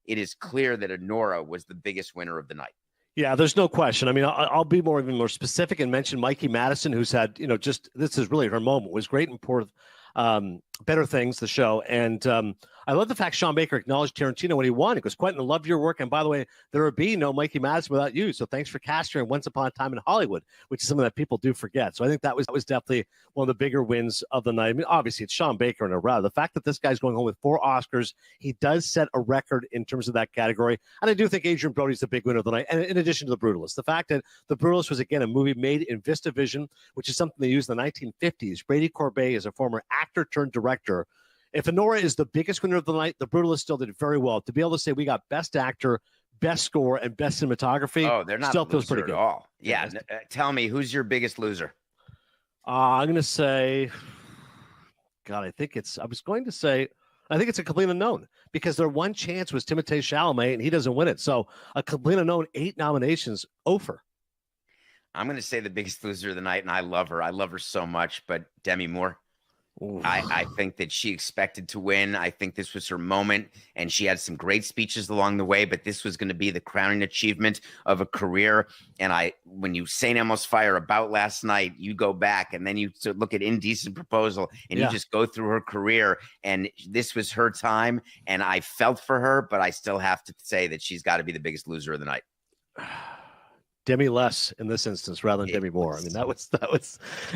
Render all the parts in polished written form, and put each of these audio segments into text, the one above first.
it is clear that Honora was the biggest winner of the night. Yeah, there's no question. I mean, I'll be even more specific and mention Mikey Madison, who's had, just this is really her moment. It was great and poor, Better Things, the show. And I love the fact Sean Baker acknowledged Tarantino when he won. He goes, Quentin, I love your work. And by the way, there would be no Mikey Madison without you. So thanks for casting her Once Upon a Time in Hollywood, which is something that people do forget. So I think that was definitely one of the bigger wins of the night. I mean, obviously, it's Sean Baker in a row. The fact that this guy's going home with 4 Oscars, he does set a record in terms of that category. And I do think Adrian Brody's the big winner of the night. And in addition to The Brutalist, the fact that The Brutalist was, again, a movie made in VistaVision, which is something they used in the 1950s. Brady Corbet is a former actor turned director. If Honora is the biggest winner of the night, The Brutalist still did very well. To be able to say we got best actor, best score, and best cinematography, they're not still feels pretty good at all. Yeah, tell me, who's your biggest loser? I'm going to say, God, I think it's a complete unknown because their one chance was Timothée Chalamet, and he doesn't win it. So a complete unknown, 8 nominations, over. I'm going to say the biggest loser of the night, and I love her. I love her so much, but Demi Moore. I think that she expected to win. I think this was her moment, and she had some great speeches along the way, but this was going to be the crowning achievement of a career. And when you St. Elmo's Fire about last night, you go back and then you look at Indecent Proposal, and you just go through her career, and this was her time, and I felt for her, but I still have to say that she's got to be the biggest loser of the night. Demi less in this instance rather than Demi Moore. I mean, that was,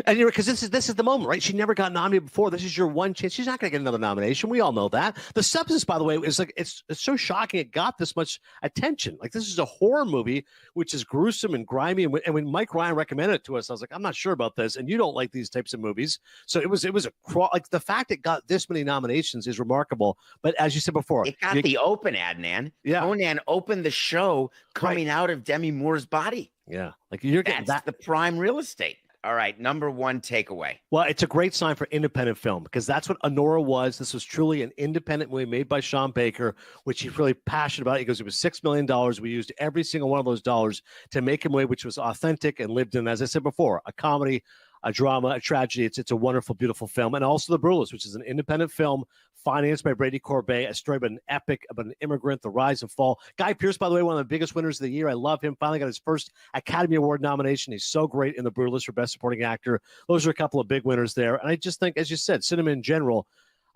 and because this is the moment, right? She never got nominated before. This is your one chance. She's not going to get another nomination. We all know that. The Substance, by the way, is like it's so shocking it got this much attention. Like this is a horror movie, which is gruesome and grimy. And when Mike Ryan recommended it to us, I was like, I'm not sure about this. And you don't like these types of movies, so it was like the fact it got this many nominations is remarkable. But as you said before, it got the open, Adnan. Yeah, Conan opened the show coming out of Demi Moore's body. Yeah, like you're getting that's the prime real estate. All right, number one takeaway. Well, it's a great sign for independent film because that's what Honora was. This was truly an independent movie made by Sean Baker, which he's really passionate about. He goes, it was $6 million. We used every single one of those dollars to make a movie which was authentic and lived in, as I said before, a comedy, a drama, a tragedy. It's a wonderful, beautiful film. And also The Brutalist, which is an independent film financed by Brady Corbet, a story about an epic, about an immigrant, the rise and fall. Guy Pearce, by the way, one of the biggest winners of the year. I love him. Finally got his first Academy Award nomination. He's so great in The Brutalist for Best Supporting Actor. Those are a couple of big winners there. And I just think, as you said, cinema in general,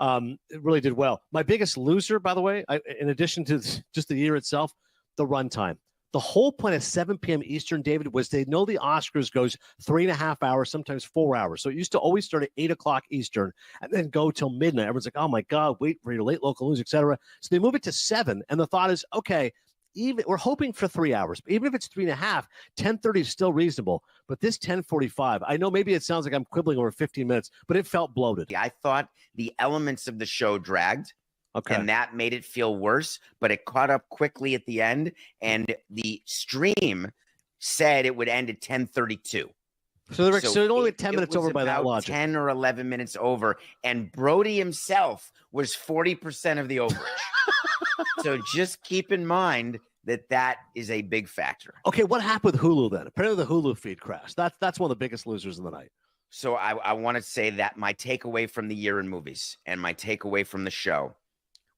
it really did well. My biggest loser, by the way, in addition to just the year itself, the runtime. The whole point of 7 p.m. Eastern, David, was they know the Oscars goes 3.5 hours, sometimes 4 hours. So it used to always start at 8 o'clock Eastern and then go till midnight. Everyone's like, oh, my God, wait for your late local news, et cetera. So they move it to 7. And the thought is, okay, even we're hoping for 3 hours. But even if it's 3.5, 10:30 is still reasonable. But this 10:45, I know maybe it sounds like I'm quibbling over 15 minutes, but it felt bloated. Yeah, I thought the elements of the show dragged. Okay. And that made it feel worse, but it caught up quickly at the end. And the stream said it would end at 10:32. So it only 10 minutes over by that logic. 10 or 11 minutes over. And Brody himself was 40% of the overage. So just keep in mind that is a big factor. Okay, what happened with Hulu then? Apparently the Hulu feed crashed. That's one of the biggest losers of the night. So I want to say that my takeaway from the year in movies and my takeaway from the show,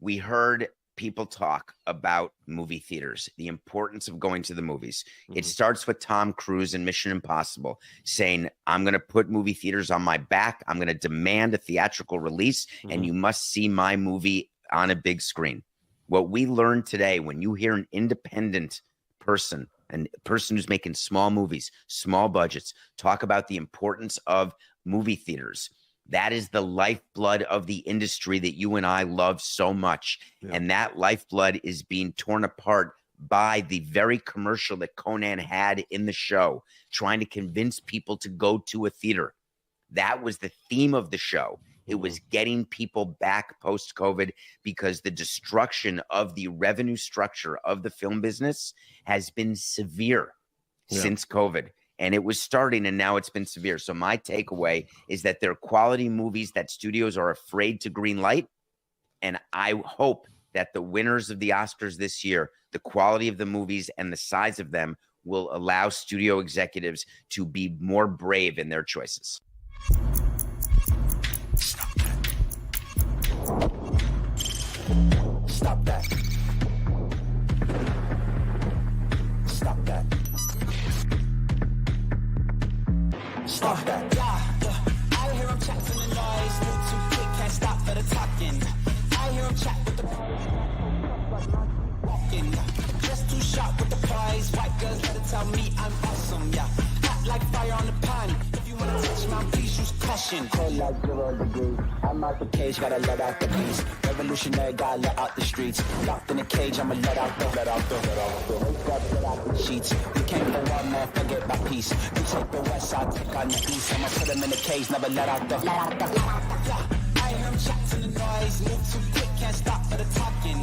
we heard people talk about movie theaters, the importance of going to the movies. Mm-hmm. It starts with Tom Cruise in Mission Impossible saying, I'm going to put movie theaters on my back. I'm going to demand a theatrical release, and you must see my movie on a big screen. What we learned today, when you hear an independent person, and a person who's making small movies, small budgets, talk about the importance of movie theaters, that is the lifeblood of the industry that you and I love so much. Yeah. And that lifeblood is being torn apart by the very commercial that Conan had in the show, trying to convince people to go to a theater. That was the theme of the show. It was getting people back post-COVID because the destruction of the revenue structure of the film business has been severe since COVID. And it was starting, and now it's been severe. So my takeaway is that they're quality movies that studios are afraid to green light. And I hope that the winners of the Oscars this year, the quality of the movies and the size of them, will allow studio executives to be more brave in their choices. Stop that. Stop that. Stop that. Yeah. I hear him chat from the noise. Move too quick, can't stop for the talking. I hear him chat with the walking. Just too sharp with the prize. White girls better tell me I'm awesome, yeah. Hot like fire on the pan. If you wanna touch my please use caution. Cold like 0 degrees. I'm out the cage, gotta let out the beast. Revolutionary, gotta let out the streets. Locked in a cage, I'ma let out the sheets. You can't go one man, forget my peace. You take the west side, take on the east. I'ma put him in the cage, never let out the. Yeah, I hear him chat to the noise. Move too quick, can't stop for the talking.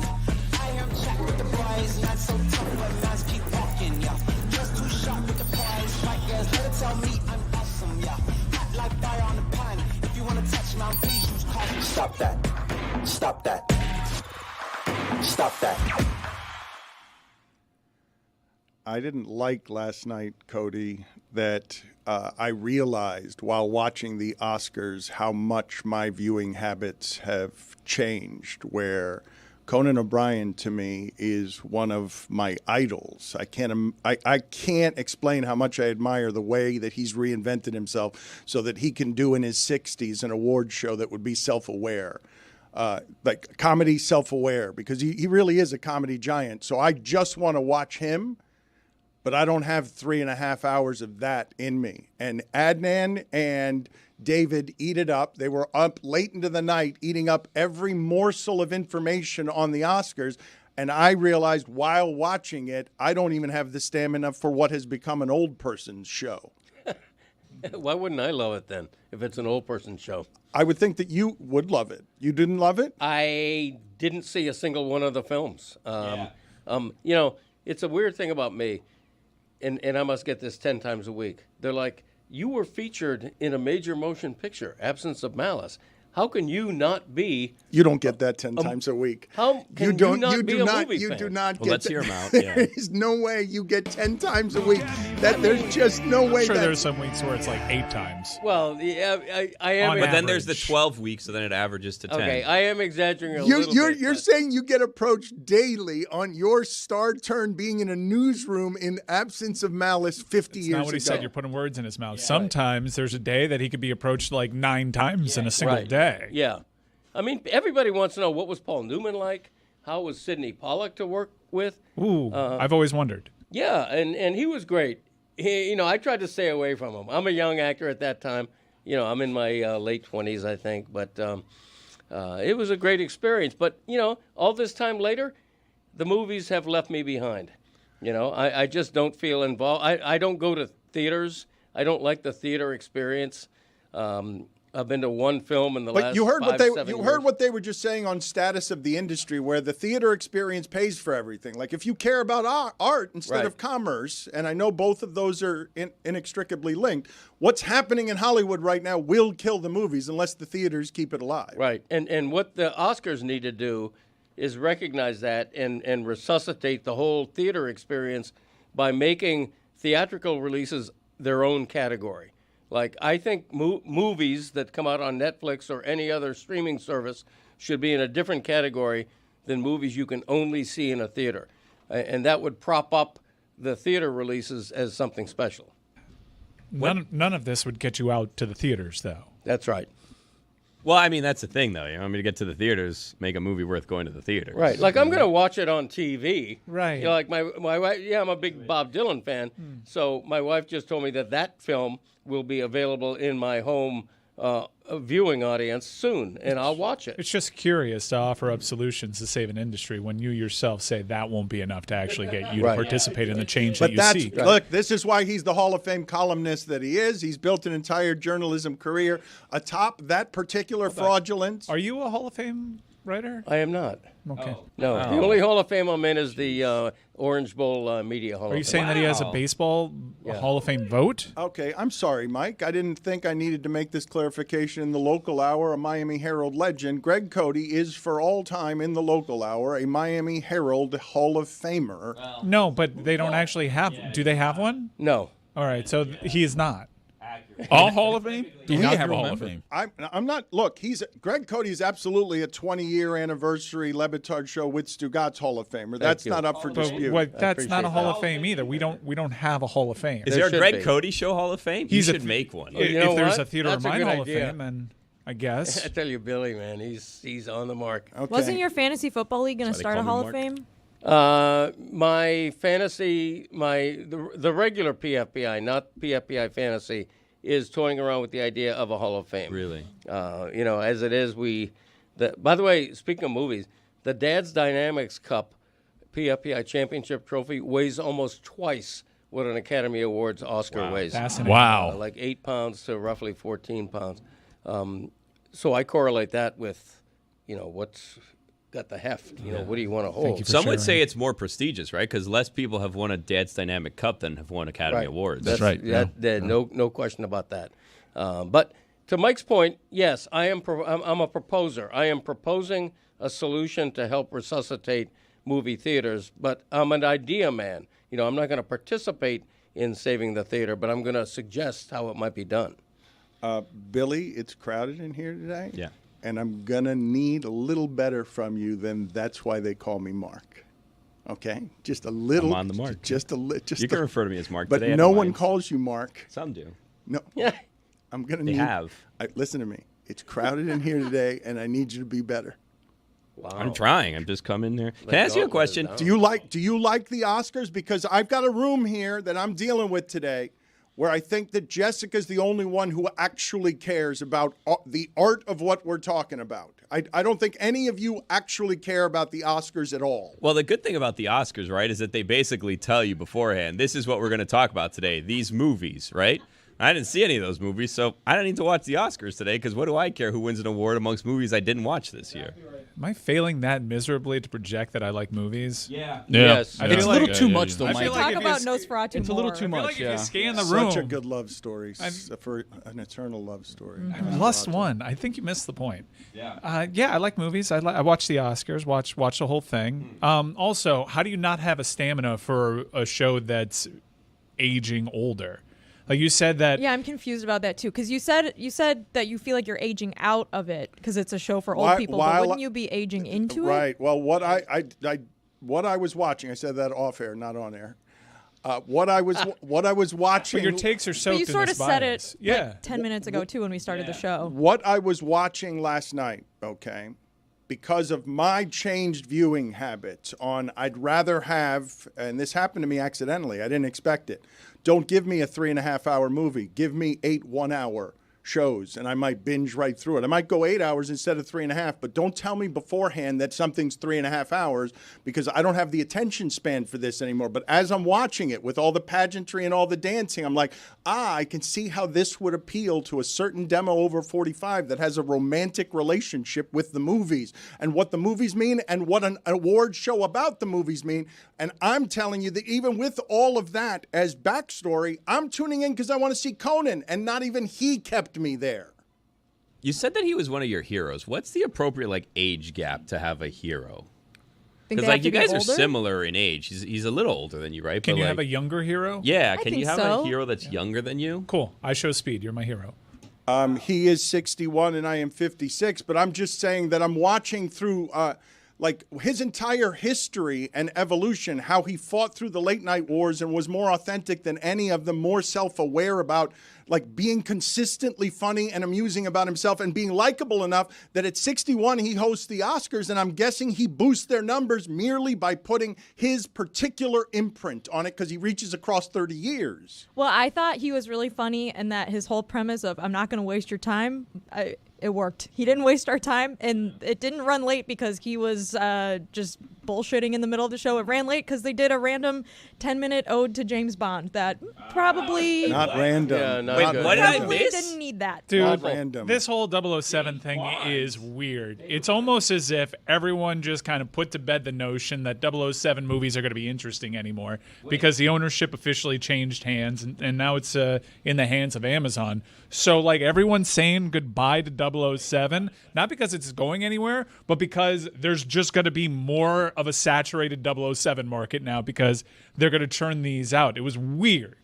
I hear him chat with the boys. Not so tough, but man's keep walking. Yeah, just too sharp with the prize. White girls better tell me I'm awesome. Yeah, hot like fire on the pan. If you wanna touch my please use caution. Stop that. Stop that. Stop that. I didn't like last night, Cody, that I realized while watching the Oscars how much my viewing habits have changed, where Conan O'Brien to me is one of my idols. I can't explain how much I admire the way that he's reinvented himself so that he can do in his 60s an award show that would be self-aware. Like comedy self-aware, because he really is a comedy giant. So I just want to watch him, but I don't have 3.5 hours of that in me. And Adnan and David eat it up. They were up late into the night eating up every morsel of information on the Oscars. And I realized while watching it, I don't even have the stamina for what has become an old person's show. Why wouldn't I love it then, if it's an old person's show? I would think that you would love it. You didn't love it? I didn't see a single one of the films. You know, it's a weird thing about me, and I must get this 10 times a week. They're like, you were featured in a major motion picture, Absence of Malice. How can you not be? You don't get that 10 times a week. How can you not be a movie You fan? do not Well, get let's hear 'em out. There Yeah. is no way you get 10 times a week. There's just no way. I'm sure that, there's some weeks where it's like 8 times. Well, yeah, I am. On But then there's the average. 12 weeks, so then it averages to 10. Okay, I am exaggerating a little bit. You're but- saying you get approached daily on your star turn being in a newsroom in Absence of Malice 50 It's years not what he ago. said. You're putting words in his mouth. Sometimes there's a day that he could be approached like 9 times in a single Right. day. Yeah. I mean, everybody wants to know, what was Paul Newman like? How was Sidney Pollack to work with? Ooh, I've always wondered. Yeah, and he was great. I tried to stay away from him. I'm a young actor at that time. I'm in my late 20s, I think. But it was a great experience. But, all this time later, the movies have left me behind. I just don't feel involved. I don't go to theaters. I don't like the theater experience. I've been to one film in the last But you heard 5-7 you years. heard what they were just saying on status of the industry, where the theater experience pays for everything. Like if you care about art instead Right. of commerce, and I know both of those are inextricably linked. What's happening in Hollywood right now will kill the movies unless the theaters keep it alive. Right. And what the Oscars need to do is recognize that and resuscitate the whole theater experience by making theatrical releases their own category. Like, I think movies that come out on Netflix or any other streaming service should be in a different category than movies you can only see in a theater. And that would prop up the theater releases as something special. None of this would get you out to the theaters, though. That's right. Well, I mean, that's the thing, though. You want me to get to the theaters, make a movie worth going to the theaters. Right. Like, I'm going to watch it on TV. Right. Like, my wife, I'm a big Bob Dylan fan. So my wife just told me that film will be available in my home viewing audience soon, and I'll watch it. It's just curious to offer up solutions to save an industry when you yourself say that won't be enough to actually get you Right. to participate in the change But that you seek. look, this is why he's the Hall of Fame columnist that he is. He's built an entire journalism career atop that particular fraudulence. Are you a Hall of Fame writer? I am not. Okay. No, the only Hall of Fame I'm in is the Orange Bowl Media Hall Are you of Fame. saying that he has a baseball Hall of Fame vote? Okay, I'm sorry, Mike. I didn't think I needed to make this clarification in the local hour. A Miami Herald legend, Greg Cody is for all time in the local hour a Miami Herald Hall of Famer. No, but they don't actually have. Do they have one? No. All right, so he is not. All Hall of Fame? Do we have a Inaugural Hall of member. Fame? I'm not. Look, Greg Cody's absolutely a 20-year anniversary Le Batard Show with Stugotz Hall of Famer. That's you. not up for dispute. That's not a appreciate Hall that. of Fame either. We don't have a Hall of Fame. Is There there a should Greg be. Cody Show Hall of Fame? He's you a- should make one. you If know there's what? a Theater That's of a Mine good Hall idea. of Fame, and I guess I tell you, Billy, man, he's on the mark. Okay. Wasn't your fantasy football league going to That's why start they a call Hall me of Mark. Fame? My fantasy, the regular PFPI, not PFPI fantasy, is toying around with the idea of a Hall of Fame. Really? As it is, by the way, speaking of movies, the Dad's Dynamics Cup PFPI Championship Trophy weighs almost twice what an Academy Awards Oscar weighs. fascinating. Wow. Like 8 pounds to roughly 14 pounds. So I correlate that with, what's got the heft. What do you want to hold? you for Some would sharing. say it's more prestigious, right? Because less people have won a Dad's Dynamic Cup than have won Academy Awards. That's right. No question about that. But to Mike's point, yes, I'm a proposer. I am proposing a solution to help resuscitate movie theaters, but I'm an idea man. I'm not going to participate in saving the theater, but I'm going to suggest how it might be done. Billy, it's crowded in here today. Yeah. And I'm gonna need a little better from you than that's why they call me Mark. Okay, just a little. I'm on the mark. Just a little. You can refer to me as Mark But today. I no don't one mind. calls you Mark. Some do. No. Yeah. I'm gonna They need. have. Listen to me. It's crowded in here today, and I need you to be better. Wow. I'm trying. I'm just coming there. Can I ask you a question? Do you like the Oscars? Because I've got a room here that I'm dealing with today, where I think that Jessica's the only one who actually cares about the art of what we're talking about. I don't think any of you actually care about the Oscars at all. Well, the good thing about the Oscars, right, is that they basically tell you beforehand, this is what we're going to talk about today, these movies, right? I didn't see any of those movies, so I don't need to watch the Oscars today because what do I care who wins an award amongst movies I didn't watch this year? Am I failing that miserably to project that I like movies? Yeah. Yes. It's a feel little like- too much, though, I Mike. feel like Talk if about you- Nosferatu It's a little more. too I feel much, like if you yeah. scan the room, Such a good love story for an eternal love story. Lust one. I think you missed the point. Yeah. I like movies. I watch the Oscars. Watch the whole thing. Also, how do you not have a stamina for a show that's aging older? Like you said that. Yeah, I'm confused about that too. Because you said that you feel like you're aging out of it because it's a show for old people. But wouldn't you be aging into it? Right. Well, what I was watching, I said that off air, not on air. What I was watching. But your takes are soaked But you in sort this of said bias. it Yeah. like 10 minutes ago too when we started the show. What I was watching last night, okay, because of my changed viewing habits I'd rather have, and this happened to me accidentally, I didn't expect it. Don't give me a 3.5-hour movie. Give me 8 1-hour shows, and I might binge right through it. I might go 8 hours instead of 3.5, but don't tell me beforehand that something's 3.5 hours because I don't have the attention span for this anymore. But as I'm watching it with all the pageantry and all the dancing, I'm like, I can see how this would appeal to a certain demo over 45 that has a romantic relationship with the movies and what the movies mean and what an award show about the movies mean. And I'm telling you that even with all of that as backstory, I'm tuning in because I want to see Conan, and not even he kept me there. You said that he was one of your heroes. What's the appropriate age gap to have a hero? Think Because they have to you be guys are older? similar in age. He's a little older than you, right? Can But, you have a younger hero? Yeah, I can you think have so. a hero that's younger than you? Cool. I show Speed. You're my hero. He is 61 and I am 56, but I'm just saying that I'm watching through his entire history and evolution, how he fought through the late night wars and was more authentic than any of them, more self-aware about being consistently funny and amusing about himself and being likable enough that at 61 he hosts the Oscars, and I'm guessing he boosts their numbers merely by putting his particular imprint on it because he reaches across 30 years. Well, I thought he was really funny and that his whole premise of I'm not going to waste your time, it worked. He didn't waste our time, and it didn't run late because he was just bullshitting in the middle of the show. It ran late because they did a random 10-minute ode to James Bond that probably Not random. Yeah, not Wait, good. what did I probably miss? didn't need that. Dude, Not random. this whole 007 thing is weird. It's almost as if everyone just kind of put to bed the notion that 007 movies are going to be interesting anymore because the ownership officially changed hands, and now it's in the hands of Amazon. So, everyone's saying goodbye to 007, not because it's going anywhere, but because there's just going to be more of a saturated 007 market now because they're going to churn these out. It was weird.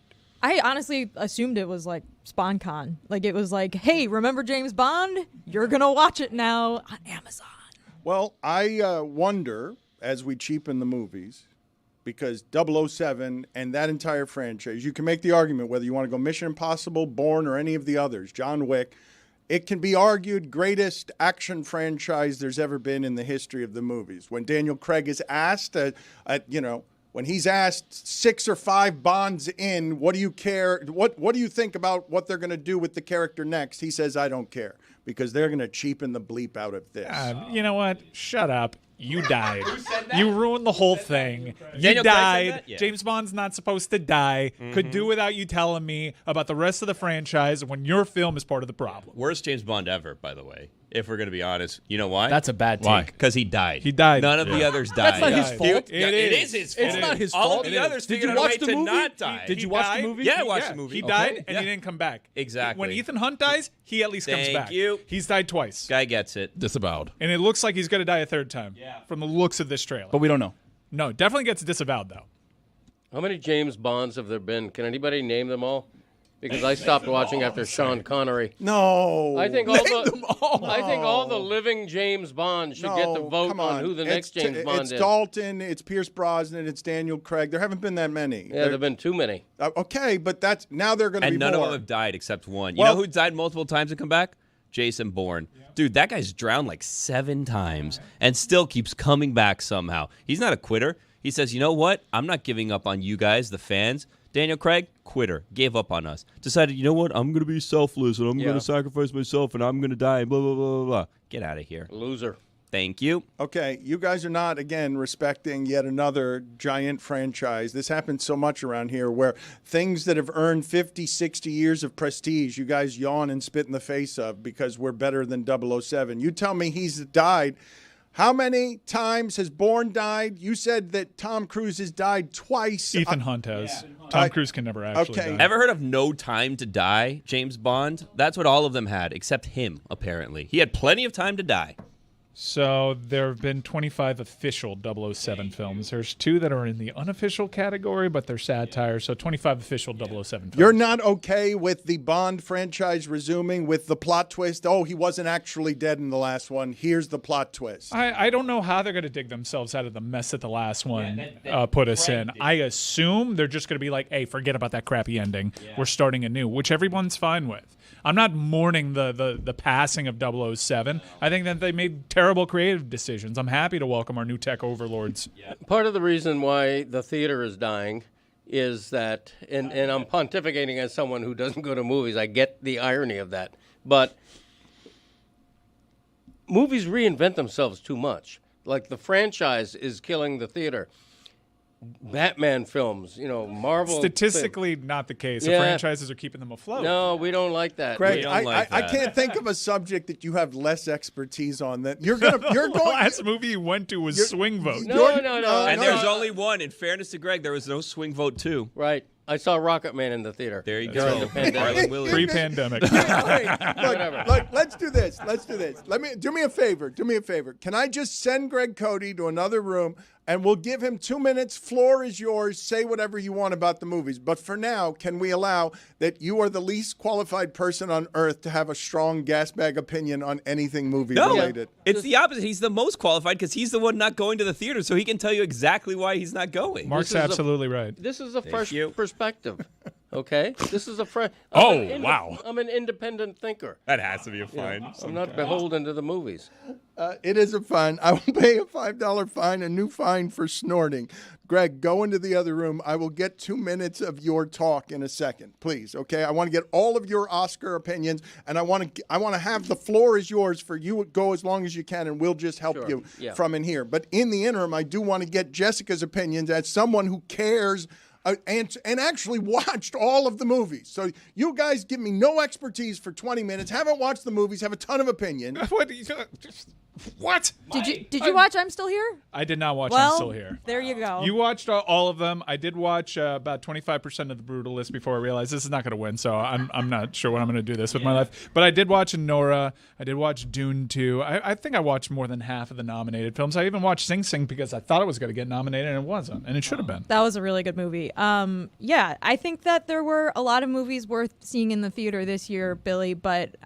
I honestly assumed it was like SpawnCon. Like it was like, hey, remember James Bond? You're gonna watch it now on Amazon. Well, I wonder, as we cheapen the movies, because 007 and that entire franchise, you can make the argument whether you want to go Mission Impossible, Bourne, or any of the others, John Wick, it can be argued greatest action franchise there's ever been in the history of the movies. When Daniel Craig is asked, when he's asked 6 or 5 Bonds in, what do you care? What do you think about what they're going to do with the character next? He says, I don't care, because they're going to cheapen the bleep out of this. You know what? Shut up. You died. You ruined the whole thing. You Daniel Craig said died. that? Yeah. James Bond's not supposed to die. Could do without you telling me about the rest of the franchise when your film is part of the problem. Worst James Bond ever, by the way. If we're going to be honest. You know why? That's a bad take. Why? Because he died. He died. None of the others died. That's not his fault. It is his fault. It's not his All fault. of the others Did figured you out a watch way the to movie? not die. Did you watch the movie? Yeah, I watched the movie. He Okay. died, and Yeah. he didn't come back. Exactly. When Ethan Hunt dies, he at least comes Thank back. you. He's died twice. Guy gets it. Disavowed. And it looks like he's going to die a third time from the looks of this trailer. But we don't know. No, definitely gets disavowed, though. How many James Bonds have there been? Can anybody name them all? Because I stopped watching after Sean Connery. No. I think Name them all. I think all the living James Bonds should get the No, vote come on who the next It's James Bond it's is. Dalton, it's Pierce Brosnan, it's Daniel Craig. There haven't been that many. Yeah, there've been too many. Okay, but that's now they're going to be And none more. of them have died except one. You Well- know who died multiple times and come back? Jason Bourne. Dude, that guy's drowned like 7 times and still keeps coming back somehow. He's not a quitter. He says, you know what? I'm not giving up on you guys, the fans. Daniel Craig, quitter, gave up on us. Decided, you know what? I'm going to be selfless and I'm going to sacrifice myself and I'm going to die, blah, blah, blah, blah, blah. Get out of here. Loser. Thank you. Okay, you guys are not, again, respecting yet another giant franchise. This happens so much around here where things that have earned 50, 60 years of prestige, you guys yawn and spit in the face of because we're better than 007. You tell me he's died. How many times has Bourne died? You said that Tom Cruise has died twice. Ethan Hunt has. Tom Cruise can never actually okay. die. Ever heard of No Time to Die, James Bond? That's what all of them had, except him, apparently. He had plenty of time to die. So there have been 25 official 007 films. There's 2 that are in the unofficial category, but they're satire. So 25 official 007 films. You're not okay with the Bond franchise resuming with the plot twist? Oh, he wasn't actually dead in the last one. Here's the plot twist. I don't know how they're going to dig themselves out of the mess that the last one put us in. I assume they're just going to be like, hey, forget about that crappy ending. We're starting anew, which everyone's fine with. I'm not mourning the passing of 007. I think that they made terrible creative decisions. I'm happy to welcome our new tech overlords. Part of the reason why the theater is dying is that, and I'm pontificating as someone who doesn't go to movies. I get the irony of that. But movies reinvent themselves too much. Like the franchise is killing the theater. Batman films, Marvel. Statistically, not the case. The Yeah. franchises are keeping them afloat. No, we don't like that. Greg, don't I, like I that. can't think of a subject that you have less expertise on. That you're going. The last movie you went to was Swing Vote. No. And there's only one. In fairness to Greg, there was no swing vote 2. Right. I saw Rocket Man in the theater. There you During go. the pandemic. Harlan Williams. Pre-pandemic. Look, let's do this. Let's do this. Do me a favor. Do me a favor. Can I just send Greg Cody to another room and we'll give him 2 minutes? Floor is yours. Say whatever you want about the movies. But for now, can we allow that you are the least qualified person on earth to have a strong gas bag opinion on anything movie related? It's the opposite. He's the most qualified because he's the one not going to the theater, so he can tell you exactly why he's not going. Mark's This is absolutely right. This is a fresh you. perspective. Okay? This is a fresh. Wow. I'm an independent thinker. That has to be a fine. I'm not beholden to the movies. It is a fine. I will pay a $5 fine, a new fine for snorting. Greg, go into the other room. I will get 2 minutes of your talk in a second, please. Okay, I want to get all of your Oscar opinions, and I want to have the floor is yours for you. Go as long as you can, and we'll just help Sure. you Yeah. from in here. But in the interim, I do want to get Jessica's opinions as someone who cares. And actually watched all of the movies. So you guys give me no expertise for 20 minutes, haven't watched the movies, have a ton of opinion. What? Did you watch I'm Still Here? I did not watch Well, I'm Still Here. There you go. You watched all of them. I did watch about 25% of the Brutalist before I realized this is not going to win, so I'm not sure what I'm going to do this with my life. But I did watch Nora. I did watch Dune 2. I think I watched more than half of the nominated films. I even watched Sing Sing because I thought it was going to get nominated, and it wasn't, and it should have been. That was a really good movie. Yeah, I think that there were a lot of movies worth seeing in the theater this year, Billy, but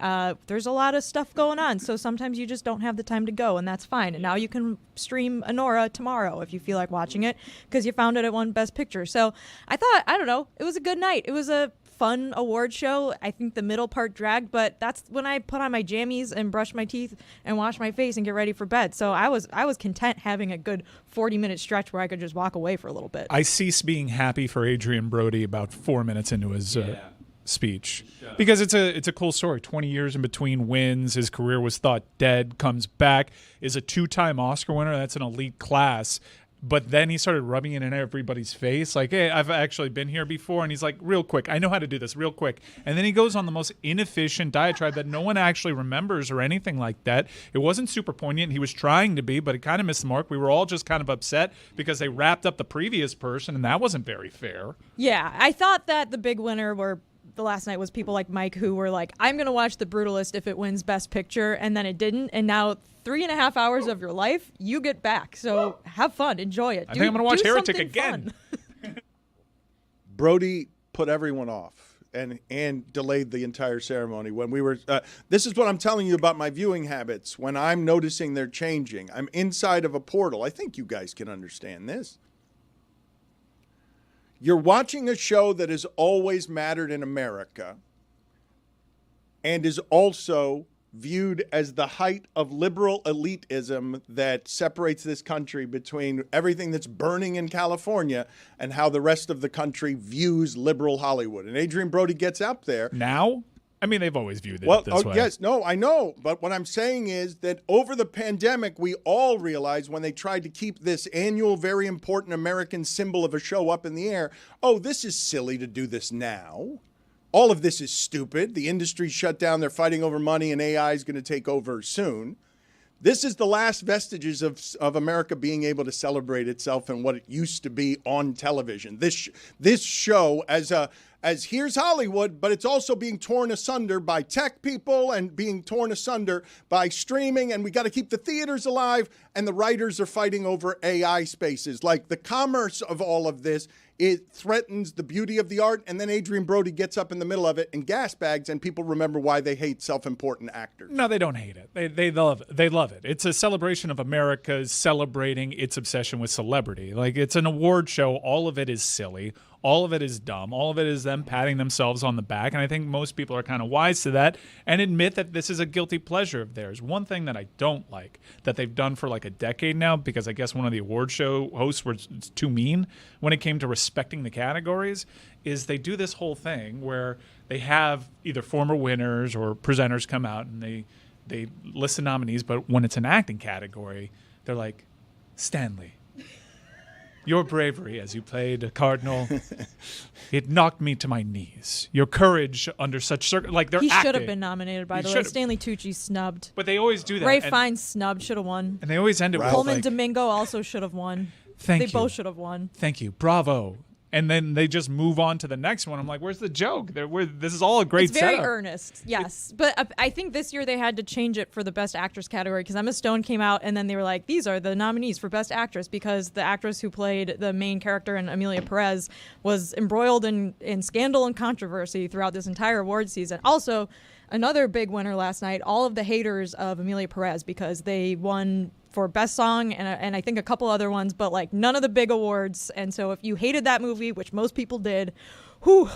there's a lot of stuff going on, so sometimes you just don't have the time to go, and that's fine. And now you can stream Anora tomorrow if you feel like watching it because you found it at won Best Picture. So I thought, I don't know, it was a good night. It was a fun award show. I think the middle part dragged, but that's when I put on my jammies and brush my teeth and wash my face and get ready for bed. So I was content having a good 40-minute stretch where I could just walk away for a little bit. I ceased being happy for Adrian Brody about 4 minutes into his speech because it's a cool story. 20 years in between wins, his career was thought dead, comes back, is a 2-time Oscar winner. That's an elite class. But then he started rubbing it in everybody's face like, hey, I've actually been here before. And he's like, real quick, I know how to do this real quick. And then he goes on the most inefficient diatribe that no one actually remembers or anything like that. It wasn't super poignant. He was trying to be, but it kind of missed the mark. We were all just kind of upset because they wrapped up the previous person, and that wasn't very fair. Yeah, I thought that the big winner were the last night was people like Mike who were like, I'm going to watch The Brutalist if it wins Best Picture, and then it didn't. And now 3.5 hours of your life, you get back. So have fun. Enjoy it. I think I'm going to watch Heretic again. Brody put everyone off and delayed the entire ceremony. When we were, this is what I'm telling you about my viewing habits. When I'm noticing they're changing, I'm inside of a portal. I think you guys can understand this. You're watching a show that has always mattered in America and is also viewed as the height of liberal elitism that separates this country between everything that's burning in California and how the rest of the country views liberal Hollywood. And Adrian Brody gets up there. Now? I mean, they've always viewed it this way. Yes, no, I know. But what I'm saying is that over the pandemic, we all realized when they tried to keep this annual, very important American symbol of a show up in the air, oh, this is silly to do this now. All of this is stupid. The industry's shut down. They're fighting over money, and AI is going to take over soon. This is the last vestiges of America being able to celebrate itself and what it used to be on television. This show as here's Hollywood, but it's also being torn asunder by tech people and being torn asunder by streaming, and we got to keep the theaters alive, and the writers are fighting over AI spaces. Like the commerce of all of this, it threatens the beauty of the art, and then Adrian Brody gets up in the middle of it and gas bags, and people remember why they hate self-important actors. No, they don't hate it. They love it. They love it. It's a celebration of America's celebrating its obsession with celebrity. Like, it's an award show. All of it is silly. All of it is dumb. All of it is them patting themselves on the back. And I think most people are kind of wise to that and admit that this is a guilty pleasure of theirs. One thing that I don't like that they've done for like a decade now, because I guess one of the award show hosts was too mean when it came to respecting the categories, is they do this whole thing where they have either former winners or presenters come out and they list the nominees. But when it's an acting category, they're like, Stanley, your bravery as you played a cardinal, it knocked me to my knees. Your courage under such like they're He acting. should have been nominated, by the way. Stanley Tucci snubbed. But they always do that. Ray Fiennes snubbed, should have won. And they always end it with Coleman like, Domingo also should have won. Thank They you. both should have won. Thank you. Bravo. And then they just move on to the next one. I'm like, where's the joke? This is all a great It's very setup. earnest, yes. But I think this year they had to change it for the Best Actress category because Emma Stone came out and then they were like, these are the nominees for Best Actress because the actress who played the main character in Amelia Perez was embroiled in scandal and controversy throughout this entire award season. Also, another big winner last night, all of the haters of Amelia Perez because they won for Best Song and I think a couple other ones, but like none of the big awards. And so if you hated that movie, which most people did, whew,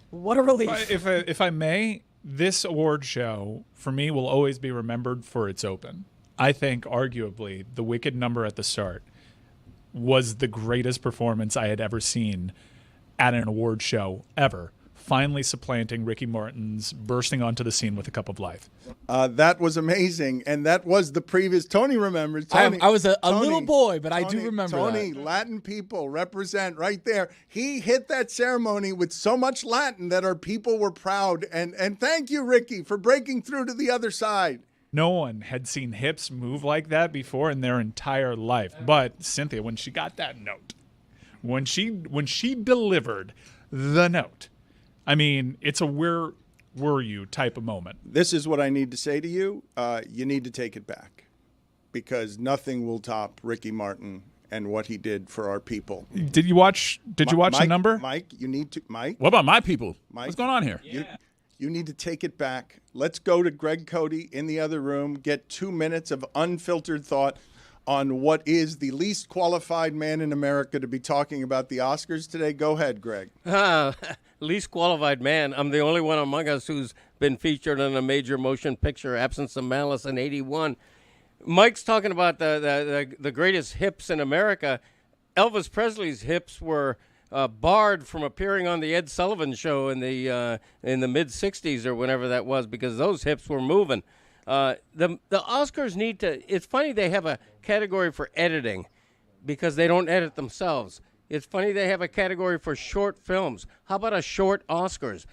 what a relief. If I may, this award show, for me, will always be remembered for its open. I think, arguably, the Wicked number at the start was the greatest performance I had ever seen at an award show ever. Finally supplanting Ricky Martin's bursting onto the scene with a cup of life. That was amazing, and that was the previous. Tony remembers. Tony, I was a Tony, little boy, but I do remember Tony, that. Latin people represent right there. He hit that ceremony with so much Latin that our people were proud. And thank you, Ricky, for breaking through to the other side. No one had seen hips move like that before in their entire life. But Cynthia, when she got that note, when she delivered the note, I mean, it's a where were you type of moment. This is what I need to say to you. You need to take it back, because nothing will top Ricky Martin and what he did for our people. Did you watch Mike, the number? Mike, you need to. Mike, What about my people? Mike, What's going on here? you need to take it back. Let's go to Greg Cody in the other room. Get 2 minutes of unfiltered thought on what is the least qualified man in America to be talking about the Oscars today. Go ahead, Greg. Least qualified man. I'm the only one among us who's been featured in a major motion picture, Absence of Malice, in '81. Mike's talking about the greatest hips in America. Elvis Presley's hips were barred from appearing on the Ed Sullivan Show in the mid '60s or whenever that was, because those hips were moving. The Oscars need to. It's funny they have a category for editing, because they don't edit themselves. It's funny they have a category for short films. How about a short Oscars?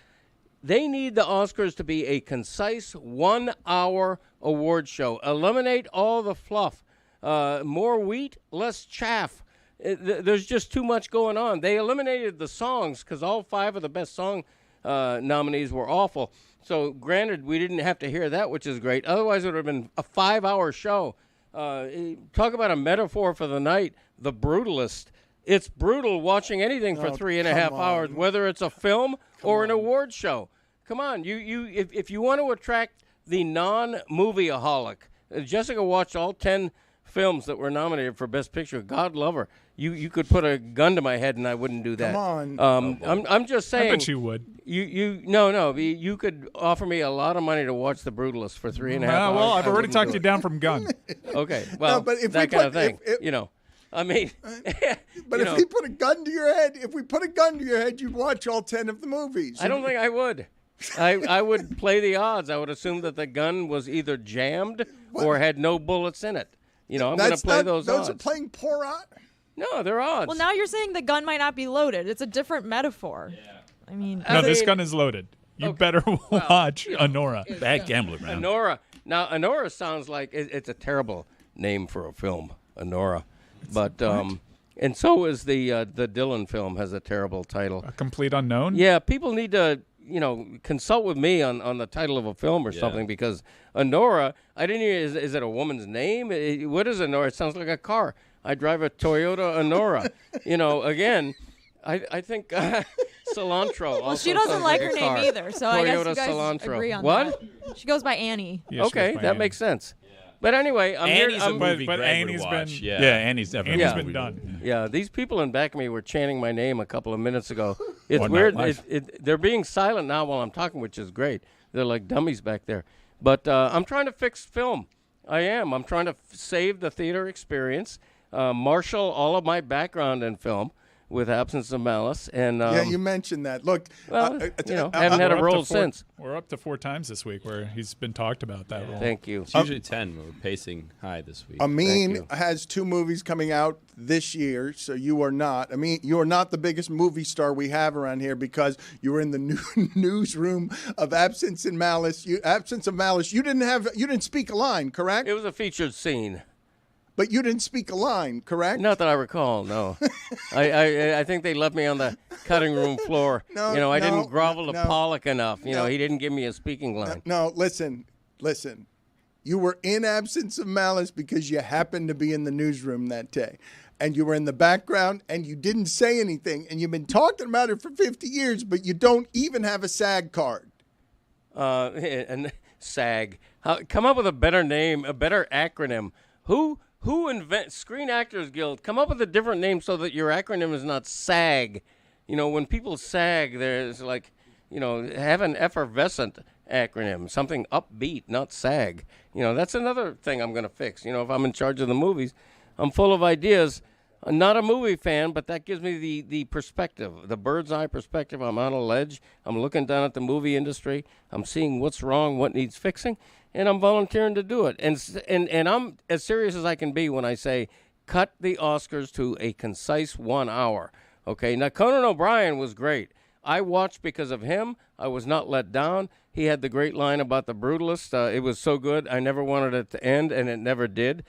They need the Oscars to be a concise 1 hour award show. Eliminate all the fluff. More wheat, less chaff. There's just too much going on. They eliminated the songs because all 5 of the best song nominees were awful. So granted, we didn't have to hear that, which is great. Otherwise, it would have been a 5-hour show. Talk about a metaphor for the night, The Brutalist. It's brutal watching anything for 3.5 hours, whether it's a film or an award show. Come on, if you want to attract the non-movieaholic, Jessica watched all 10 films that were nominated for Best Picture. God love her. You could put a gun to my head and I wouldn't do that. Come on. I'm just saying. I bet you would. You could offer me a lot of money to watch The Brutalist for 3.5 hours. Well, I've already talked you down from gun. Okay, well, but if that we kind put- of thing. if- I mean, But if we put a gun to your head, you'd watch all 10 of the movies. I don't think I would. I would play the odds. I would assume that the gun was either jammed or had no bullets in it. I'm going to play those odds. Those are playing poor odds. No, they're odds. Well, now you're saying the gun might not be loaded. It's a different metaphor. Yeah. I mean, No, this gun is loaded. You better watch Honora. Bad gambler, man. Honora. Now, Honora sounds like it's a terrible name for a film, Honora. But and so is the Dylan film has a terrible title. A Complete Unknown? Yeah, people need to consult with me on the title of a film or something, because Honora, I didn't hear, is it a woman's name? What is Honora? It sounds like a car. I drive a Toyota Honora. Again, I think cilantro. well, she doesn't like her name either, so I guess you guys cilantro. agree on What? that. She goes by Annie. Yeah, she Okay, goes by that Annie. makes sense. But anyway, Annie's a movie but Greg would Annie's watch. been- Yeah, Annie's definitely Annie's a been movie. done. Yeah, these people in back of me were chanting my name a couple of minutes ago. It's Or weird. Nightlife. They're being silent now while I'm talking, which is great. They're like dummies back there. But I'm trying to fix film. I am. I'm trying to save the theater experience, marshal all of my background in film with Absence of Malice. And Yeah, you mentioned that. Look, well, haven't had a We're up to role 4 since. We're up to 4 times this week where he's been talked about that role. Thank you. It's usually 10. We're pacing high this week. Amin you. has 2 movies coming out this year, so you are not. I mean, you are not the biggest movie star we have around here, because you were in the newsroom of Absence of Malice. You didn't speak a line, correct? It was a featured scene. But you didn't speak a line, correct? Not that I recall, no. I think they left me on the cutting room floor. No, I didn't grovel to no, Pollock enough. no. He didn't give me a speaking line. No, listen. You were in Absence of Malice because you happened to be in the newsroom that day. And you were in the background and you didn't say anything. And you've been talking about it for 50 years, but you don't even have a SAG card. And SAG. Come up with a better name, a better acronym. Who Screen Actors Guild, come up with a different name so that your acronym is not SAG. When people SAG, there's like, have an effervescent acronym, something upbeat, not SAG. That's another thing I'm going to fix. If I'm in charge of the movies, I'm full of ideas. I'm not a movie fan, but that gives me the perspective, the bird's eye perspective. I'm on a ledge. I'm looking down at the movie industry. I'm seeing what's wrong, what needs fixing, and I'm volunteering to do it. And I'm as serious as I can be when I say cut the Oscars to a concise 1 hour. Okay, now Conan O'Brien was great. I watched because of him. I was not let down. He had the great line about the brutalist. It was so good. I never wanted it to end, and it never did.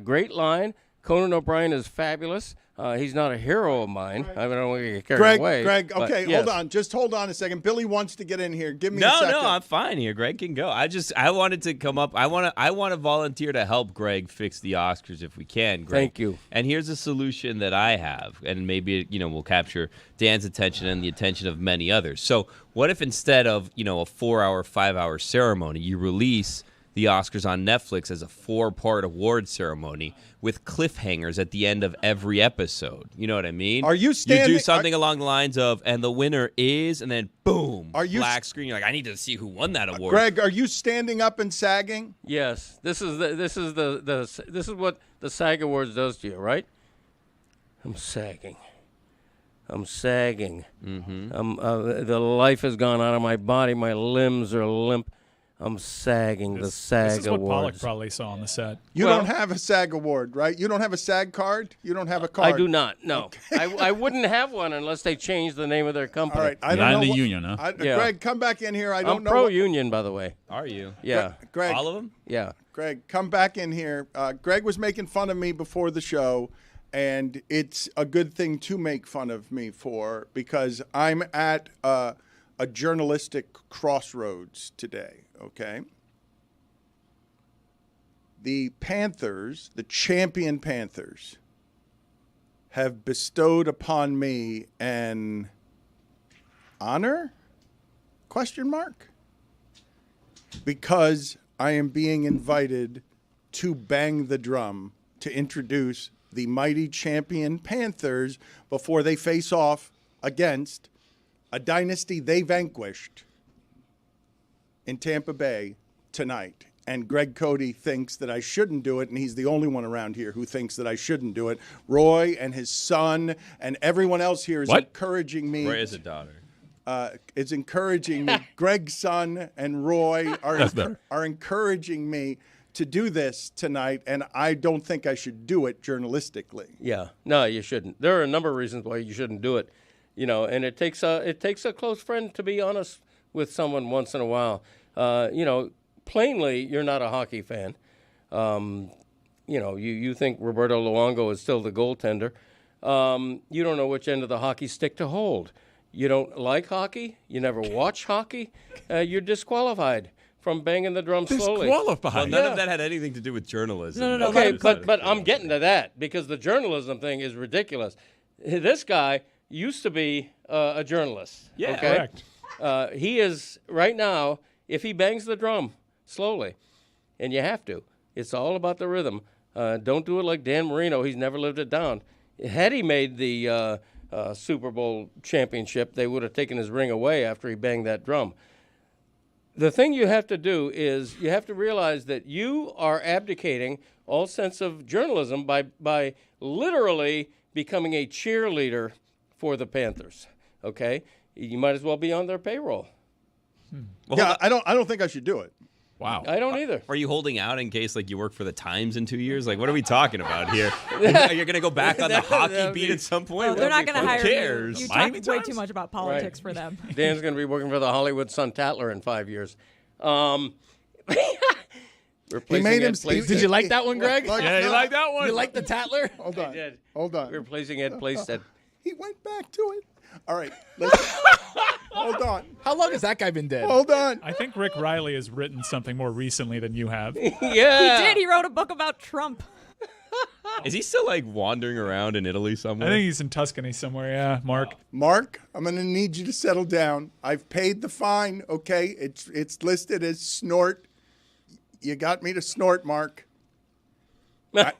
Great line. Conan O'Brien is fabulous. He's not a hero of mine. I don't want to get carried away. Greg, but okay, yes. hold on. Just hold on a second. Billy wants to get in here. Give me a second. No, I'm fine here. Greg can go. I wanted to come up. I want to volunteer to help Greg fix the Oscars if we can, Greg. Thank you. And here's a solution that I have, and maybe we'll capture Dan's attention and the attention of many others. So, what if instead of a 4-hour, 5-hour ceremony, you release the Oscars on Netflix as a 4-part award ceremony with cliffhangers at the end of every episode? You know what I mean? Are you standing? You do something along the lines of, and the winner is, and then boom, black screen. You're like, I need to see who won that award. Greg, are you standing up and sagging? Yes. This is what the SAG Awards does to you, right? I'm sagging. Mm-hmm. The life has gone out of my body. My limbs are limp. I'm sagging. The SAG This is what Pollock Awards. probably saw on the set. You don't have a SAG award, right? You don't have a SAG card? You don't have a card? I do not. No, I wouldn't have one unless they changed the name of their company. All right. I don't Not know in the what- union, huh? Yeah. Greg, come back in here. I don't I'm know. pro-union, by the way. Are you? Yeah, Greg, All of them? yeah. Greg, come back in here. Greg was making fun of me before the show, and it's a good thing to make fun of me for because I'm at a journalistic crossroads today, okay? The Panthers, the champion Panthers, have bestowed upon me an honor? Question mark? Because I am being invited to bang the drum to introduce the mighty champion Panthers before they face off against a dynasty they vanquished in Tampa Bay tonight. And Greg Cody thinks that I shouldn't do it, and he's the only one around here who thinks that I shouldn't do it. Roy and his son and everyone else here is encouraging me. Roy is a daughter. Is encouraging me. Greg's son and Roy are encouraging me to do this tonight, and I don't think I should do it journalistically. Yeah, no, you shouldn't. There are a number of reasons why you shouldn't do it, and it takes a close friend to be honest with someone once in a while. Plainly, you're not a hockey fan. You think Roberto Luongo is still the goaltender. You don't know which end of the hockey stick to hold. You don't like hockey. You never watch hockey. You're disqualified from banging the drum slowly. Disqualified. Well, none of that had anything to do with journalism. No. Okay, but I'm getting to that because the journalism thing is ridiculous. This guy used to be a journalist. Yeah, okay? Correct. He is right now. If he bangs the drum slowly, and you have to, it's all about the rhythm. Don't do it like Dan Marino. He's never lived it down. Had he made the Super Bowl championship, they would have taken his ring away after he banged that drum. The thing you have to do is you have to realize that you are abdicating all sense of journalism by literally becoming a cheerleader for the Panthers. Okay, you might as well be on their payroll. Well, Yeah, I don't think I should do it. Wow. I don't either. Are you holding out in case you work for the Times in 2 years? What are we talking about here? You're going to go back on the hockey beat at some point? Oh, they're not going to hire Who cares? you. You Miami talk way Times? too much about politics for them. Dan's going to be working for the Hollywood Sun-Tatler in 5 years. He made him. Did you like that one, Greg? Yeah, you like that one? You like the Tatler? Hold on. did. Hold on. Replacing Ed Playstead. He went back to it. All right. Let's, hold on. How long has that guy been dead? Hold on. I think Rick Riley has written something more recently than you have. Yeah. He did. He wrote a book about Trump. Is he still wandering around in Italy I somewhere? think he's in Tuscany somewhere. Yeah, Mark. Mark, I'm going to need you to settle down. I've paid the fine, okay? It's listed as snort. You got me to snort, Mark.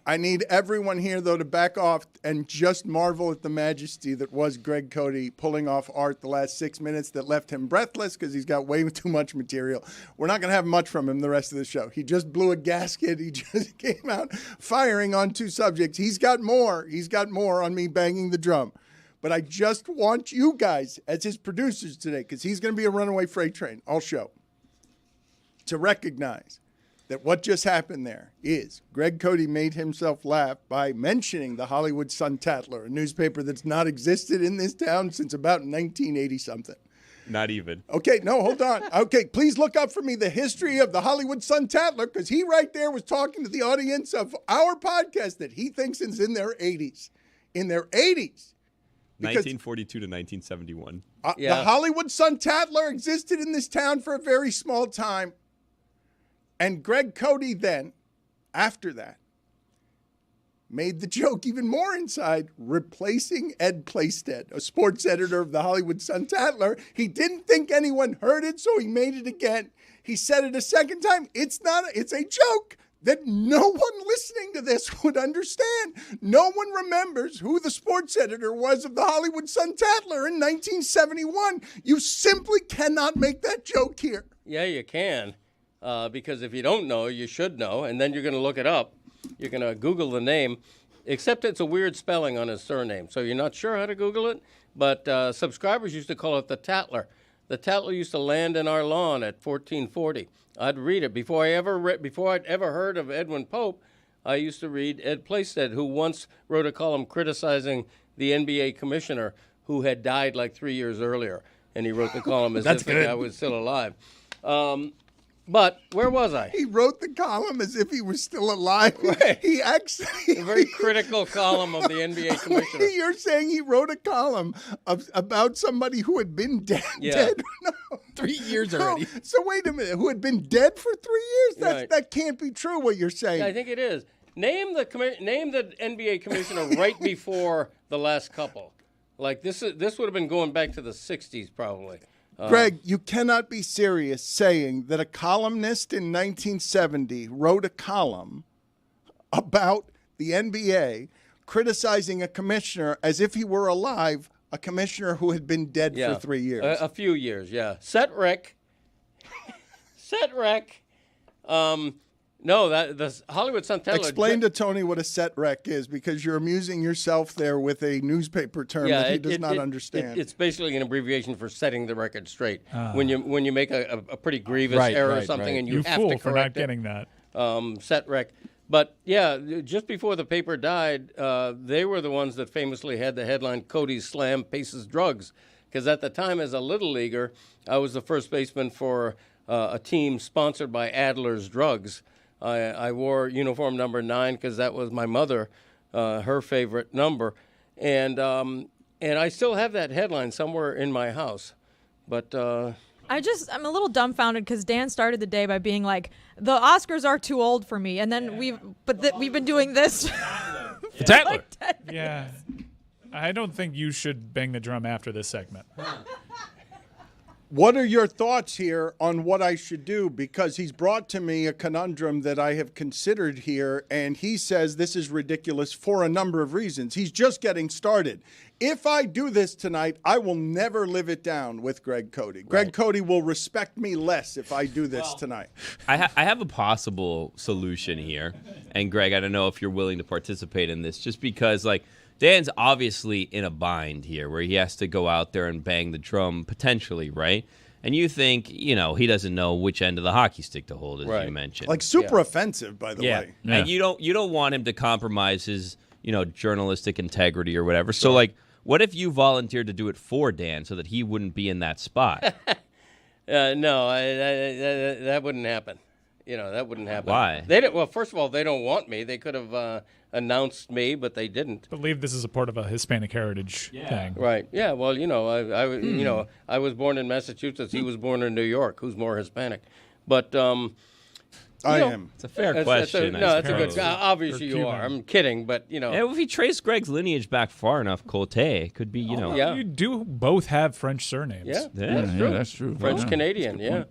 I need everyone here, though, to back off and just marvel at the majesty that was Greg Cody pulling off art the last 6 minutes that left him breathless because he's got way too much material. We're not going to have much from him the rest of the show. He just blew a gasket. He just came out firing on two subjects. He's got more. He's got more on me banging the drum. But I just want you guys as his producers today, because he's going to be a runaway freight train all show, to recognize that what just happened there is Greg Cody made himself laugh by mentioning the Hollywood Sun-Tatler, a newspaper that's not existed in this town since about 1980-something. Not even. Okay, no, hold on. Okay, please look up for me the history of the Hollywood Sun-Tatler, because he right there was talking to the audience of our podcast that he thinks is in their 80s. In their 80s. 1942 to 1971. The Hollywood Sun-Tatler existed in this town for a very small time. And Greg Cody then, after that, made the joke even more inside, replacing Ed Playstead, a sports editor of the Hollywood Sun-Tatler. He didn't think anyone heard it, so he made it again. He said it a second time. It's a joke that no one listening to this would understand. No one remembers who the sports editor was of the Hollywood Sun-Tatler in 1971. You simply cannot make that joke here. Yeah, you can. Because if you don't know, you should know, and then you're going to look it up. You're going to Google the name, except it's a weird spelling on his surname, so you're not sure how to Google it. But subscribers used to call it the Tatler. The Tatler used to land in our lawn at 1440. I'd read it before I'd ever heard of Edwin Pope. I used to read Ed Playstead, who once wrote a column criticizing the NBA commissioner who had died like 3 years earlier, and he wrote the column as if the guy was still alive. But where was I? He wrote the column as if he was still alive. Right. He actually... A very critical column of the NBA commissioner. You're saying he wrote a column about somebody who had been dead? Yeah. Dead? No. 3 years already. So wait a minute. Who had been dead for 3 years? Right. That can't be true, what you're saying. Yeah, I think it is. Name the NBA commissioner right before the last couple. Like this would have been going back to the 60s probably. Greg, you cannot be serious saying that a columnist in 1970 wrote a column about the NBA criticizing a commissioner as if he were alive, a commissioner who had been dead for 3 years. A few years, yeah. Set rec. No, the Hollywood Sun-Tatler. Explain to Tony what a set rec is, because you're amusing yourself there with a newspaper term that he does not understand. It's basically an abbreviation for setting the record straight. When you make a pretty grievous error or something, and you have fool to for correct not getting that. Set rec. But yeah, just before the paper died, they were the ones that famously had the headline "Cody Slam Paces Drugs," because at the time, as a little leaguer, I was the first baseman for a team sponsored by Adler's Drugs. I wore uniform number 9 because that was my mother, her favorite number, and I still have that headline somewhere in my house. But I'm a little dumbfounded because Dan started the day by being like, the Oscars are too old for me, and then we've been doing this. The Tatler. Like 10 minutes. Yeah. I don't think you should bang the drum after this segment. What are your thoughts here on what I should do? Because he's brought to me a conundrum that I have considered here, and he says this is ridiculous for a number of reasons. He's just getting started. If I do this tonight, I will never live it down with Greg Cody. Greg Cody will respect me less if I do this tonight. I have a possible solution here. And, Greg, I don't know if you're willing to participate in this, just because, like, Dan's obviously in a bind here where he has to go out there and bang the drum potentially, right? And you think, he doesn't know which end of the hockey stick to hold, as you mentioned. Like super offensive, by the way. Yeah. And you don't want him to compromise his, journalistic integrity or whatever. So, like, what if you volunteered to do it for Dan so that he wouldn't be in that spot? No, that wouldn't happen. That wouldn't happen. Why? Well, first of all, they don't want me. They could have announced me, but they didn't. I believe this is a part of a Hispanic heritage thing. Right. Yeah. Well, I was born in Massachusetts. He was born in New York. Who's more Hispanic? But I am. It's a fair question. That's a good. Obviously, you are. I'm kidding, but Yeah, if we trace Greg's lineage back far enough, Cote could be, Yeah. You do both have French surnames. Yeah, That's true. French Canadian. Yeah.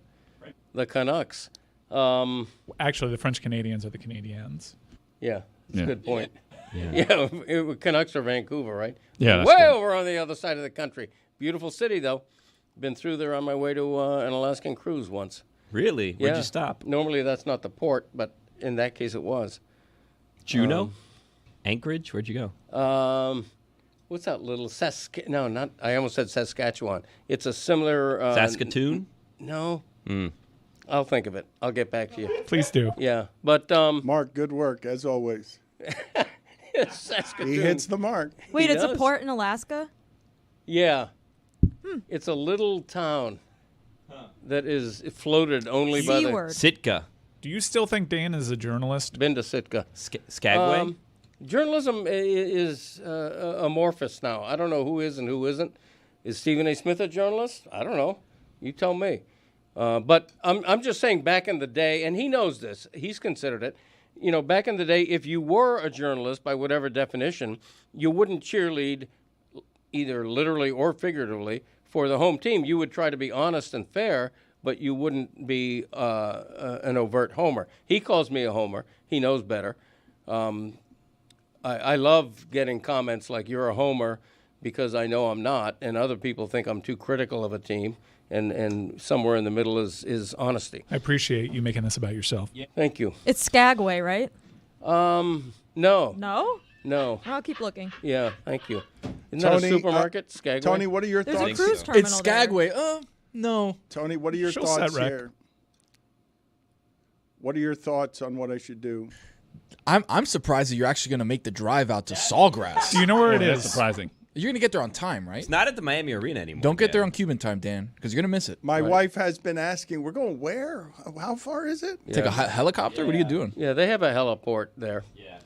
The Canucks. Actually, the French Canadians are the Canadians. Yeah. That's a good point. Yeah, Canucks are Vancouver, right? Yeah, that's way good. over on the other side of the country. Beautiful city, though. Been through there on my way to an Alaskan cruise once. Really? Where'd you stop? Normally that's not the port, but in that case it was. Juneau? Anchorage? Where'd you go? What's that little No, not. I almost said Saskatchewan. It's a similar. Saskatoon? No. I'll think of it. I'll get back to you. Please do. Yeah, but Mark, good work as always. Saskatoon. He hits the mark. Wait, He it's a does. port in Alaska? Yeah. It's a little town that is floated only by the... C-word. Sitka. Do you still think Dan is a journalist? Been to Sitka. Skagway? Journalism is amorphous now. I don't know who is and who isn't. Is Stephen A. Smith a journalist? I don't know. You tell me. But I'm just saying back in the day, and he knows this, he's considered it, you know, back in the day, if you were a journalist by whatever definition, you wouldn't cheerlead either literally or figuratively for the home team. You would try to be honest and fair, but you wouldn't be an overt homer. He calls me a homer. He knows better. I love getting comments like, you're a homer, because I know I'm not, and other people think I'm too critical of a team, and somewhere in the middle is honesty. I appreciate you making this about yourself. Thank you. It's Skagway, right? No. No? No. I'll keep looking. Yeah, thank you. Isn't that a supermarket, Skagway? Tony, what are your There's thoughts? a cruise terminal It's Skagway. No. Tony, what are your She'll set thoughts rep. here? What are your thoughts on what I should do? I'm surprised that you're actually going to make the drive out to Sawgrass. Do you know where it That's is? surprising. You're going to get there on time, right? It's not at the Miami Arena anymore. Don't get there Dan. on Cuban time, Dan, because you're going to miss it. My Right. wife has been asking, we're going where? How far is it? Take a helicopter? What are you doing? Yeah, they have a heliport there. Yeah.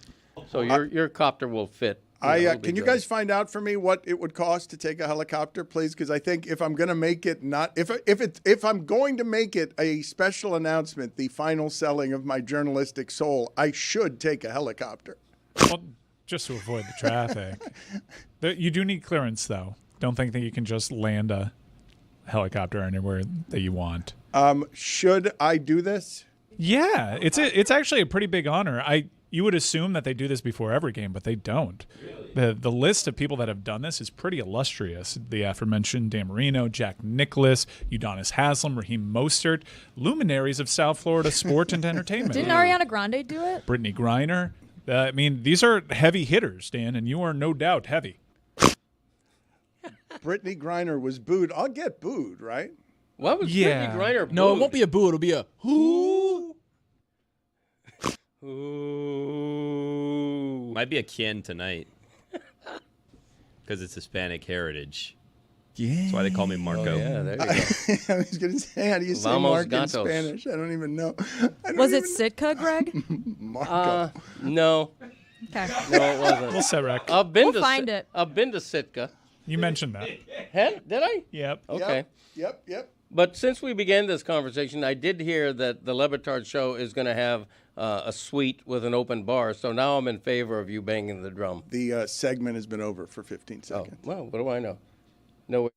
So your copter will fit. It'll be Can you good. guys find out for me what it would cost to take a helicopter, please? Because I think if I'm going to make it if I'm going to make it a special announcement, the final selling of my journalistic soul, I should take a helicopter. Well, just to avoid the traffic. You do need clearance, though. Don't think that you can just land a helicopter anywhere that you want. Should I do this? Yeah, it's actually a pretty big honor. You would assume that they do this before every game, but they don't. The list of people that have done this is pretty illustrious. The aforementioned Dan Marino, Jack Nicklaus, Udonis Haslem, Raheem Mostert, luminaries of South Florida sport and entertainment. Didn't Ariana Grande do it? Brittany Griner. I mean, these are heavy hitters, Dan, and you are no doubt heavy. Brittany Griner was booed. I'll get booed, right? What was Yeah. Brittany Griner? No, it booed? won't be a boo. It'll be a who. Ooh. Might be a kin tonight. Because it's Hispanic heritage. Yeah. That's why they call me Marco. Oh, yeah, there you go. I was going to say, how do you say Vamos Mark in gatos. Spanish? I don't even know. Was it Sitka, Greg? Marco? No. Okay. No, it wasn't. We'll set rec. I've been We'll to find it. I've been to Sitka. You mentioned that. Did I? Yep. Okay. Yep. But since we began this conversation, I did hear that the Le Batard Show is going to have a suite with an open bar. So now I'm in favor of you banging the drum. The segment has been over for 15 Oh, seconds. well, what do I know? No.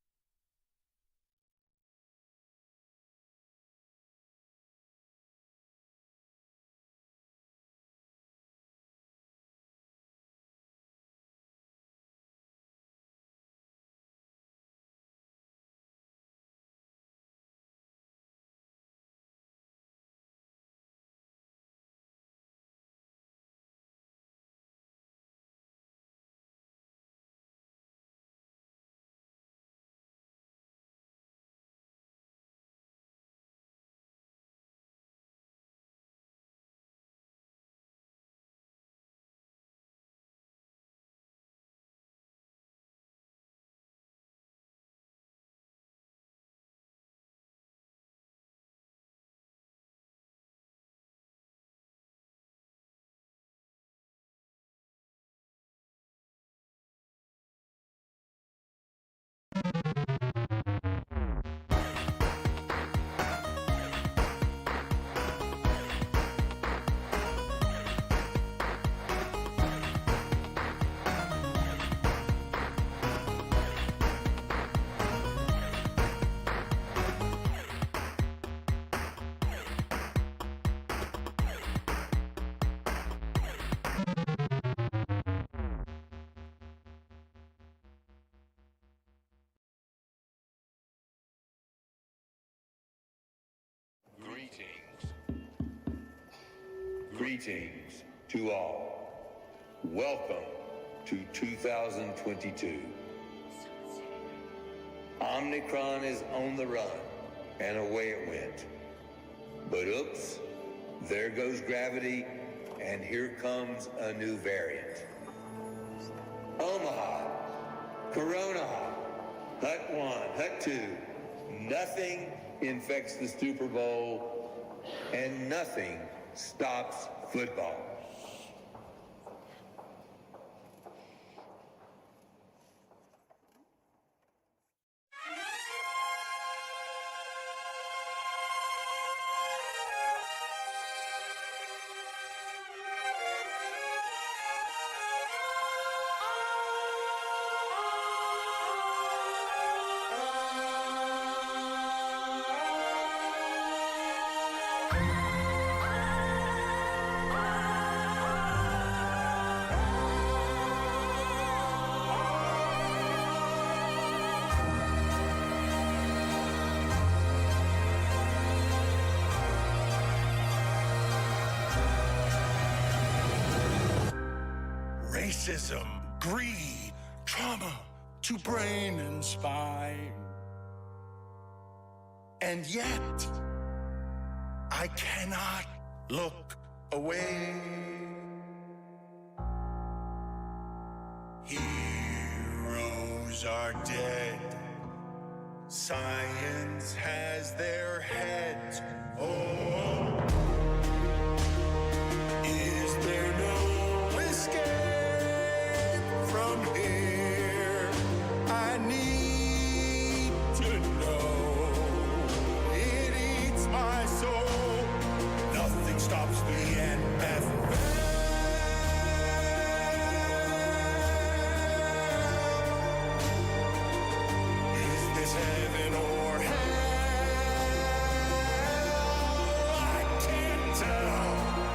Greetings to all. Welcome to 2022. Omicron is on the run, and away it went. But oops, there goes gravity, and here comes a new variant. Omaha, Corona, Hut 1, Hut 2. Nothing infects the Super Bowl, and nothing stops football. Racism, greed, trauma to brain and spine. And yet, I cannot look away. Heroes are dead. Science has their heads. Oh, is there no escape from here? I need to know. It eats my soul. Nothing stops the NFL. Is this heaven or hell? I can't tell.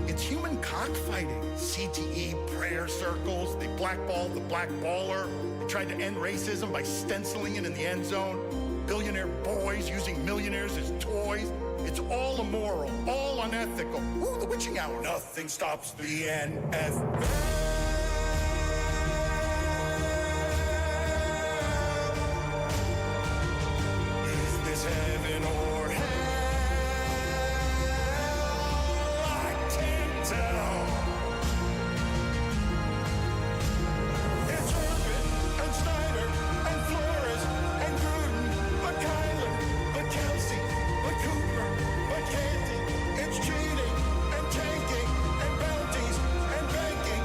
It's human cockfighting. CTE prayer circles. They blackball the blackballer. They tried to end racism by stenciling it in the end zone. Billionaire boys using millionaires as toys. It's all immoral, all unethical. Ooh, the witching hour. Nothing stops the NFL. Is this heaven or hell? I can't tell. It's Urban and Snyder and Flores and Gruden, but Kyler, but Kelsey, but Cooper, but Canty. It's cheating and tanking and bounties and banking.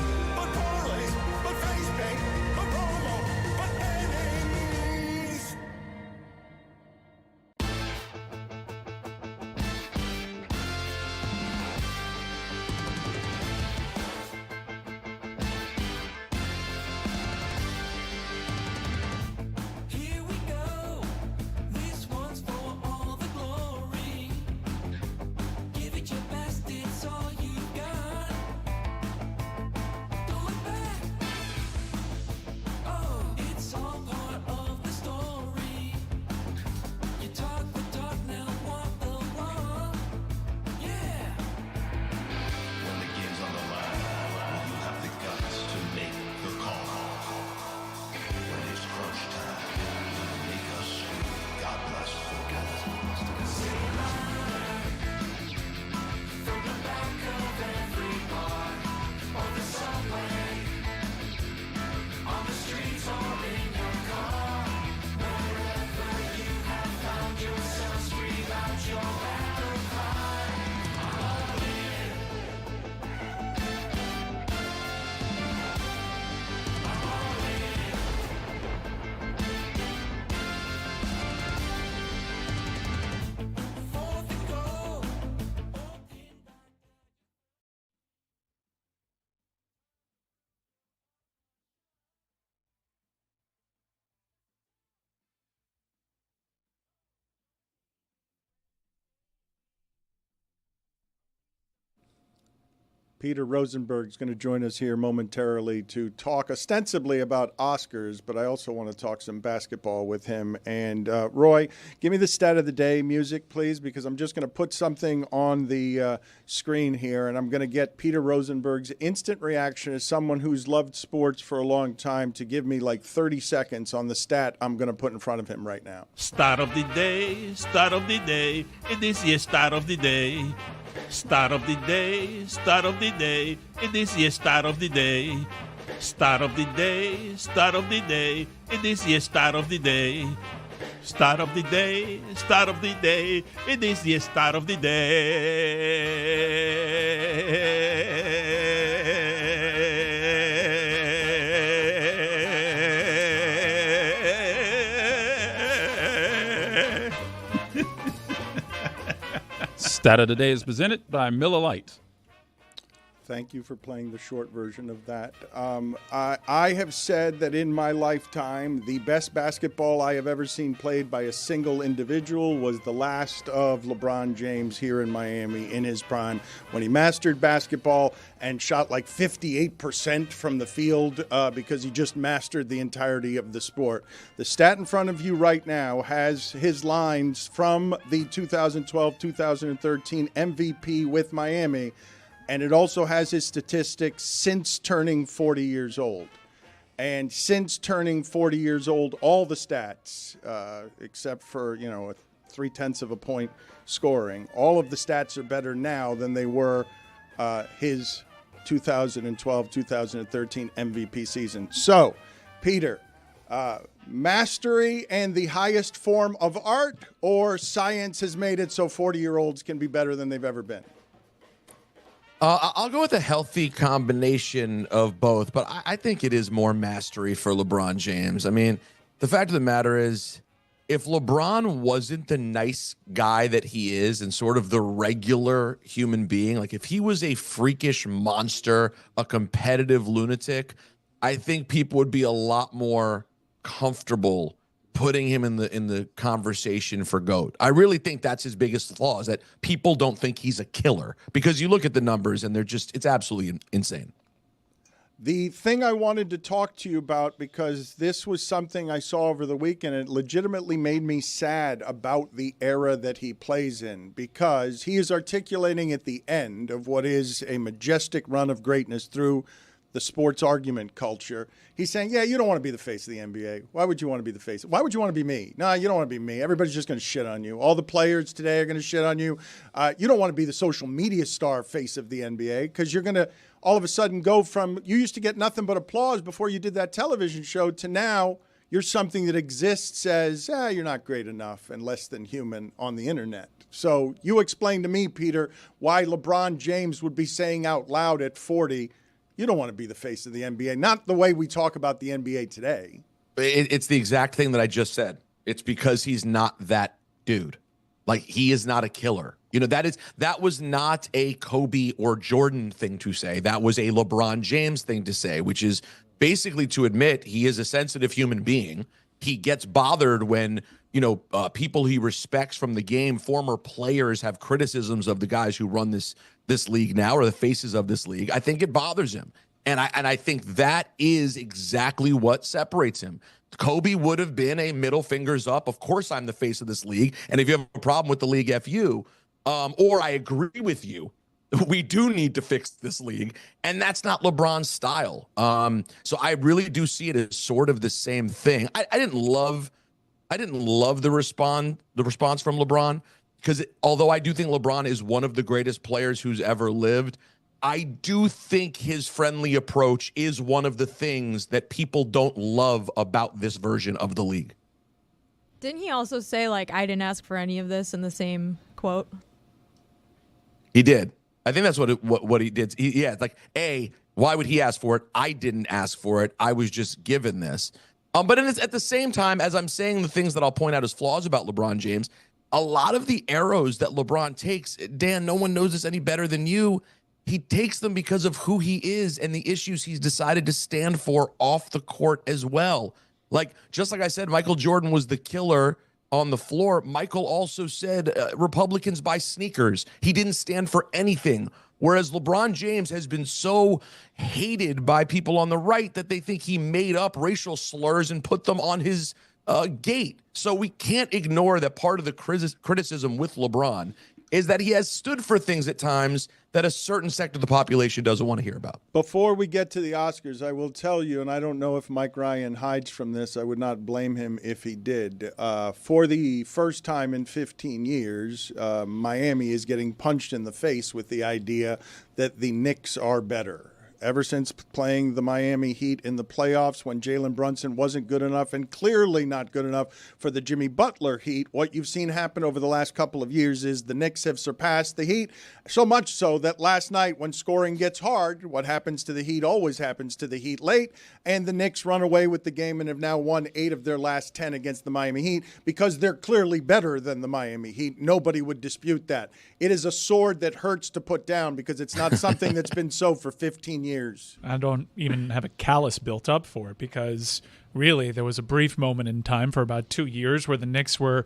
Peter Rosenberg is going to join us here momentarily to talk ostensibly about Oscars, but I also want to talk some basketball with him. And Roy, give me the stat of the day music, please, because I'm just going to put something on the screen here, and I'm going to get Peter Rosenberg's instant reaction as someone who's loved sports for a long time to give me like 30 seconds on the stat I'm going to put in front of him right now. Start of the day, start of the day. It is your start of the day. Start of the day, start of the day. It is your start of the day. Start of the day, start of the day. It is your start of the day. Start of the day, start of the day. It is your start of the day. Stat of the day is presented by Miller Lite. Thank you for playing the short version of that. I have said that in my lifetime, the best basketball I have ever seen played by a single individual was the last of LeBron James here in Miami in his prime, when he mastered basketball and shot like 58% from the field because he just mastered the entirety of the sport. The stat in front of you right now has his lines from the 2012-2013 MVP with Miami, and it also has his statistics since turning 40 years old. And since turning 40 years old, all the stats, except for, a 0.3 of a point scoring, all of the stats are better now than they were his 2012-2013 MVP season. So, Peter, mastery and the highest form of art, or science has made it so 40-year-olds can be better than they've ever been? I'll go with a healthy combination of both, but I think it is more mastery for LeBron James. I mean, the fact of the matter is, if LeBron wasn't the nice guy that he is and sort of the regular human being, like if he was a freakish monster, a competitive lunatic, I think people would be a lot more comfortable putting him in the conversation for GOAT. I really think that's his biggest flaw, is that people don't think he's a killer, because you look at the numbers and it's absolutely insane. The thing I wanted to talk to you about, because this was something I saw over the weekend, it legitimately made me sad about the era that he plays in, because he is articulating at the end of what is a majestic run of greatness through the sports argument culture. He's saying, yeah, you don't want to be the face of the NBA. Why would you want to be the face? Why would you want to be me? No, you don't want to be me. Everybody's just going to shit on you. All the players today are going to shit on you. You don't want to be the social media star face of the NBA, because you're going to all of a sudden go from, you used to get nothing but applause before you did that television show, to now you're something that exists as, you're not great enough and less than human on the internet. So you explain to me, Peter, why LeBron James would be saying out loud at 40, you don't want to be the face of the NBA. Not the way we talk about the NBA today. It's the exact thing that I just said. It's because he's not that dude. Like, he is not a killer. That was not a Kobe or Jordan thing to say. That was a LeBron James thing to say, which is basically to admit he is a sensitive human being. He gets bothered when, people he respects from the game, former players, have criticisms of the guys who run this league now, or the faces of this league. I think it bothers him. And I think that is exactly what separates him. Kobe would have been a middle fingers up. Of course, I'm the face of this league. And if you have a problem with the league, F you. Or I agree with you. We do need to fix this league. And that's not LeBron's style. So I really do see it as sort of the same thing. I didn't love the response from LeBron, because although I do think LeBron is one of the greatest players who's ever lived, I do think his friendly approach is one of the things that people don't love about this version of the league. Didn't he also say, I didn't ask for any of this in the same quote? He did. I think that's what he did. It's like, why would he ask for it? I didn't ask for it. I was just given this. But at the same time, as I'm saying the things that I'll point out as flaws about LeBron James, a lot of the arrows that LeBron takes, Dan, no one knows this any better than you. He takes them because of who he is and the issues he's decided to stand for off the court as well. Just like I said, Michael Jordan was the killer on the floor. Michael also said Republicans buy sneakers. He didn't stand for anything Whereas LeBron James has been so hated by people on the right that they think he made up racial slurs and put them on his gate. So we can't ignore that part of the criticism with LeBron is that he has stood for things at times that a certain sector of the population doesn't want to hear about. Before we get to the Oscars, I will tell you, and I don't know if Mike Ryan hides from this. I would not blame him if he did. For the first time in 15 years, Miami is getting punched in the face with the idea that the Knicks are better. Ever since playing the Miami Heat in the playoffs when Jalen Brunson wasn't good enough and clearly not good enough for the Jimmy Butler Heat, what you've seen happen over the last couple of years is the Knicks have surpassed the Heat, so much so that last night when scoring gets hard, what happens to the Heat always happens to the Heat late, and the Knicks run away with the game and have now won 8 of their last 10 against the Miami Heat because they're clearly better than the Miami Heat. Nobody would dispute that. It is a sword that hurts to put down because it's not something that's been so for 15 years. I don't even have a callus built up for it because really there was a brief moment in time for about 2 years where the Knicks were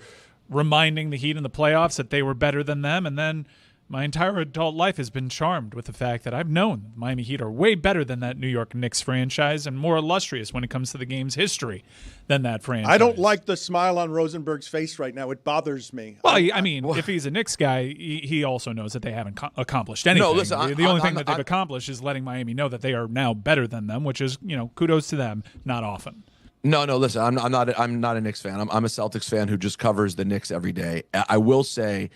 reminding the Heat in the playoffs that they were better than them, and then my entire adult life has been charmed with the fact that I've known the Miami Heat are way better than that New York Knicks franchise and more illustrious when it comes to the game's history than that franchise. I don't like the smile on Rosenberg's face right now. It bothers me. Well, I mean, if he's a Knicks guy, he also knows that they haven't accomplished anything. No, listen, the only thing that they've accomplished is letting Miami know that they are now better than them, which is, kudos to them, not often. No, listen, I'm not a Knicks fan. I'm a Celtics fan who just covers the Knicks every day. I will say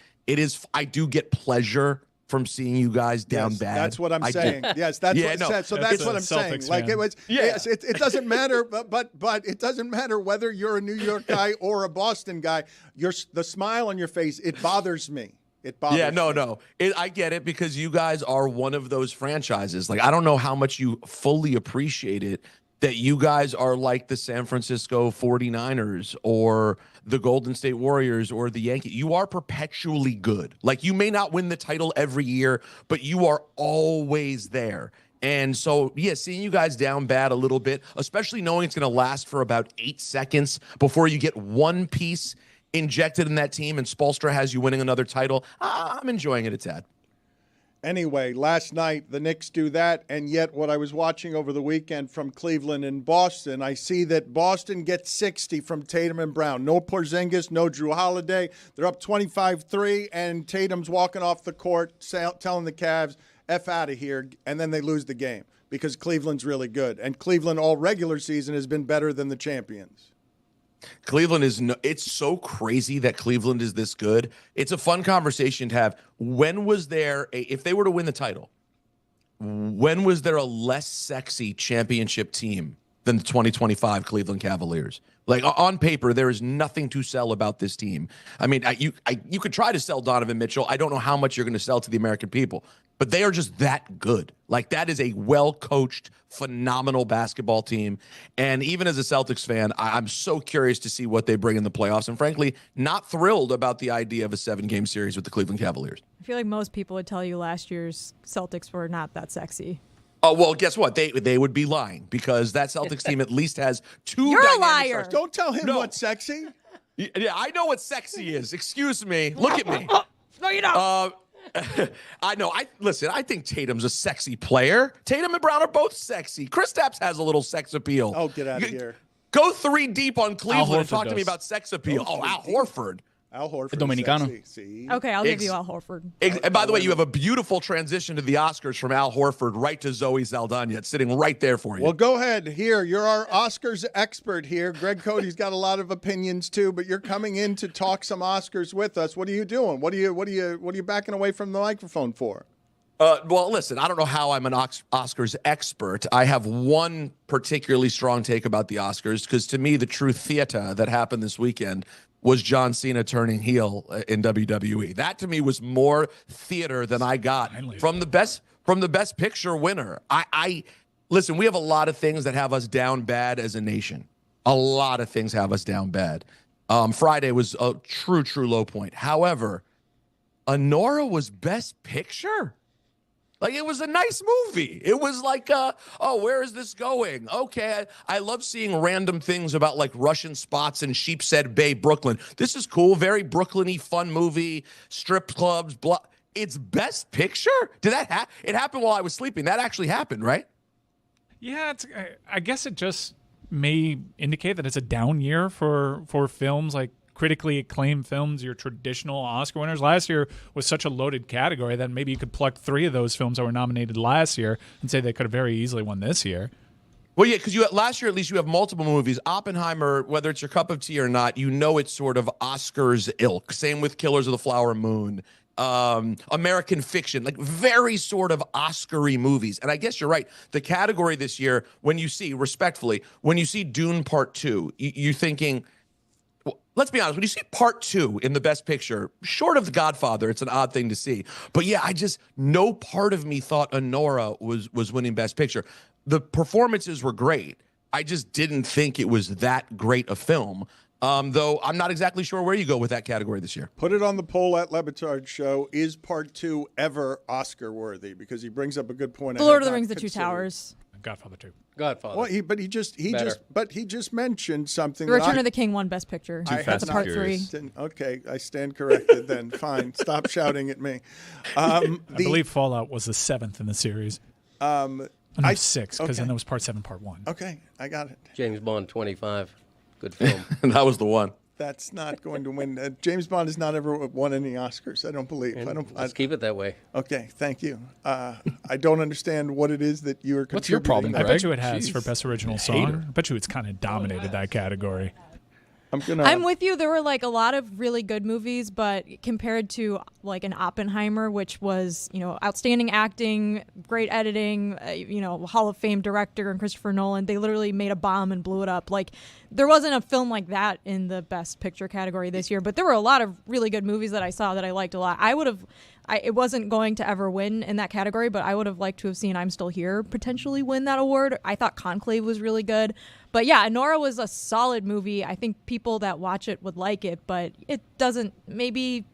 I do get pleasure from seeing you guys down bad. That's what I'm saying. Yes, that's what I said. So that's what I'm saying. Fan. Like it was. Yes, it doesn't matter, but it doesn't matter whether you're a New York guy or a Boston guy. The smile on your face, it bothers me. It bothers me. No. I get it because you guys are one of those franchises. Like I don't know how much you fully appreciate it that you guys are like the San Francisco 49ers or the Golden State Warriors or the Yankees. You are perpetually good. Like you may not win the title every year, but you are always there. And so, seeing you guys down bad a little bit, especially knowing it's going to last for about 8 seconds before you get one piece injected in that team and Spoelstra has you winning another title, I'm enjoying it a tad. Anyway, last night the Knicks do that, and yet what I was watching over the weekend from Cleveland and Boston, I see that Boston gets 60 from Tatum and Brown. No Porzingis, no Drew Holiday. They're up 25-3, and Tatum's walking off the court telling the Cavs, F out of here, and then they lose the game because Cleveland's really good. And Cleveland all regular season has been better than the champions. Cleveland it's so crazy that Cleveland is this good. It's a fun conversation to have. When was there if they were to win the title, when was there a less sexy championship team than the 2025 Cleveland Cavaliers? Like on paper, there is nothing to sell about this team. I mean, you could try to sell Donovan Mitchell. I don't know how much you're going to sell to the American people, but they are just that good. Like that is a well-coached, phenomenal basketball team. And even as a Celtics fan, I'm so curious to see what they bring in the playoffs. And frankly, not thrilled about the idea of a 7-game series with the Cleveland Cavaliers. I feel like most people would tell you last year's Celtics were not that sexy. Oh, well, guess what? They would be lying because that Celtics team at least has 2 You're dynamic a liar. stars. Don't tell him what's sexy. Yeah, I know what sexy is. Excuse me. Look at me. No, you don't. I know. I think Tatum's a sexy player. Tatum and Brown are both sexy. Kristaps has a little sex appeal. Oh, get out of here. Go 3 deep on Cleveland and talk to me does. about sex appeal. Al Horford. Al Horford. Dominicano. Sexy. See? Okay, I'll give you Al Horford. And by the way, you have a beautiful transition to the Oscars from Al Horford right to Zoe Saldana. It's sitting right there for you. Well, go ahead. Here, you're our Oscars expert here. Greg Cody's got a lot of opinions too, but you're coming in to talk some Oscars with us. What are you doing? What are you backing away from the microphone for? Well, listen, I don't know how I'm an Oscars expert. I have one particularly strong take about the Oscars because to me, the true theater that happened this weekend was John Cena turning heel in WWE. That to me was more theater than I got from the best picture winner. I listen, we have a lot of things that have us down bad as a nation. A lot of things have us down bad. Friday was a true low point. However, Anora was best picture. Like, it was a nice movie. It was like, where is this going? Okay, I love seeing random things about, like, Russian spots in Sheepshead Bay, Brooklyn. This is cool, very Brooklyn-y, fun movie, strip clubs, blah. it's Best Picture? Did that it happened while I was sleeping? That actually happened, right? Yeah, I guess it just may indicate that it's a down year for films like critically acclaimed films, your traditional Oscar winners. Last year was such a loaded category that maybe you could pluck 3 of those films that were nominated last year and say they could have very easily won this year. Well, yeah, because last year at least you have multiple movies. Oppenheimer, whether it's your cup of tea or not, it's sort of Oscars ilk. Same with Killers of the Flower Moon, American Fiction, like very sort of Oscar-y movies. And I guess you're right. The category this year, when you see Dune Part 2, you're thinking, well, let's be honest, when you see Part 2 in the Best Picture, short of The Godfather, it's an odd thing to see. But yeah, no part of me thought Honora was winning Best Picture. The performances were great. I just didn't think it was that great a film. Though I'm not exactly sure where you go with that category this year. Put it on the poll at Le Batard Show. Is Part 2 ever Oscar worthy? Because he brings up a good point. The Lord of the Rings, The Two Towers. Godfather 2. Godfather. Well, he just mentioned something. The Return of the King won Best Picture. That's a Part 3. Okay, I stand corrected then. Fine. Stop shouting at me. I believe Fallout was the 7th in the series. No, 6, because then there was Part 7, Part 1. Okay, I got it. James Bond 25. Good film. That was the one. That's not going to win. James Bond has not ever won any Oscars, I don't believe. Let's keep it that way. Okay, thank you. I don't understand what it is that you're contributing. What's your problem, I Greg? bet you it has for Best Original Song. I bet you it's kind of dominated that category. I'm with you. There were like a lot of really good movies, but compared to like an Oppenheimer, which was, outstanding acting, great editing, Hall of Fame director and Christopher Nolan, they literally made a bomb and blew it up. Like there wasn't a film like that in the Best Picture category this year, but there were a lot of really good movies that I saw that I liked a lot. It wasn't going to ever win in that category, but I would have liked to have seen I'm Still Here potentially win that award. I thought Conclave was really good. But yeah, Nora was a solid movie. I think people that watch it would like it, but it doesn't maybe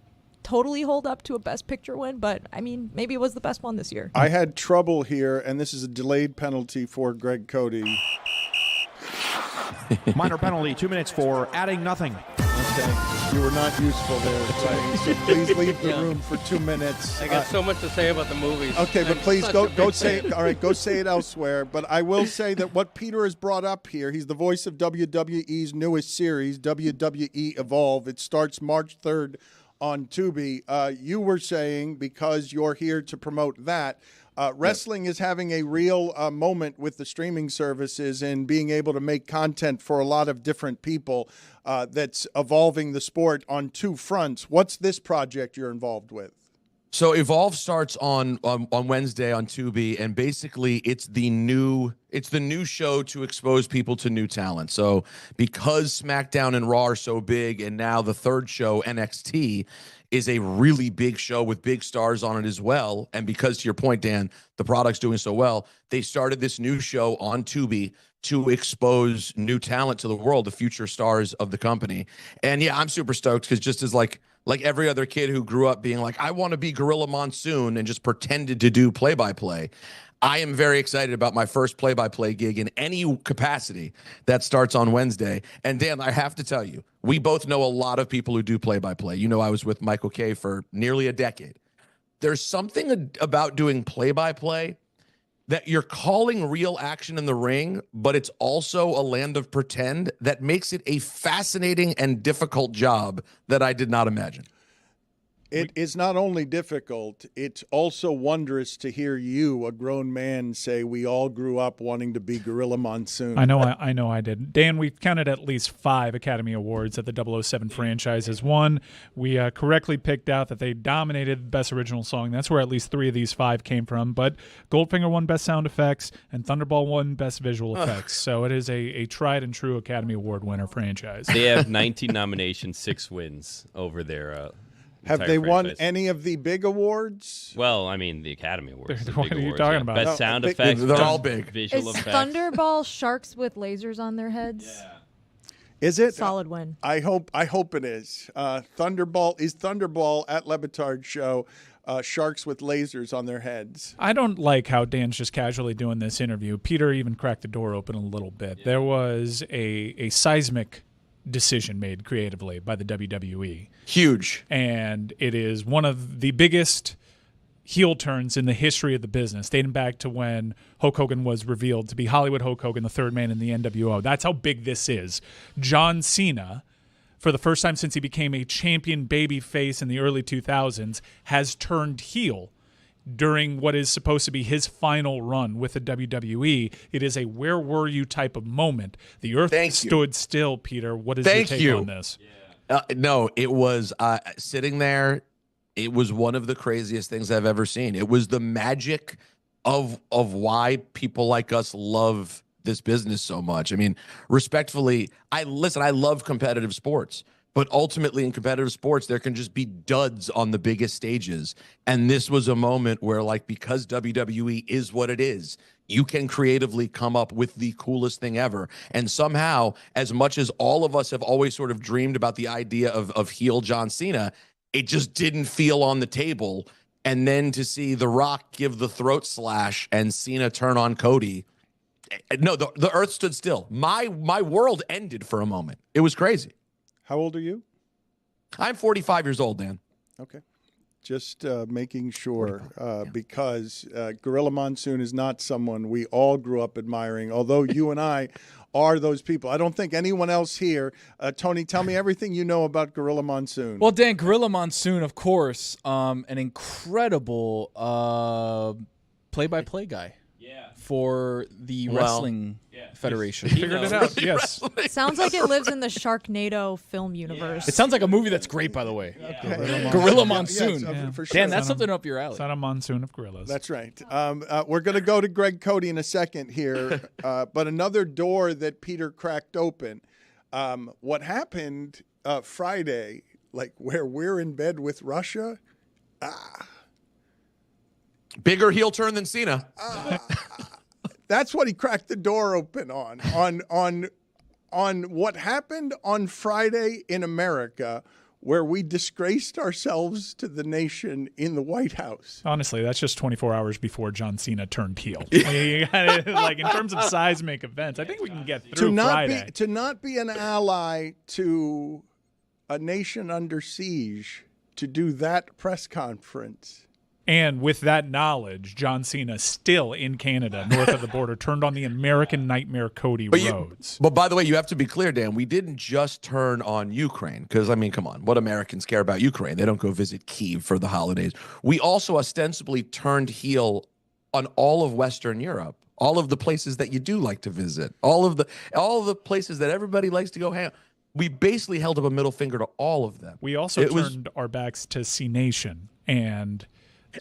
totally hold up to a Best Picture win. But I mean, maybe it was the best one this year. I had trouble here, and this is a delayed penalty for Greg Cody. Minor penalty, 2 minutes for adding nothing. Okay, you were not useful there, so please leave the room for 2 minutes. I got so much to say about the movies. Okay, but please go say it. All right, go say it elsewhere. But I will say that what Peter has brought up here, he's the voice of WWE's newest series, WWE Evolve. It starts March 3rd on Tubi. You were saying, because you're here to promote that, wrestling is having a real moment with the streaming services and being able to make content for a lot of different people that's evolving the sport on 2 fronts. What's this project you're involved with? So Evolve starts on Wednesday on Tubi, and basically it's the new show to expose people to new talent. So because SmackDown and Raw are so big, and now the 3rd show, NXT, is a really big show with big stars on it as well. And because, to your point, Dan, the product's doing so well, they started this new show on Tubi to expose new talent to the world, the future stars of the company. And yeah, I'm super stoked because just as like every other kid who grew up being like, I want to be Gorilla Monsoon and just pretended to do play-by-play, I am very excited about my first play-by-play gig in any capacity that starts on Wednesday. And Dan, I have to tell you, we both know a lot of people who do play-by-play. I was with Michael Kay for nearly a decade. There's something about doing play-by-play that you're calling real action in the ring, but it's also a land of pretend that makes it a fascinating and difficult job that I did not imagine. It is not only difficult, it's also wondrous to hear you, a grown man, say we all grew up wanting to be Gorilla Monsoon. I know I did. Dan, we've counted at least 5 Academy Awards that the 007 franchise has won. We correctly picked out that they dominated Best Original Song. That's where at least 3 of these 5 came from. But Goldfinger won Best Sound Effects, and Thunderball won Best Visual Effects. So it is a tried and true Academy Award winner franchise. They have 19 nominations, 6 wins over their Have they won any of the big awards? Well, I mean, the Academy Awards. What are you talking about? Best sound effects. They're all big. Visual Is effects. Thunderball sharks with lasers on their heads? Yeah. Is it? Solid win. I hope it is. Thunderball at Le Batard Show. Sharks with lasers on their heads. I don't like how Dan's just casually doing this interview. Peter even cracked the door open a little bit. Yeah. There was a seismic decision made creatively by the WWE. Huge. And it is one of the biggest heel turns in the history of the business, dating back to when Hulk Hogan was revealed to be Hollywood Hulk Hogan, the third man in the NWO. That's how big this is. John Cena, for the first time since he became a champion baby face in the early 2000s, has turned heel during what is supposed to be his final run with the WWE. It is a where were you type of moment. The earth stood still, Peter. What is your take on this? No, it was sitting there. It was one of the craziest things I've ever seen. It was the magic of why people like us love this business so much. I mean, respectfully, I love competitive sports, but ultimately in competitive sports, there can just be duds on the biggest stages. And this was a moment where, like, because WWE is what it is, you can creatively come up with the coolest thing ever. And somehow, as much as all of us have always sort of dreamed about the idea of heel John Cena, it just didn't feel on the table. And then to see The Rock give the throat slash and Cena turn on Cody, no, the earth stood still. My world ended for a moment. It was crazy. How old are you? I'm 45 years old, Dan. Okay. Just making sure, because Gorilla Monsoon is not someone we all grew up admiring, although you and I are those people. I don't think anyone else here. Tony, tell me everything you know about Gorilla Monsoon. Well, Dan, Gorilla Monsoon, of course, an incredible play-by-play guy. For the wrestling federation. He figured it out, yes. Sounds like it lives in the Sharknado film universe. It sounds like a movie that's great, by the way. Okay. Gorilla Monsoon. For sure. Dan, that's something up your alley. It's not a monsoon of gorillas. That's right. We're going to go to Greg Cody in a second here, but another door that Peter cracked open. What happened Friday, like where we're in bed with Russia? Bigger heel turn than Cena. That's what he cracked the door open on what happened on Friday in America, where we disgraced ourselves to the nation in the White House. Honestly, that's just 24 hours before John Cena turned heel. Like, in terms of seismic events, I think we can get through Friday. To not be an ally to a nation under siege, to do that press conference. And with that knowledge, John Cena, still in Canada, north of the border, turned on the American Nightmare Cody Rhodes. But by the way, you have to be clear, Dan, we didn't just turn on Ukraine, because, I mean, come on, what Americans care about Ukraine? They don't go visit Kyiv for the holidays. We also ostensibly turned heel on all of Western Europe, all of the places that you do like to visit, all of the places that everybody likes to go hang out. We basically held up a middle finger to all of them. We also turned our backs to C Nation and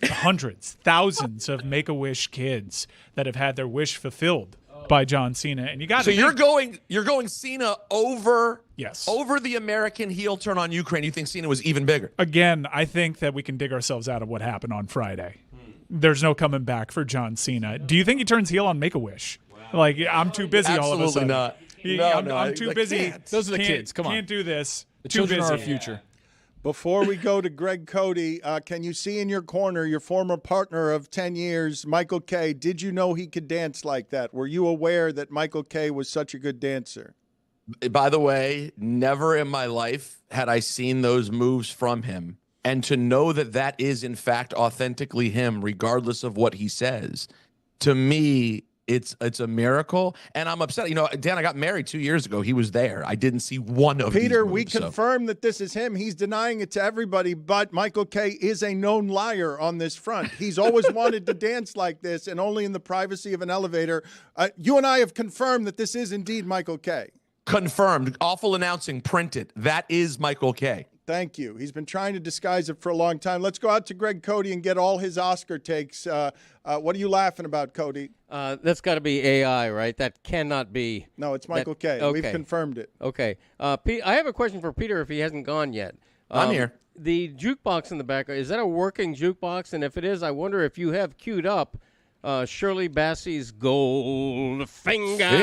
hundreds, thousands of Make-A-Wish kids that have had their wish fulfilled by John Cena. And you got you're going Cena over yes over the American heel turn on Ukraine. You think Cena was even bigger? Again, I think that we can dig ourselves out of what happened on Friday. There's no coming back for John Cena. Do you think he turns heel on Make-A-Wish? Like, I'm too busy all of a sudden. Absolutely not. I'm too busy. Those are the kids. Come on. Can't do this. The too children busy. are our future. Before we go to Greg Cody, can you see in your corner your former partner of 10 years, Michael Kay? Did you know he could dance like that? Were you aware that Michael Kay was such a good dancer? By the way, never in my life had I seen those moves from him. And to know that that is, in fact, authentically him, regardless of what he says, to me, it's a miracle. And I'm upset. You know, Dan, I got married 2 years ago. He was there. I didn't see one of Peter, these moves, we confirm that this is him. He's denying it to everybody, but Michael Kay is a known liar on this front. He's always wanted to dance like this, and only in the privacy of an elevator. You and I have confirmed that this is indeed Michael Kay. Confirmed. Awful announcing. Print it. That is Michael Kay. Thank you. He's been trying to disguise it for a long time. Let's go out to Greg Cody and get all his Oscar takes. What are you laughing about, Cody? That's got to be AI, right? That cannot be. No, it's Michael Kay. Okay. We've confirmed it. Okay. I have a question for Peter if he hasn't gone yet. I'm here. The jukebox in the back, is that a working jukebox? And if it is, I wonder if you have queued up Shirley Bassey's Gold Finger. You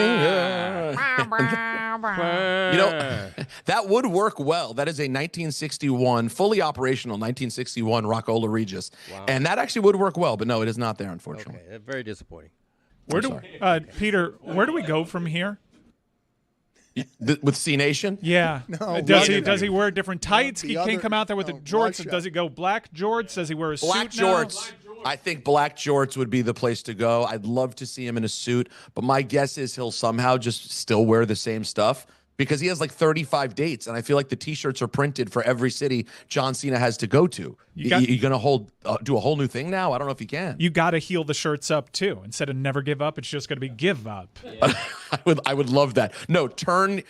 know, that would work well. That is a 1961, fully operational 1961 Rockola Regis. Wow. And that actually would work well, but no, it is not there, unfortunately. Okay, very disappointing. Peter, where do we go from here? With C Nation? Yeah. No, does he wear different tights? The He other- can't come out there with the no, jorts. Russia. Does he go black jorts? Does he wear a Black suit now? jorts. I think black jorts would be the place to go. I'd love to see him in a suit, but my guess is he'll somehow just still wear the same stuff because he has like 35 dates, and I feel like the T-shirts are printed for every city John Cena has to go to. You're going to do a whole new thing now? I don't know if you can. You got to heel the shirts up too. Instead of never give up, it's just going to be give up. I would love that. No, turn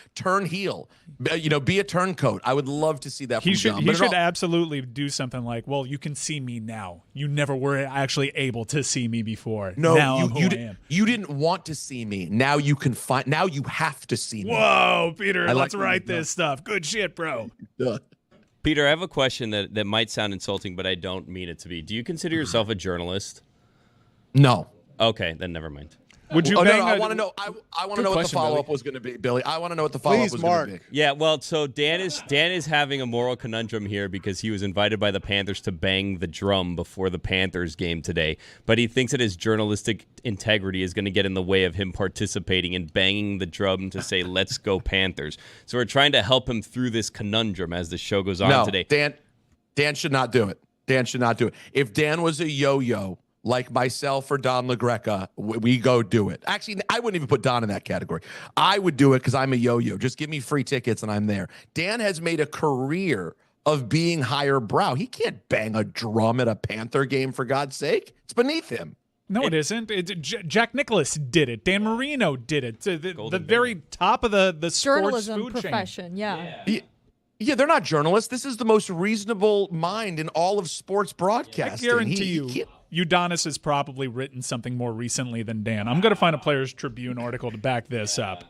heel. Be a turncoat. I would love to see that. He from should John. absolutely do something like, well, you can see me now. You never were actually able to see me before. No, now I'm who I am. You didn't want to see me. Now you can find. Now you have to see me. Whoa, Peter, let's write this stuff. Good shit, bro. Peter, I have a question that might sound insulting, but I don't mean it to be. Do you consider yourself a journalist? No. Okay, then never mind. Would you? I want to know. I want to know what the follow-up was going to be, Billy. I want to know what the follow-up was going to be. Yeah, well, so Dan is having a moral conundrum here because he was invited by the Panthers to bang the drum before the Panthers game today, but he thinks that his journalistic integrity is going to get in the way of him participating in banging the drum to say "Let's go Panthers." So we're trying to help him through this conundrum as the show goes on today. Dan should not do it. Dan should not do it. If Dan was a yo-yo, like myself or Don LaGreca, we go do it. Actually, I wouldn't even put Don in that category. I would do it because I'm a yo-yo. Just give me free tickets and I'm there. Dan has made a career of being higher brow. He can't bang a drum at a Panther game, for God's sake. It's beneath him. No, it isn't. Jack Nicklaus did it. Dan Marino did it. The very top of the sports journalism food profession. chain. Yeah, they're not journalists. This is the most reasonable mind in all of sports broadcasting. I guarantee you, Udonis has probably written something more recently than Dan. I'm going to find a Players Tribune article to back this up.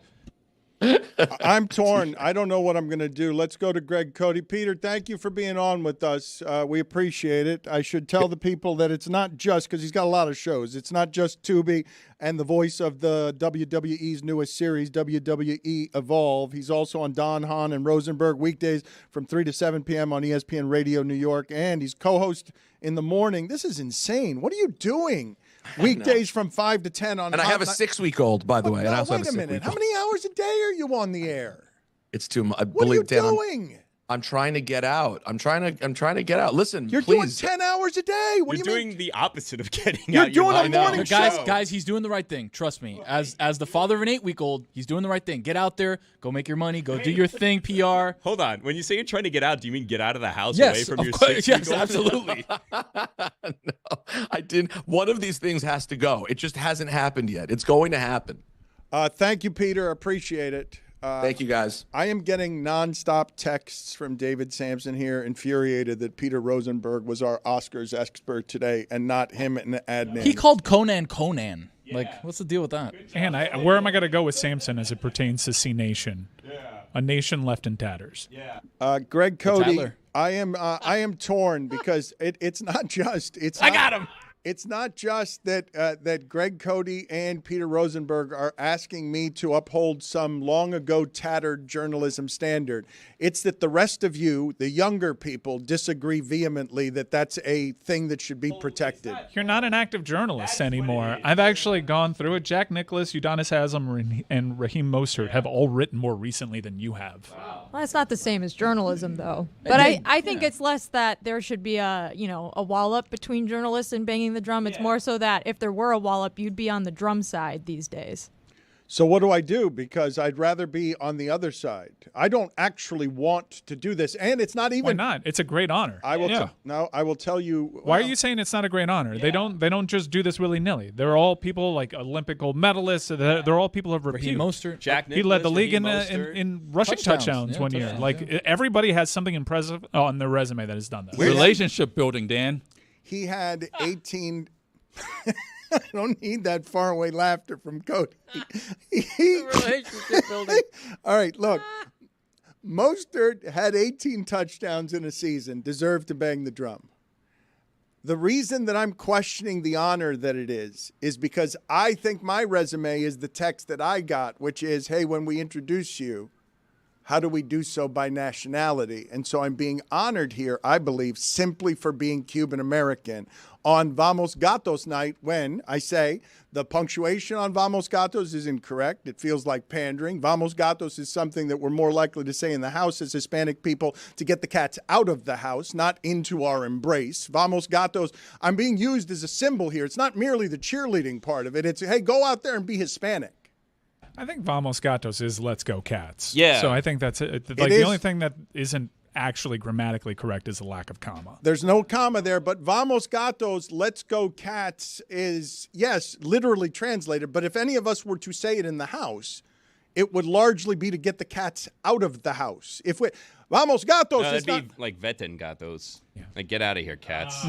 I'm torn. I don't know what I'm going to do. Let's go to Greg Cody. Peter, thank you for being on with us. We appreciate it. I should tell the people that it's not just because he's got a lot of shows. It's not just Tubi and the voice of the WWE's newest series, WWE Evolve. He's also on Don Hahn and Rosenberg weekdays from 3 to 7 p.m. on ESPN Radio New York. And he's co-host in the morning. This is insane. What are you doing? Weekdays from 5 to 10 on. And I have a 6-week-old, by the way. No, and I also wait have a minute. How many hours a day are you on the air? It's too much. What are you doing? I'm trying to get out. I'm trying to get out. Listen, you're please. doing 10 hours a day. What You're do you doing the opposite of getting You're out. doing a morning show. Guys, he's doing the right thing. Trust me. As the father of an 8-week-old, he's doing the right thing. Get out there, go make your money, go do your thing, PR. Hold on. When you say you're trying to get out, do you mean get out of the house Yes, away from of your course. 6 Yes, absolutely. No, I didn't. One of these things has to go. It just hasn't happened yet. It's going to happen. Thank you, Peter. Appreciate it. Thank you, guys. I am getting nonstop texts from David Sampson here, infuriated that Peter Rosenberg was our Oscars expert today and not him and the admin. He called Conan. Like, what's the deal with that? And where am I going to go with Samson as it pertains to C Nation? A nation left in tatters. Greg Cody, I am torn because it's not just I got him. It's not just that Greg Cody and Peter Rosenberg are asking me to uphold some long ago tattered journalism standard. It's that the rest of you, the younger people, disagree vehemently that that's a thing that should be protected. You're not an active journalist anymore. I've actually gone through it. Jack Nicklaus, Udonis Haslem, and Raheem Mostert have all written more recently than you have. Well, it's not the same as journalism, though. But I think it's less that there should be a wall-up between journalists and banging the drum. It's more so that if there were a wall-up, you'd be on the drum side these days. So what do I do? Because I'd rather be on the other side. I don't actually want to do this, and it's not even. Why not? It's a great honor. I will. I will tell you. Why are you saying it's not a great honor? Yeah. They don't just do this willy nilly. They're all people like Olympic gold medalists. They're all people of repute. Mostert, Jack Nicklaus, he led the league in rushing touchdowns one year. Like everybody has something impressive on their resume that has done that. Relationship building, Dan. He had 18. I don't need that faraway laughter from Cody. Relationship building. All right, look. Mostert had 18 touchdowns in a season, deserved to bang the drum. The reason that I'm questioning the honor that it is because I think my resume is the text that I got, which is, hey, when we introduce you, how do we do so by nationality? And so I'm being honored here, I believe, simply for being Cuban American on Vamos Gatos night, when I say the punctuation on Vamos Gatos is incorrect. It feels like pandering. Vamos Gatos is something that we're more likely to say in the house as Hispanic people to get the cats out of the house, not into our embrace. Vamos Gatos, I'm being used as a symbol here. It's not merely the cheerleading part of it. It's, hey, go out there and be Hispanic. I think Vamos Gatos is let's go cats. Yeah. So I think that's it. Like the only thing that isn't actually grammatically correct is the lack of comma. There's no comma there, but Vamos Gatos, let's go cats is, yes, literally translated. But if any of us were to say it in the house, it would largely be to get the cats out of the house. If we, Vamos Gatos No, is that'd not. be like Veten Gatos. Like, get out of here, cats.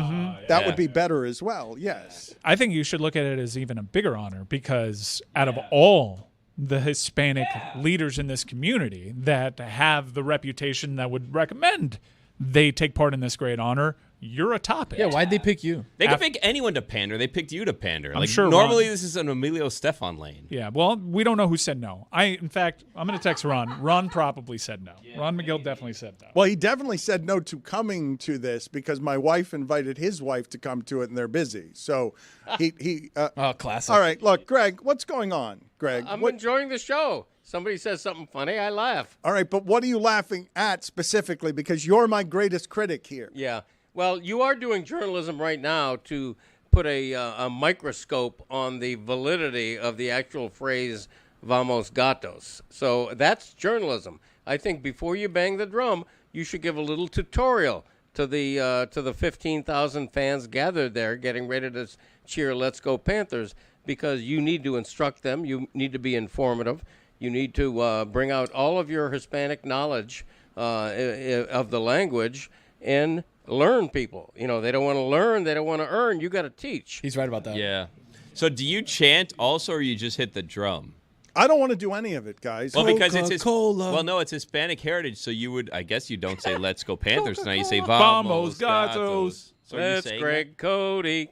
That would be better as well, yes. I think you should look at it as even a bigger honor because out of all the Hispanic leaders in this community that have the reputation that would recommend they take part in this great honor, you're atop it. Yeah, why'd they pick you? They could pick anyone to pander. They picked you to pander. I'm Like, sure normally Ron- this is an Emilio Stefan lane. Yeah, well, we don't know who said no. In fact, I'm going to text Ron. Ron probably said no. Ron McGill definitely said no. Well, he definitely said no to coming to this because my wife invited his wife to come to it, and they're busy. So he. Oh, classic. All right, look, Greg, what's going on, Greg? I'm enjoying the show. Somebody says something funny, I laugh. All right, but what are you laughing at specifically? Because you're my greatest critic here. Yeah. Well, you are doing journalism right now to put a microscope on the validity of the actual phrase "Vamos Gatos." So that's journalism. I think before you bang the drum, you should give a little tutorial to the 15,000 fans gathered there, getting ready to cheer "Let's Go Panthers," because you need to instruct them. You need to be informative. You need to bring out all of your Hispanic knowledge of the language and learn people. You know, they don't want to learn, they don't want to earn. You got to teach. He's right about that. Yeah. So do you chant also, or you just hit the drum? I don't want to do any of it, guys. Well, because it's well, no, it's Hispanic heritage, so you would, I guess you don't say "Let's go Panthers" tonight. You say "Vamos Gatos." So are you Let's saying Greg Cody.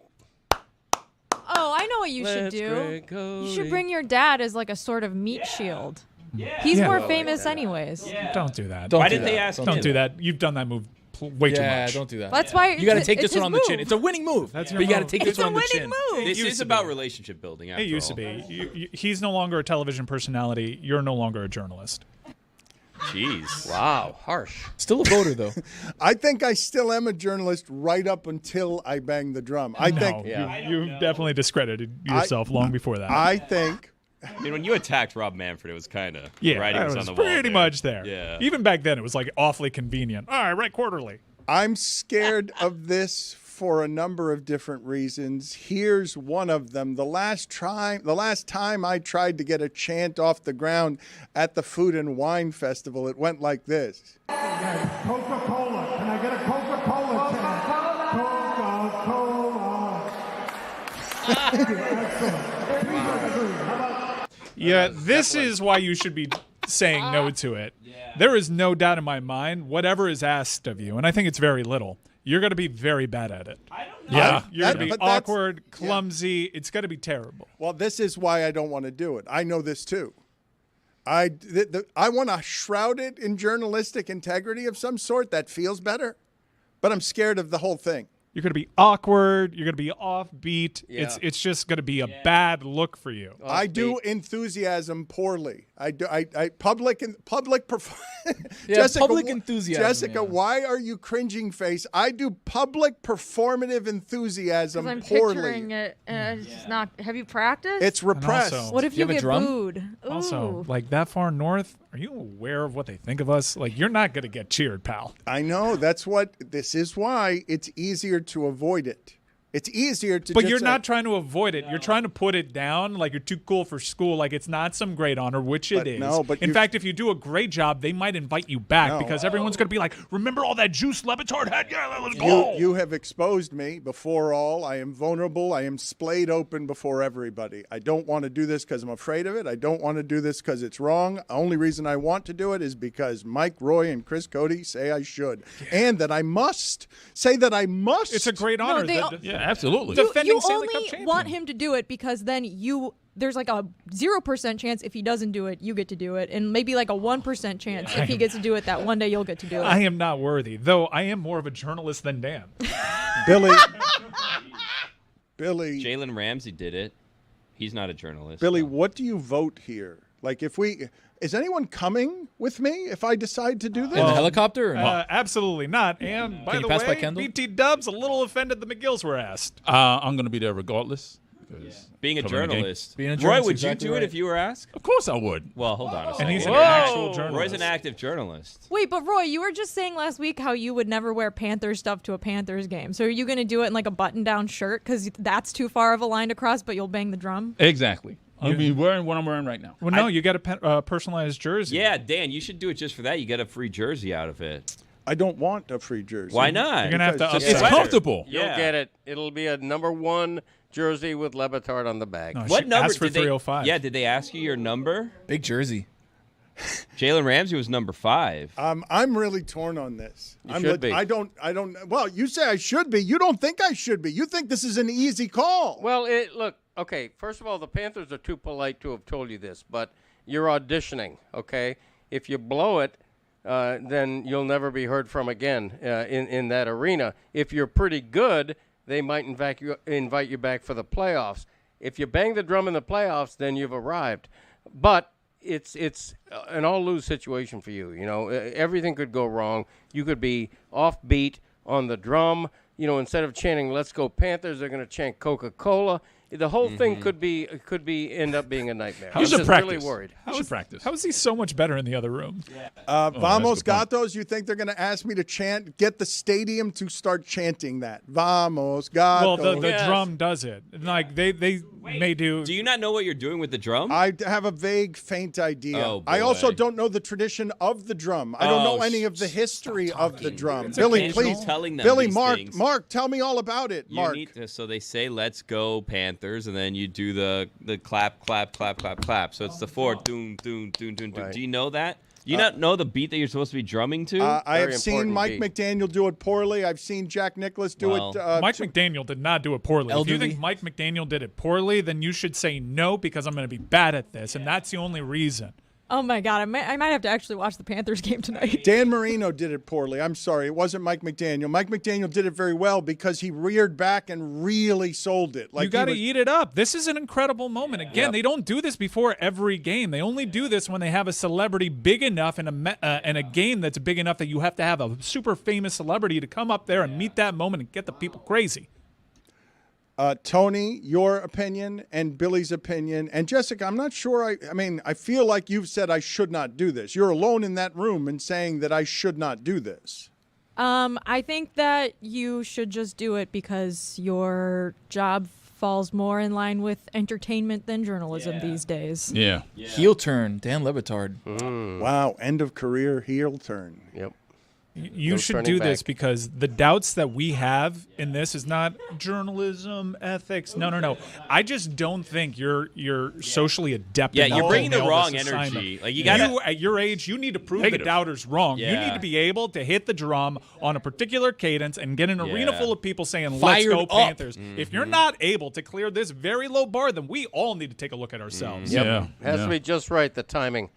Oh, I know what you should Let's do. Greg You should Cody. bring your dad as like a sort of meat shield. He's Yeah. more famous anyways. Don't do that. Don't Why do did that. they ask Don't him? do that. You've done that move way too Yeah, much. don't do that. That's why You got to it's- take it's this one on the his chin. move. It's a winning move. That's but you your got to move. take this It's one a on the winning chin. move. This used is to about be. relationship building. It After used to all. be. He's no longer a television personality. You're no longer a journalist. Jeez. Wow, harsh. Still a voter, though. I think I still am a journalist right up until I bang the drum. I No, think you've definitely discredited yourself long before that. I think I mean, when you attacked Rob Manfred, it was kind of yeah, writing that was was on the wall. pretty much there. Yeah. Even back then, it was like awfully convenient. All right, write quarterly. I'm scared of this for a number of different reasons. Here's one of them. The last time I tried to get a chant off the ground at the Food and Wine Festival, it went like this. Coca-Cola. Can I get a Coca-Cola chant? Yeah, this is why you should be saying no to it. There is no doubt in my mind, whatever is asked of you, and I think it's very little, you're going to be very bad at it. Yeah, you're going to be but that's- awkward, clumsy. It's going to be terrible. Well, this is why I don't want to do it. I know this too. I want to shroud it in journalistic integrity of some sort. That feels better, but I'm scared of the whole thing. You're going to be awkward. You're going to be offbeat. Yeah. It's just going to be a bad look for you. I do enthusiasm poorly. I do. I public. Yeah, public enthusiasm, Jessica, yeah. why are you cringing face? I do public performative enthusiasm I'm poorly. picturing it, and it's just not. Have you practiced? It's repressed. also- What if Do you you, have a get drum? booed? Also, Ooh. like that far north, are you aware of what they think of us? Like, you're not going to get cheered, pal. I know. This is why it's easier to avoid it. It's easier to. But just you're say, not trying to avoid it. You're trying to put it down like you're too cool for school. Like it's not some great honor, which But it is. no, but in you- fact, if you do a great job, they might invite you back No. because everyone's going to be like, remember all that juice Le Batard had? Yeah, let's go. You have exposed me before all. I am vulnerable. I am splayed open before everybody. I don't want to do this because I'm afraid of it. I don't want to do this because it's wrong. The only reason I want to do it is because Mike, Roy, and Chris Cody say I should. And that I must. Say that I must. It's a great honor. they- The- Yeah, absolutely. Defending you Stanley Cup only champion. want him to do it because then you there's like a 0% chance if he doesn't do it, you get to do it, and maybe like a 1% chance if he gets to do it that one day you'll get to do it. I am not worthy, though. I am more of a journalist than Dan. Billy. Jalen Ramsey did it. He's not a journalist. Billy, what do you vote here? Like, is anyone coming with me if I decide to do this? In the helicopter? Or Absolutely not. And by Can the you pass by way, Kendall? BT Dub's a little offended the McGills were asked. I'm going to be there regardless. Being a Covering the game. journalist. Being a Roy, journalist, would exactly you do right. it if you were asked? Of course I would. Well, hold on a second. And he's an actual journalist. Roy's an active journalist. Wait, but Roy, you were just saying last week how you would never wear Panthers stuff to a Panthers game. So are you going to do it in like a button-down shirt because that's too far of a line to cross, but you'll bang the drum? Exactly. I'll be wearing what I'm wearing right now. Well, no, you get a personalized jersey. Yeah, Dan, you should do it just for that. You get a free jersey out of it. I don't want a free jersey. Why not? You're going to have to It's upsell. comfortable. You'll get it. It'll be a #1 jersey with Le Batard on the back. No, What she number asked for did they? 305. Yeah, did they ask you your number? Big jersey. Jalen Ramsey was number 5. I'm really torn on this. You should be. I don't. Well, you say I should be. You don't think I should be. You think this is an easy call. Well, look, okay, first of all, the Panthers are too polite to have told you this, but you're auditioning, okay? If you blow it, then you'll never be heard from again in that arena. If you're pretty good, they might invite you back for the playoffs. If you bang the drum in the playoffs, then you've arrived. But it's an all-lose situation for you. You know, everything could go wrong. You could be offbeat on the drum. You know, instead of chanting "Let's go Panthers," they're going to chant Coca-Cola. The whole thing could end up being a nightmare. How I'm is it just practice? really worried. How is he so much better in the other room? Vamos Gatos, you think they're going to ask me to get the stadium to start chanting that? Vamos Gatos. Well, the drum does it. Like they may do. Do you not know what you're doing with the drum? I have a vague, faint idea. Oh, I also boy. don't know the tradition of the drum. I don't know any of the history of the drum. Billy, please. Telling them Billy, these Mark, things. Mark, tell me all about it. Mark. So they say "Let's go Panthers," and then you do the clap, clap, clap, clap, clap. So it's the 4 doom, doom, doom, doom, doom. Right. Do you know that? Do you not know the beat that you're supposed to be drumming to? I have Very seen important Mike beat. McDaniel do it poorly. I've seen Jack Nicklaus do it. Mike McDaniel did not do it poorly. If you Elderly. think Mike McDaniel did it poorly, then you should say no because I'm going to be bad at this, and that's the only reason. Oh my God, I might have to actually watch the Panthers game tonight. Dan Marino did it poorly. I'm sorry. It wasn't Mike McDaniel. Mike McDaniel did it very well because he reared back and really sold it. You got to eat it up. This is an incredible moment. Again, they don't do this before every game. They only do this when they have a celebrity big enough and a game that's big enough that you have to have a super famous celebrity to come up there and meet that moment and get the people crazy. Tony, your opinion and Billy's opinion. And Jessica, I'm not sure. I feel like you've said I should not do this. You're alone in that room and saying that I should not do this. I think that you should just do it because your job falls more in line with entertainment than journalism these days. Yeah. Heel turn, Dan Le Batard. Wow, end of career heel turn. Yep. You No should turning do this back. because the doubts that we have in this is not journalism, ethics. No. I just don't think you're socially adept. Yeah, enough you're to bringing the nail wrong this energy. assignment. Like, you gotta- at your age, you need to prove Negative. the doubters wrong. You Yeah. need to be able to hit the drum on a particular cadence and get an arena Yeah. full of people saying, "Let's Fired go up. Panthers." If you're not able to clear this very low bar, then we all need to take a look at ourselves. Yep. Yeah. Has to be just right, the timing.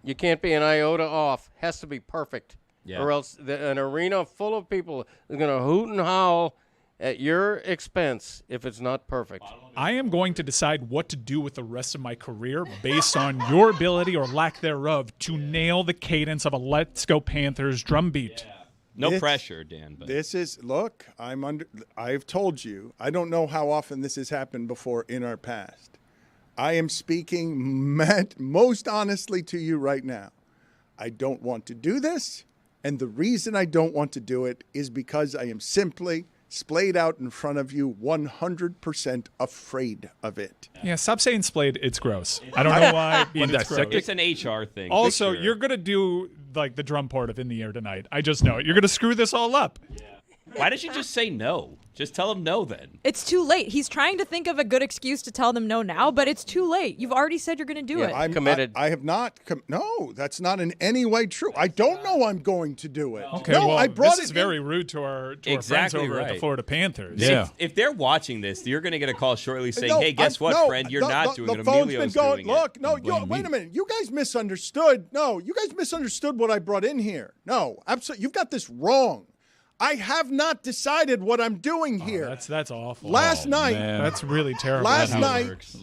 You can't be an iota off. Has to be perfect. Yeah. Or else an arena full of people is going to hoot and howl at your expense if it's not perfect. I am going to decide what to do with the rest of my career based on your ability or lack thereof to nail the cadence of a "Let's Go Panthers" drum beat. No This- pressure, Dan. But This is look. I've told you. I don't know how often this has happened before in our past. I am speaking most honestly to you right now. I don't want to do this, and the reason I don't want to do it is because I am simply splayed out in front of you, 100% afraid of it. Yeah, stop saying splayed. It's gross. I don't know why, but it's gross. it's an HR thing. Also, for sure. you're going to do like the drum part of "In the Air Tonight." I just know it. You're going to screw this all up. Why did you just say no? Just tell him no then. It's too late. He's trying to think of a good excuse to tell them no now, but it's too late. You've already said you're going to do it. I'm committed. I have not. No, that's not in any way true. I don't know I'm going to do it. Okay, no, well, I brought this is it very rude to our friends Exactly over at the right. Florida Panthers. If they're watching this, you're going to get a call shortly saying, No, "Hey, guess I'm- what, no, friend? You're the- not the- doing the it. phone's Emilio's been going. doing it." Look, no, wait a minute. You guys misunderstood. No, you guys misunderstood what I brought in here. No, absolutely. You've got this wrong. I have not decided what I'm doing here. That's awful. Last night, That's really terrible. Last That's how it night, works.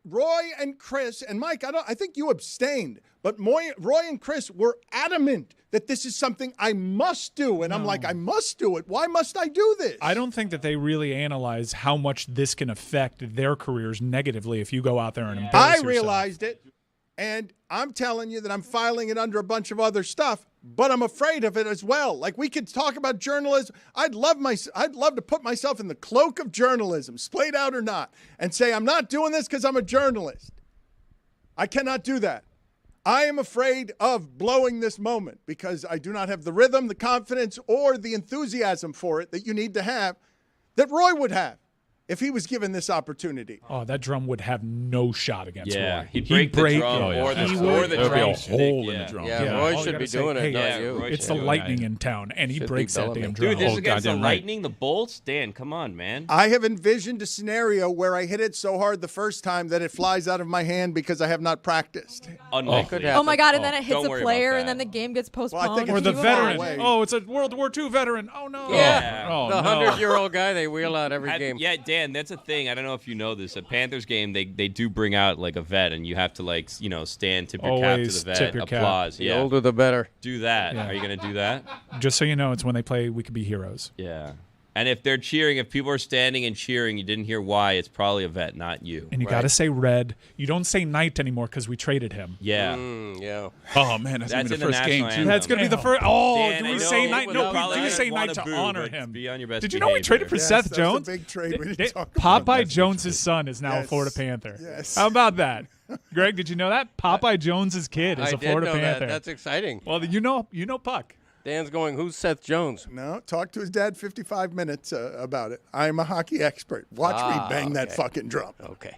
Roy, and Chris, and Mike, I think you abstained, but Roy and Chris were adamant that this is something I must do. And I'm like, I must do it. Why must I do this? I don't think that they really analyze how much this can affect their careers negatively if you go out there and embarrass I yourself. realized it, and I'm telling you that I'm filing it under a bunch of other stuff, but I'm afraid of it as well. Like, we could talk about journalism. I'd love to put myself in the cloak of journalism, splayed out or not, and say I'm not doing this because I'm a journalist. I cannot do that. I am afraid of blowing this moment because I do not have the rhythm, the confidence, or the enthusiasm for it that you need to have that Roy would have if he was given this opportunity. Oh, that drum would have no shot against Roy. He'd break the drum or the There'd drum be a stick, hole in the drum. Yeah, all Roy you should gotta be say, doing hey, it, not you. Roy It's should the do it. lightning in town, and he Should be breaks that Bellamy. damn drum. Dude, this Oh, is against the goddamn right. lightning, the bolts. Dan, come on, man. I have envisioned a scenario where I hit it so hard the first time that it flies out of my hand because I have not practiced. Unlikely. Oh my God! And then it hits Don't a worry player, about and then that. the game gets postponed. Well, I think Or it's the too far veteran. away. Oh, it's a World War II veteran. Oh, no. Yeah. Oh, The no. 100-year-old guy they wheel out every game. Yeah, Dan, that's a thing. I don't know if you know this. A Panthers game, they do bring out like a vet, and you have to stand, tip your cap to Always the vet, tip your cap. applause. The Yeah, older the better. do that. Yeah. Are you gonna do that? Just so you know, it's when they play We Could Be Heroes. Yeah. And if they're cheering, if people are standing and cheering, you didn't hear why, it's probably a vet, not you. And you got to say red. You don't say Knight anymore because we traded him. Yeah. Yeah. Oh man, that's, That's gonna be in the the first game national too. anthem. That's going to be the first. Oh, Dan, do I we know say Knight? you No, probably we do say wanna Knight to boo, honor but him. be on your best Did you know we traded for behavior. Seth that's Jones? a big trade we didn't talk about. Popeye Jones' son is now a Yes. Florida Panther. Yes. How about that? Greg, did you know that? Popeye Jones' kid is I a did Florida know Panther. that. That's exciting. Well, you know Puck. Dan's going, who's Seth Jones? No, talk to his dad 55 minutes about it. I'm a hockey expert. Watch me bang that okay. fucking drum. Okay.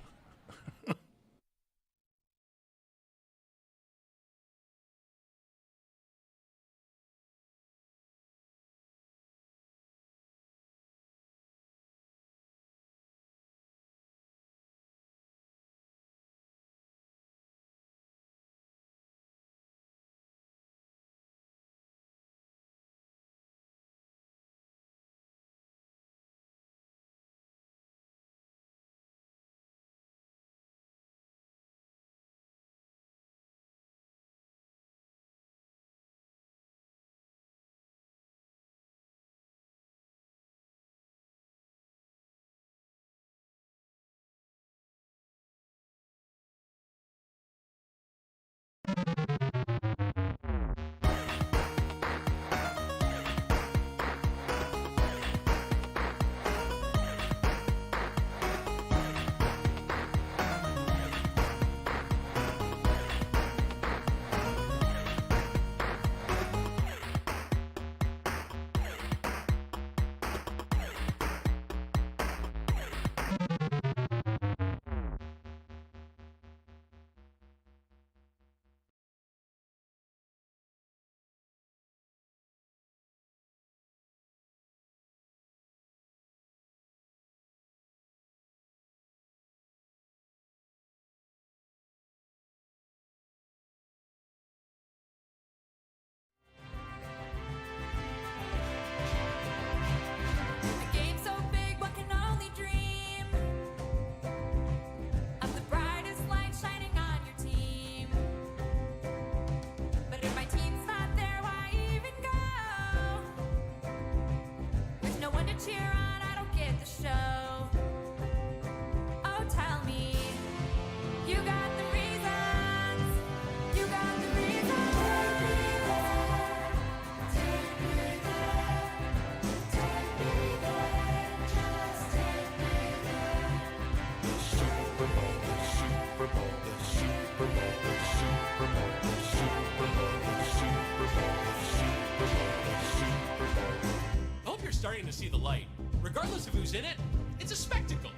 going to see the light. Regardless of who's in it, it's a spectacle.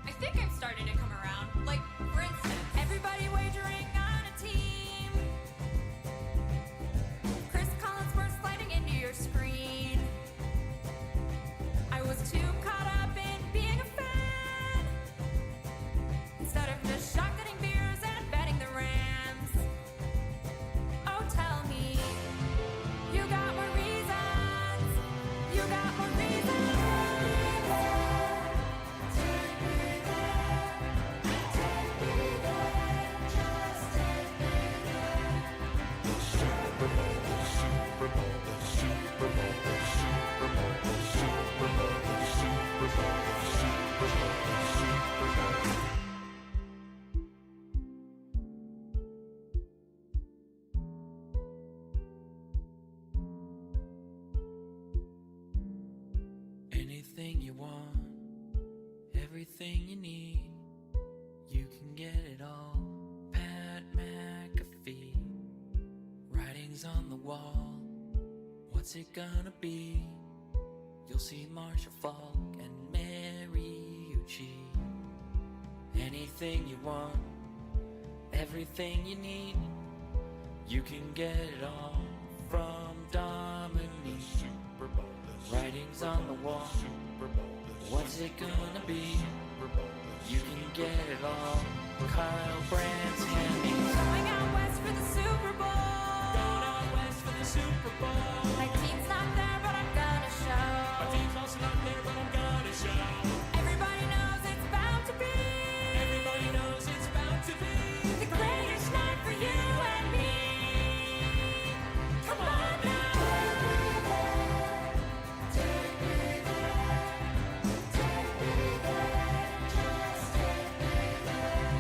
I think I'm starting to come around. Like, for instance, everybody wagering on a team. Chris Collinsworth sliding into your screen. I was too caught up in being a fan instead of just shotgunning beers and betting the Rams. Oh, tell me, you got more reasons. You got more reasons. Take me there. Take me there. Just take me there. The Super Bowl, the Super Bowl, the Super Bowl, the Super Bowl, the Super Bowl, the Super Bowl, the Super Bowl, the Super Bowl. Anything you want, everything you need, you can get it all. Pat McAfee, writings on the wall. What's it gonna be? You'll see Marshall Falk and Mariucci. Anything you want, everything you need, you can get it all from Dominique. Writings on the wall. What's it gonna be? You can get it all. Kyle Brandt's Hemmings. Going out west for the Super Bowl. Going out west for the Super Bowl. My team's not there, but I'm gonna show. My team's also not there, but I'm gonna show. Everybody knows it's bound to be. Everybody knows it's bound to be The greatest night for you and me. Come on now. Take me there. Take me there. Just take me there.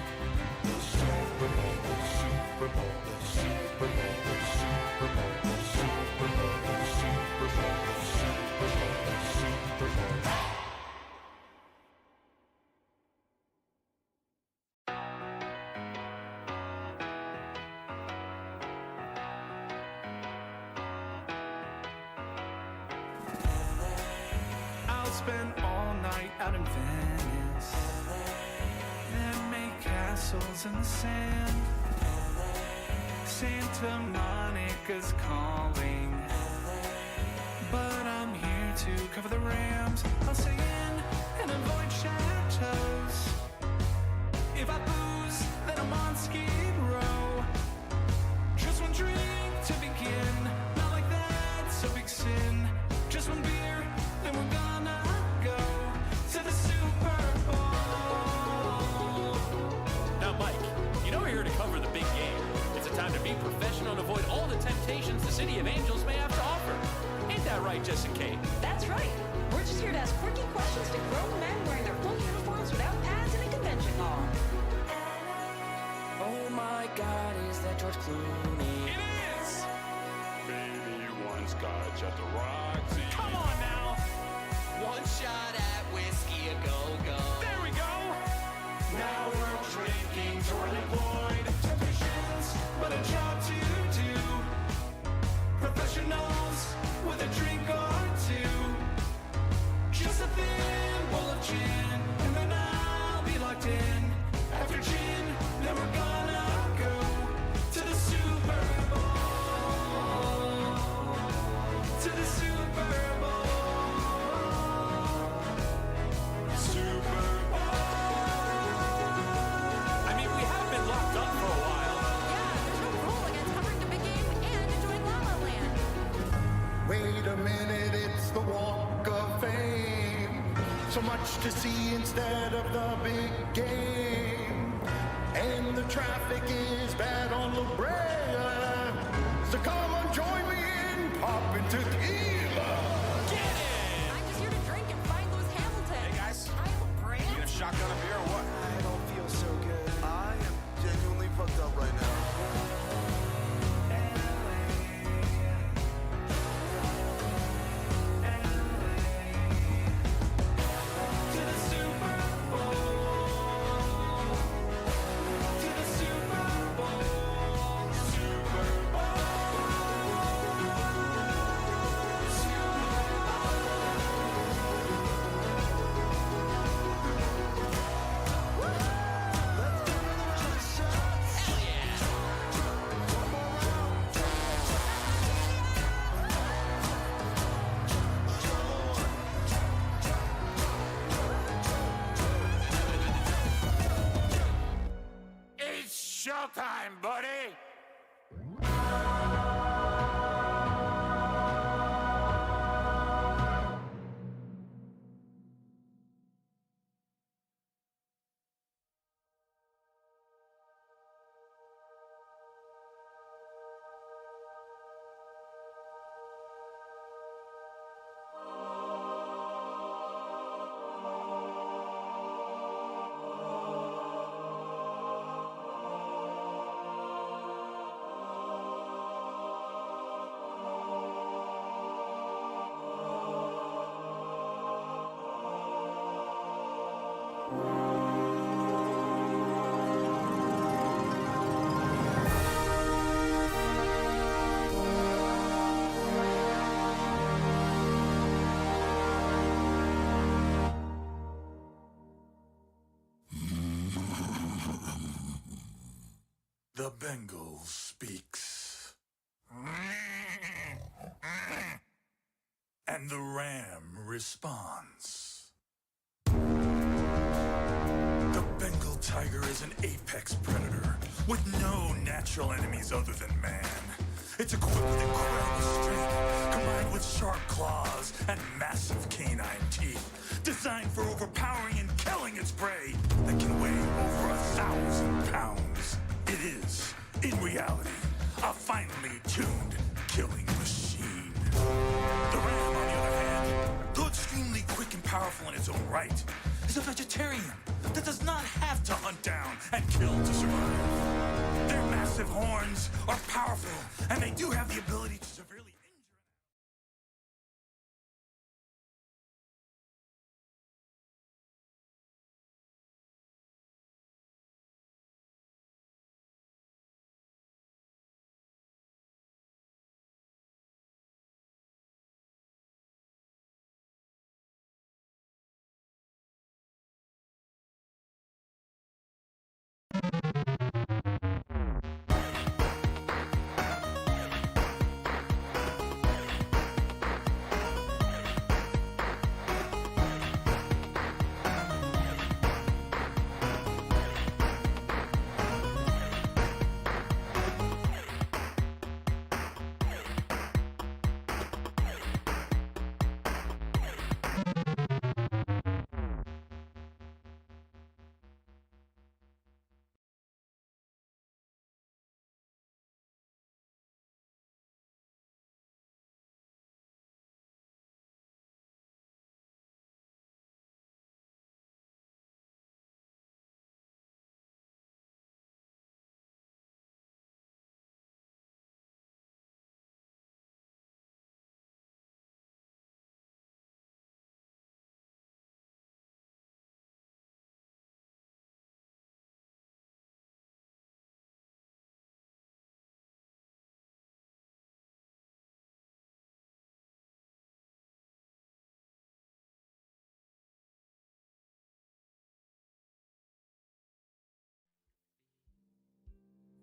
The Super Bowl, the Super Bowl, the Super Bowl, the Super Bowl, the Super Bowl, the Super Bowl, the Super Bowl, the Super Bowl. I'll spend all night out in Venice and make castles in the sand. Santa Monica's calling, but I'm here to cover the Rams. I'll stay in and avoid chateaus. If I booze, then I'm on Skid Row. Just one drink to begin, not like that's a big sin. Just one beer, then we're gonna go to the Super Bowl. Now, Mike, you know we're here to cover the big game. It's a time to be professional and avoid all the temptations the City of Angels may have to offer. Ain't that right, Jess and Kate? That's right. We're just here to ask quirky questions to grown men wearing their full uniforms without ads in a convention hall. Oh my God, is that George Clooney? It is! Baby, one scotch at the Roxy. Come on now! One shot at whiskey, a go-go. There we go! Now we're drinking Jordan Lloyd. Temptations, but a job to do. Professionals with a drink or two. Just a thimble of gin, and then I'll be locked in. After gin, then we're gonna go to the Super Bowl. To the Super Bowl. Super Bowl. I mean, we have been locked up for a while. Yeah, there's no rule against covering the big game and enjoying La La Land. Wait a minute, it's the Walk of Fame. So much to see instead of the big game. And the traffic is bad on La Brea. So come on, join me in popping tequila. I'm just here to drink and find Lewis Hamilton. Hey, guys. Kyle Brandt. You gonna shotgun a beer or what? I don't feel so good. I am genuinely fucked up right now. To the Super Bowl. To the Super Bowl. Super Bowl. time, buddy. The Bengal speaks. And the ram responds. The Bengal tiger is an apex predator with no natural enemies other than man. It's equipped with incredible strength, combined with sharp claws and massive canine teeth, designed for overpowering and killing its prey that can weigh over 1,000 pounds. It is, in reality, a finely tuned killing machine. The ram, on the other hand, though extremely quick and powerful in its own right, is a vegetarian that does not have to hunt down and kill to survive. Their massive horns are powerful, and they do have the ability to severely injure an animal.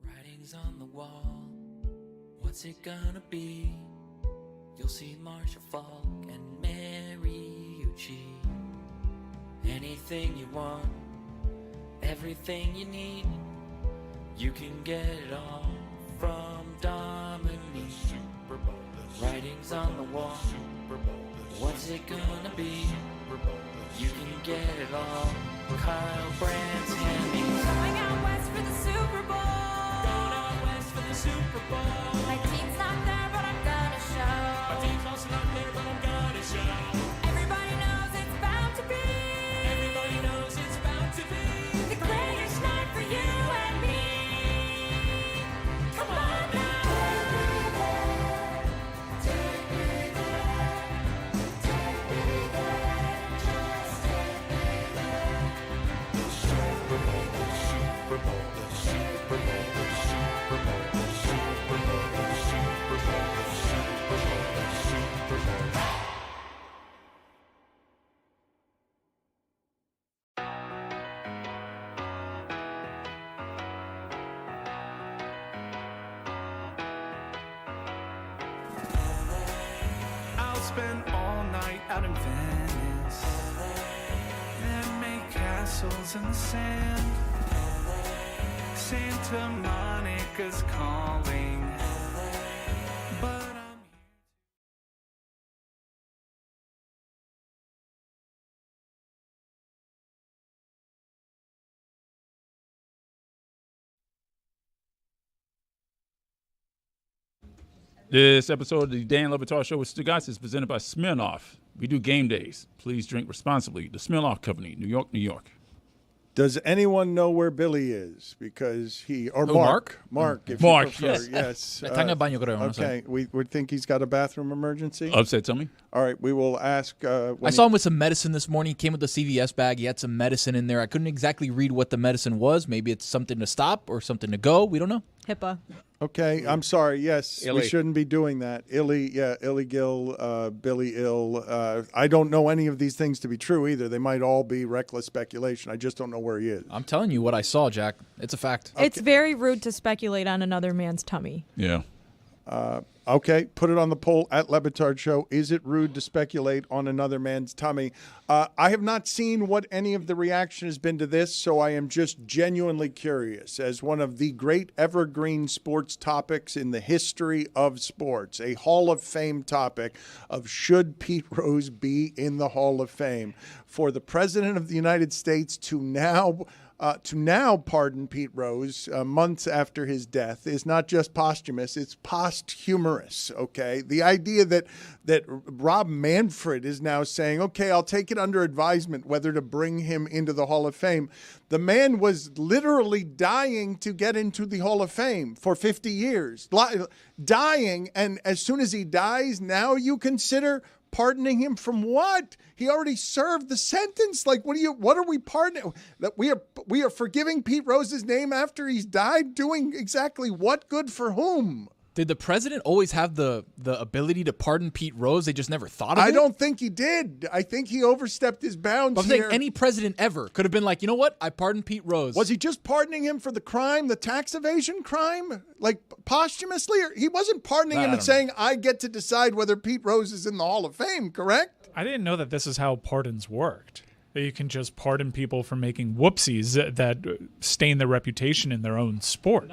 Writings on the wall, what's it gonna be? You'll see Marshall Falk and Mariucci. Anything you want, everything you need, you can get it all from Dominique. Writings on the wall, what's it gonna be? You can get it all. Kyle Brandt's Hemmings. Going out west for the Super Bowl. Going out west for the Super Bowl. My team's not there, but I'm gonna show. My team's also not there, but I'm gonna show. Everybody knows it's bound to be. Everybody knows it's bound to be The greatest night for you and me. Come on now. Take me there. Take me there. Just take me there. The Super Bowl. The Super Bowl. The Super Bowl. The Super Bowl. The Super Bowl. The Super Bowl. The Super Bowl. The Super Bowl. I'll spend all night out in Venice and make castles in the sand. Santa Monica's calling. But I'm This episode of the Dan Le Batard Show with Stugotz is presented by Smirnoff. We do game days. Please drink responsibly. The Smirnoff Company, New York, New York. Does anyone know where Billy is? Because Who, Mark, if you Mark, prefer. Yes. Está en el baño, creo, no sé. Okay, we would think he's got a bathroom emergency. Upset, tell me. All right, we will ask. I saw him with some medicine this morning. He came with a CVS bag. He had some medicine in there. I couldn't exactly read what the medicine was. Maybe it's something to stop or something to go. We don't know. HIPAA. Okay, I'm sorry. Yes, Illy. we shouldn't be doing that. Illy Gill, Billy Ill. I don't know any of these things to be true either. They might all be reckless speculation. I just don't know where he is. I'm telling you what I saw, Jack. It's a fact. It's very rude to speculate on another man's tummy. Yeah. Okay, put it on the poll at Le Batard Show. Is it rude to speculate on another man's tummy? I have not seen what any of the reaction has been to this, so I am just genuinely curious. As one of the great evergreen sports topics in the history of sports, a Hall of Fame topic of should Pete Rose be in the Hall of Fame, for the President of the United States to now pardon Pete Rose months after his death is not just posthumous, it's posthumorous, okay? The idea that Rob Manfred is now saying, okay, I'll take it under advisement whether to bring him into the Hall of Fame. The man was literally dying to get into the Hall of Fame for 50 years. Dying, and as soon as he dies, now you consider pardoning him from what? He already served the sentence. Like, what are we pardoning? That we are forgiving Pete Rose's name after he's died? Doing exactly what good for whom? Did the president always have the ability to pardon Pete Rose? They just never thought of it? I don't think he did. I think he overstepped his bounds. I'm saying any president ever could have been like, you know what? I pardon Pete Rose. Was he just pardoning him for the crime, the tax evasion crime? Like posthumously? Or he wasn't pardoning him and saying, I get to decide whether Pete Rose is in the Hall of Fame, correct? I didn't know that this is how pardons worked. That you can just pardon people for making whoopsies that stain their reputation in their own sport.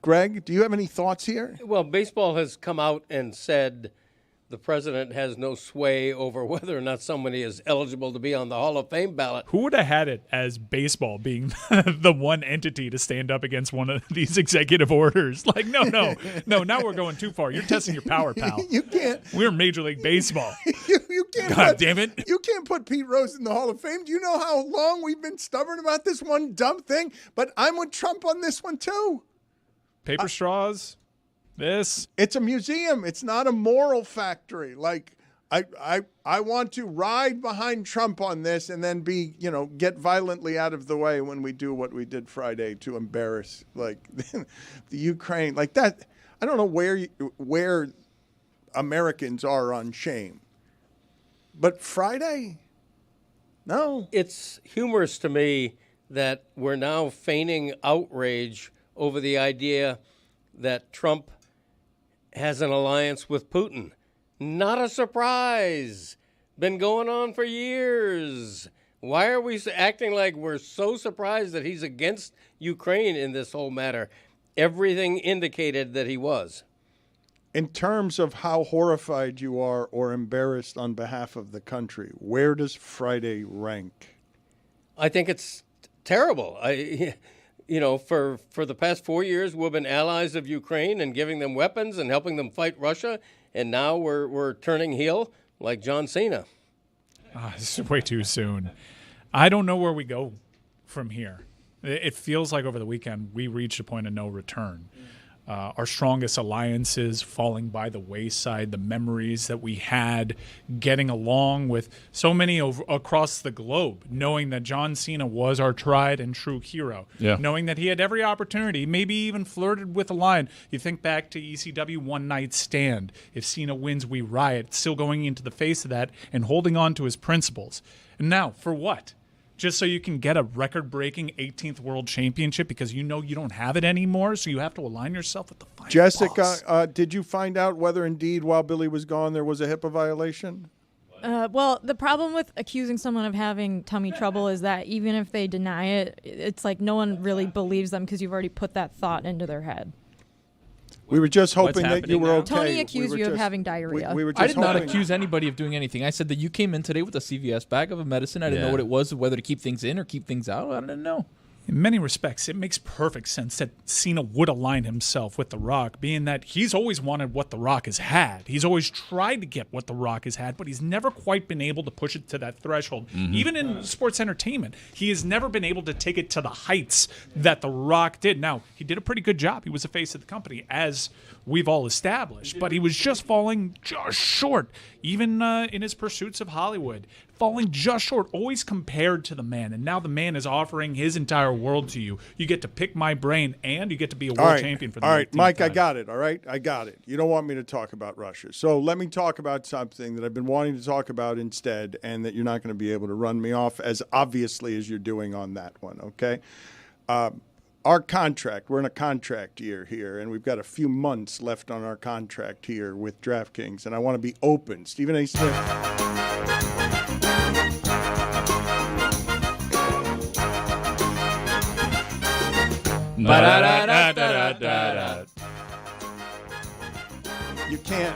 Greg, do you have any thoughts here? Well, baseball has come out and said the president has no sway over whether or not somebody is eligible to be on the Hall of Fame ballot. Who would have had it as baseball being the one entity to stand up against one of these executive orders? Like, no, now we're going too far. You're testing your power, pal. You can't. We're Major League Baseball. You can't. God damn it. You can't put Pete Rose in the Hall of Fame. Do you know how long we've been stubborn about this one dumb thing? But I'm with Trump on this one, too. Paper straws. It's a museum. It's not a moral factory. Like I want to ride behind Trump on this and then get violently out of the way when we do what we did Friday to embarrass like the Ukraine. Like that. I don't know where Americans are on shame. But Friday? No. It's humorous to me that we're now feigning outrage over the idea that Trump has an alliance with Putin. Not a surprise. Been going on for years. Why are we acting like we're so surprised that he's against Ukraine in this whole matter? Everything indicated that he was. In terms of how horrified you are or embarrassed on behalf of the country, where does Friday rank? I think it's terrible. For the past 4 years, we've been allies of Ukraine and giving them weapons and helping them fight Russia, and now we're turning heel like John Cena. This is way too soon. I don't know where we go from here. It feels like over the weekend we reached a point of no return. Our strongest alliances falling by the wayside, the memories that we had getting along with so many across the globe, knowing that John Cena was our tried and true hero, knowing that he had every opportunity, maybe even flirted with a line. You think back to ECW One Night Stand. If Cena wins, we riot, still going into the face of that and holding on to his principles. And now, for what? Just so you can get a record-breaking 18th World Championship because you know you don't have it anymore, so you have to align yourself with the final Jessica, did you find out whether indeed while Billy was gone there was a HIPAA violation? Well, the problem with accusing someone of having tummy trouble is that even if they deny it, it's like no one really believes them because you've already put that thought into their head. We were just hoping that you were okay. Tony accused you of having diarrhea. We were just I did not hoping- accuse anybody of doing anything. I said that you came in today with a CVS bag of a medicine. I didn't know Yeah. what it was, whether to keep things in or keep things out. I didn't know. In many respects, it makes perfect sense that Cena would align himself with The Rock, being that he's always wanted what The Rock has had. He's always tried to get what The Rock has had, but he's never quite been able to push it to that threshold. Even in sports entertainment, he has never been able to take it to the heights that The Rock did. Now, he did a pretty good job. He was the face of the company, as we've all established, but he was just falling just short, even in his pursuits of Hollywood. Falling just short, always compared to the man. And now the man is offering his entire world to you. You get to pick my brain, and you get to be a world champion for the All right, 18th Mike, time. I got it. All right, I got it. You don't want me to talk about Russia. So let me talk about something that I've been wanting to talk about instead, and that you're not going to be able to run me off as obviously as you're doing on that one, okay? Our contract, we're in a contract year here, and we've got a few months left on our contract here with DraftKings, and I want to be open. Stephen A. Smith. You can't.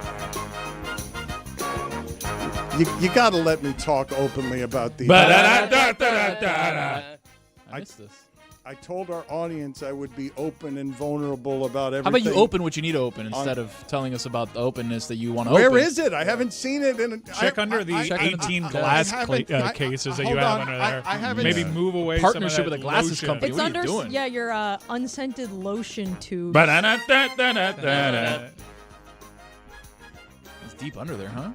You got to let me talk openly about these. I missed this. I told our audience I would be open and vulnerable about everything. How about you open what you need to open instead of telling us about the openness that you want to Where open? is it? I haven't seen it. Check under the 18 glass cases that you have under there. Maybe move away Partnership some of with that a glasses lotion. company. It's What are under, you doing? yeah, your unscented lotion tube. It's deep under there, huh?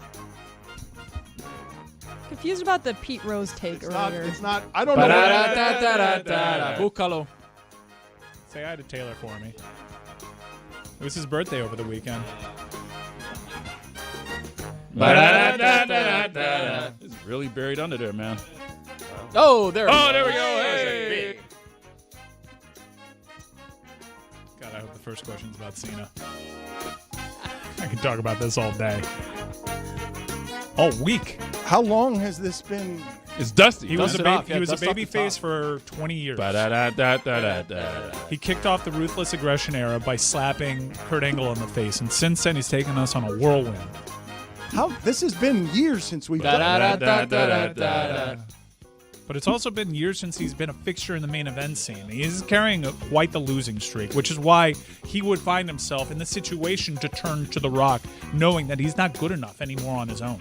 Confused about the Pete Rose take earlier. It's not. I don't know. Bucalo. Say hi to Taylor for me. It was his birthday over the weekend. It's really buried under there, man. Oh, there. There we go. Hey. God, I hope the first question's about Cena. I can talk about this all day. All week. How long has this been? It's Dusty. He was a Dust it off, baby. He was a dust off baby the face top. for 20 years. Ba-da-da-da-da-da-da. He kicked off the ruthless aggression era by slapping Kurt Angle in the face, and since then he's taken us on a whirlwind. How? This has been years since we've done. Da-da-da-da-da-da-da. But it's also been years since he's been a fixture in the main event scene. He is carrying quite the losing streak, which is why he would find himself in the situation to turn to The Rock, knowing that he's not good enough anymore on his own.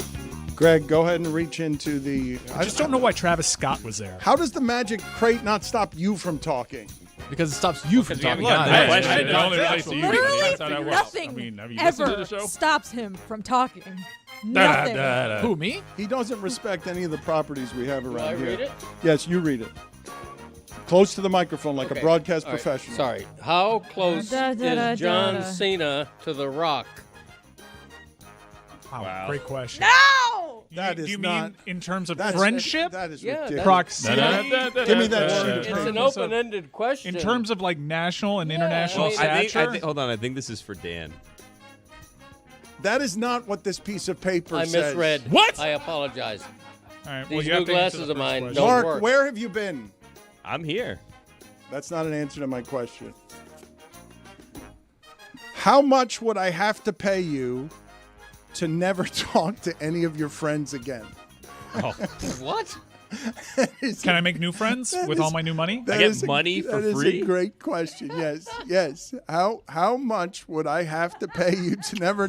Greg, go ahead and reach into the. I just don't know why Travis Scott was there. How does the magic crate not stop you from talking? Because it stops you from talking. haven't gotten that question. It only relates to you. Literally That's how that works. nothing I mean, have you listened to ever the show? stops him from talking. Nothing. Da-da-da-da. Who, me? He doesn't respect any of the properties we have around I here. read it? Yes, you read it. Close to the microphone, like Okay. a broadcast All right. professional. Sorry. How close Da-da-da-da-da. is John Cena to The Rock? Wow, great question. No! That Do is you not. mean in terms of That's- friendship? That is Yeah, ridiculous. Proximity? Give me that Or sheet. in It's an terms of- open-ended question. In terms of like national and international I mean, stature? Hold on. I think this is for Dan. That is not what this piece of paper I says. misread. What? I apologize. All right, well, These you have new to answer glasses the of first mine question. don't Mark, work. where have you been? I'm here. That's not an answer to my question. How much would I have to pay you to never talk to any of your friends again? What? Can I make new friends with all my new money? That get is a- money for That free? is a great question. Yes, yes. How much would I have to pay you to never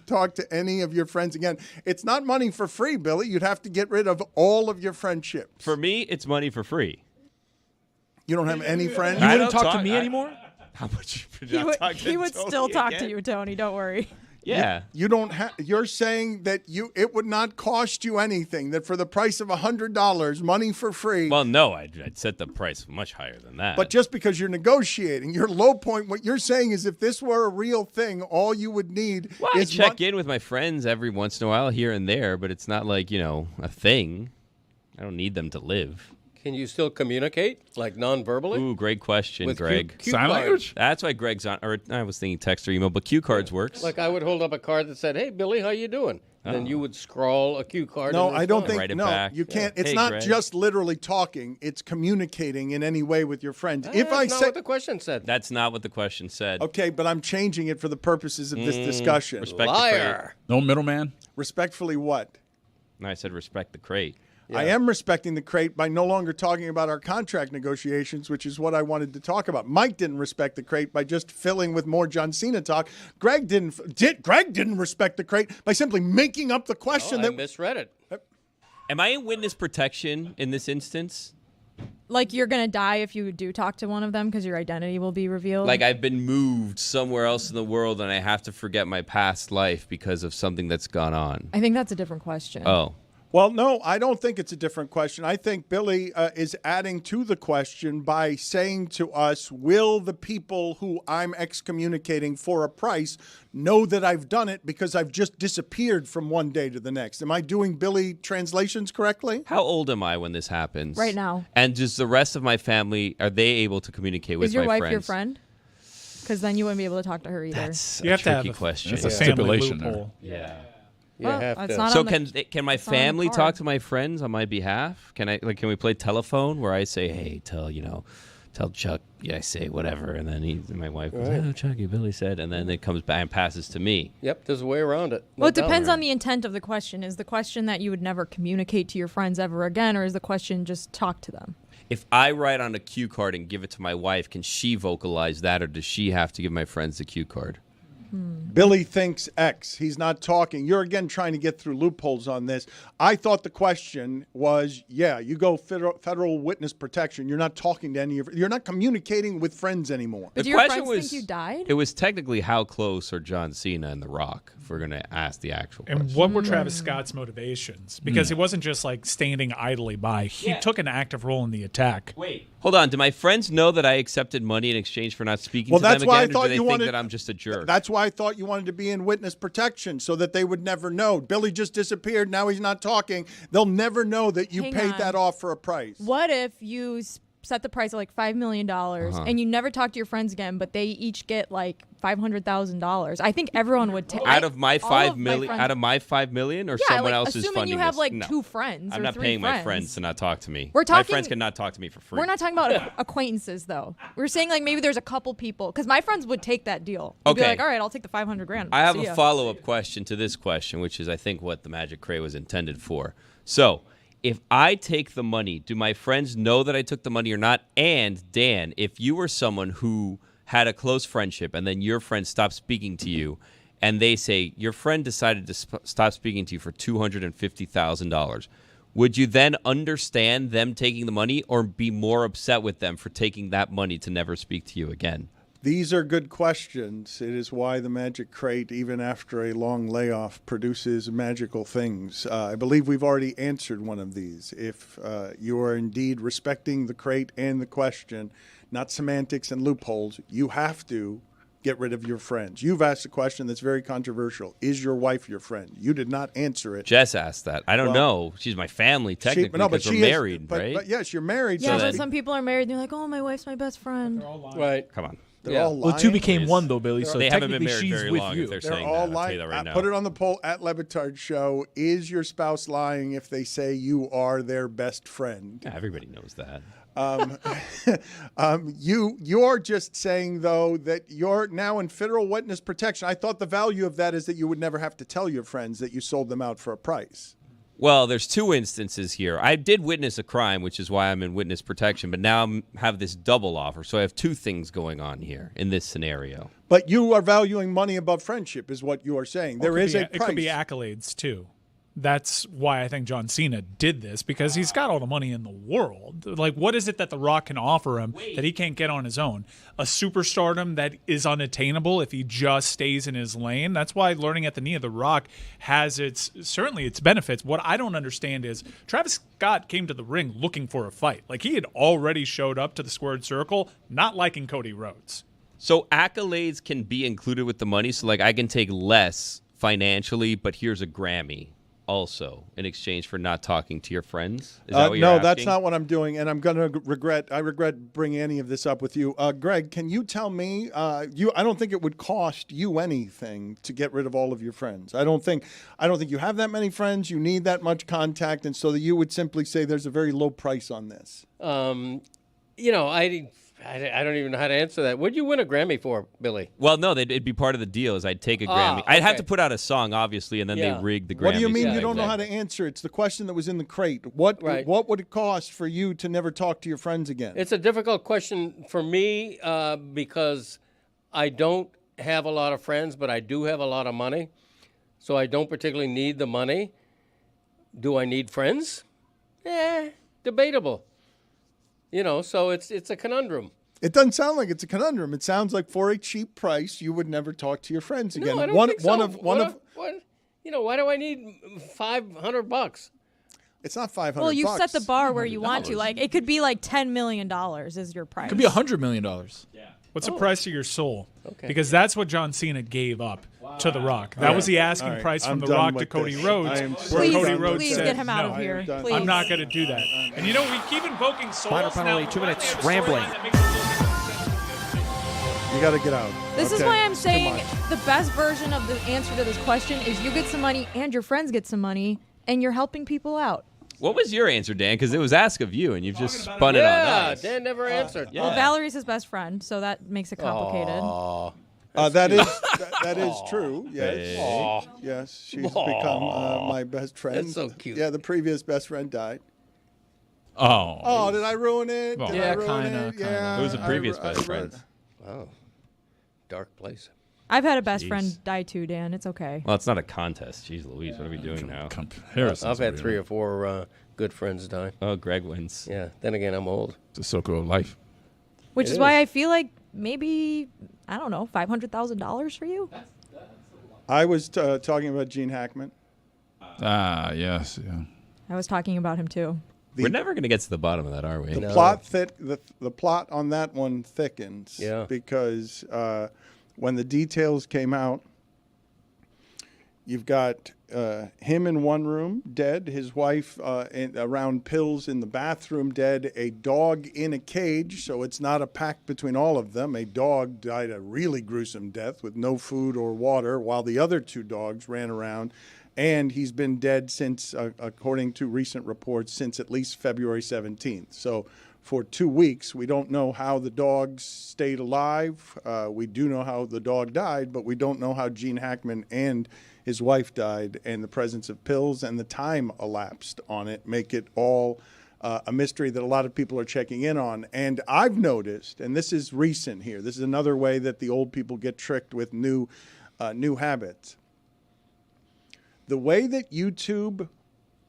talk to any of your friends again? It's not money for free, Billy. You'd have to get rid of all of your friendships. For me, it's money for free. You don't have any friends? You I wouldn't don't talk to talk- me I- anymore? How much? He would still talk to you, Tony. Don't worry. Yeah. You don't have. You're saying that it would not cost you anything. That for the price of $100, money for free. Well, no, I'd set the price much higher than that. But just because you're negotiating, your low point, what you're saying is if this were a real thing, all you would need well, I is check in with my friends every once in a while here and there, but it's not like, a thing. I don't need them to live. Can you still communicate, like non-verbally? Ooh, great question, With Greg. cue Sign cards. Language? That's why Greg's on. Or I was thinking text or email, but cue cards works. Like I would hold up a card that said, "Hey, Billy, how you doing?" And then you would scroll a cue card. No, and I don't respond. think. No, you can't. It's Hey, not Greg. just literally talking. It's communicating in any way with your friends. If That's I not say, what the question said. That's not what the question said. okay, but I'm changing it for the purposes of this discussion. Respect Liar. No middleman. Respectfully, what? No, I said respect the crate. I am respecting the crate by no longer talking about our contract negotiations, which is what I wanted to talk about. Mike didn't respect the crate by just filling with more John Cena talk. Greg didn't respect the crate by simply making up the question I that misread it. Am I in witness protection in this instance? Like you're gonna die if you do talk to one of them because your identity will be revealed. Like I've been moved somewhere else in the world and I have to forget my past life because of something that's gone on. I think that's a different question. Oh. Well, no, I don't think it's a different question. I think Billy is adding to the question by saying to us, will the people who I'm excommunicating for a price know that I've done it because I've just disappeared from one day to the next? Am I doing Billy translations correctly? How old am I when this happens? Right now. And does the rest of my family, are they able to communicate with Is your my wife friends? your friend? Because then you wouldn't be able to talk to her either. That's You a have to have tricky question. That's a family stipulation there. loophole. Yeah. You Well, have it's to. not So on the- can my it's not on the family card. talk to my friends on my behalf? Can we play telephone where I say, hey, tell Chuck, I say whatever, and then my wife goes, oh, Chucky, Billy said, and then it comes back and passes to me. Yep, there's a way around it. Well, it depends on the intent of the question. Is the question that you would never communicate to your friends ever again, or is the question just talk to them? If I write on a cue card and give it to my wife, can she vocalize that, or does she have to give my friends the cue card? Billy thinks X. He's not talking. You're again trying to get through loopholes on this. I thought the question was, you go federal witness protection. You're not talking to any of. You're not communicating with friends anymore. But The do your question friends was- think you died? It was technically how close are John Cena and The Rock, if we're going to ask the actual And question. what were Travis Scott's motivations? Because he wasn't just like standing idly by. He took an active role in the attack. Wait. Hold on. Do my friends know that I accepted money in exchange for not speaking Well, to them that's why I again, or thought do they you think wanted. that I'm just a jerk? That's why I thought you wanted to be in witness protection so that they would never know. Billy just disappeared. Now he's not talking. They'll never know that you Hang paid on. that off for a price. What if you set the price at like $5 million and you never talk to your friends again, but they each get like $500,000? I think everyone would take out of my $5 million, out of my $5 million, or Yeah, someone like, else is assuming funding you have this? like No. 2 friends I'm or not 3 paying friends. my friends to not talk to me. We're My talking- friends cannot talk to me for free. We're not talking about acquaintances though. We're saying like maybe there's a couple people because my friends would take that deal. They'd be Okay. like, all right, I'll take the $500,000. I have See a ya." follow-up question to this question, which is I think what the Magic Crate was intended for. So, if I take the money, do my friends know that I took the money or not? And Dan, if you were someone who had a close friendship and then your friend stopped speaking to you, and they say your friend decided to stop speaking to you for $250,000, would you then understand them taking the money or be more upset with them for taking that money to never speak to you again? These are good questions. It is why the Magic Crate, even after a long layoff, produces magical things. I believe we've already answered one of these. If you are indeed respecting the crate and the question, not semantics and loopholes, you have to get rid of your friends. You've asked a question that's very controversial. Is your wife your friend? You did not answer it. Jess asked that. I don't know. She's my family, technically, because we're married, right? But yes, you're married. Yeah, so but some people are married and they're like, oh, my wife's my best friend. Right. Come on. They're all Well, lying. 2 became 1 though, Billy. So They haven't technically been married she's very with long you. if they're They're saying all that. I'll tell you lying. that right now. Put it on the poll at Le Batard Show. Is your spouse lying if they say you are their best friend? Yeah, everybody knows that. You're just saying, though, that you're now in federal witness protection. I thought the value of that is that you would never have to tell your friends that you sold them out for a price. Well, there's 2 instances here. I did witness a crime, which is why I'm in witness protection, but now I have this double offer. So I have 2 things going on here in this scenario. But you are valuing money above friendship is what you are saying. There is a price. It could be accolades too. That's why I think John Cena did this, because he's got all the money in the world. Like, what is it that The Rock can offer him that he can't get on his own? A superstardom that is unattainable if he just stays in his lane. That's why learning at the knee of The Rock has certainly its benefits. What I don't understand is Travis Scott came to the ring looking for a fight. Like, he had already showed up to the squared circle not liking Cody Rhodes. So accolades can be included with the money. So, like, I can take less financially, but here's a Grammy. also in exchange for not talking to your friends? Is that what you're no, asking? that's not what I'm doing, and I'm going to regret. I regret bringing any of this up with you, Greg. Can you tell me? I don't think it would cost you anything to get rid of all of your friends. I don't think you have that many friends. You need that much contact, and so that you would simply say there's a very low price on this. I don't even know how to answer that. What'd you win a Grammy for, Billy? Well, no, it'd be part of the deal. Is I'd take a Grammy. Okay. I'd have to put out a song, obviously, and then they rig the Grammy. What do you mean you don't know how to answer? It's the question that was in the crate. What would it cost for you to never talk to your friends again? It's a difficult question for me because I don't have a lot of friends, but I do have a lot of money. So I don't particularly need the money. Do I need friends? Debatable. So it's a conundrum. It doesn't sound like it's a conundrum. It sounds like for a cheap price, you would never talk to your friends again. No, I don't think so. Why do I need $500? It's not $500. Well, you set the bar where you want to. Like, it could be like $10 million is your price. It could be $100 million. Yeah. What's the price of your soul? Okay. Because that's what John Cena gave up to The Rock. That was the asking price from The Rock to Cody Rhodes. Please get him out of here. Please. I'm not going to do that. And we keep invoking souls. Minor penalty, 2 minutes, rambling. You got to get out. This is why I'm saying the best version of the answer to this question is you get some money and your friends get some money, and you're helping people out. What was your answer, Dan? Because it was asked of you, and you've just spun it on us. Yeah, Dan never answered. Well, Valerie's his best friend, so that makes it complicated. That is true. Yes. Yes, she's become my best friend. That's so cute. Yeah, the previous best friend died. Oh, did I ruin it? Well, Did I ruin it? Yeah. Who's the previous best friend? Wow. Dark place. I've had a best friend die too, Dan. It's okay. Well, it's not a contest. Jeez Louise, what are we doing now? I've had 3 or 4 good friends die. Oh, Greg wins. Yeah. Then again, I'm old. It's a circle of life. Which is why I feel like maybe, I don't know, $500,000 for you? I was talking about Gene Hackman. Yes. Yeah. I was talking about him too. We're never going to get to the bottom of that, are we? The plot on that one thickens. Yeah. Because when the details came out, you've got him in one room, dead. His wife around pills in the bathroom, dead. A dog in a cage, so it's not a pact between all of them. A dog died a really gruesome death with no food or water, while the other 2 dogs ran around. And he's been dead since, according to recent reports, since at least February 17th. So for 2 weeks, we don't know how the dogs stayed alive. We do know how the dog died, but we don't know how Gene Hackman and his wife died, and the presence of pills and the time elapsed on it make it all a mystery that a lot of people are checking in on. And I've noticed, and this is recent here, this is another way that the old people get tricked with new habits. The way that YouTube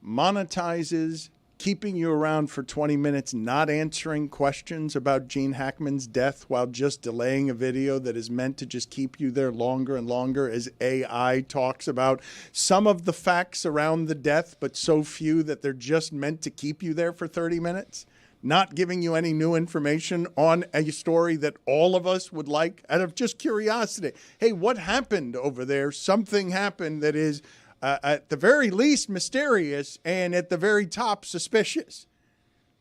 monetizes keeping you around for 20 minutes, not answering questions about Gene Hackman's death while just delaying a video that is meant to just keep you there longer and longer as AI talks about some of the facts around the death, but so few that they're just meant to keep you there for 30 minutes, not giving you any new information on a story that all of us would like out of just curiosity. Hey, what happened over there? Something happened that is at the very least mysterious and at the very top suspicious.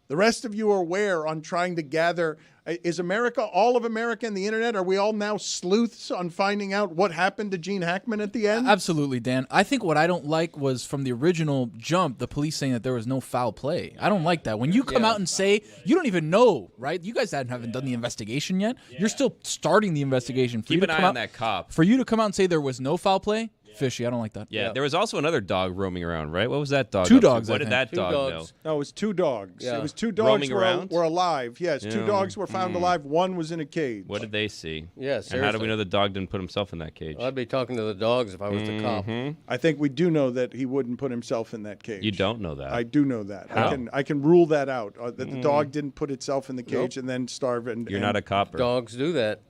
The rest of you are where on trying to gather? Is America, all of America and the internet, are we all now sleuths on finding out what happened to Gene Hackman at the end? Absolutely, Dan. I think what I don't like was from the original jump, the police saying that there was no foul play. I don't like that. When you come out and say, you don't even know, right? You guys haven't done the investigation yet. Yeah. You're still starting the investigation. Keep an eye on that cop. For you to come out and say there was no foul play, fishy. I don't like that. Yeah, there was also another dog roaming around, right? What was that dog? 2 dogs. What did that dog know? No, it was 2 dogs. Yeah. It was 2 dogs roaming were alive. Yes, 2 dogs were found alive. 1 was in a cage. What did they see? Yeah, seriously. And how do we know the dog didn't put himself in that cage? I'd be talking to the dogs if I was the cop. I think we do know that he wouldn't put himself in that cage. You don't know that. I do know that. How? I can rule that out. That the dog didn't put itself in the cage and then starve. You're not a copper. Dogs do that.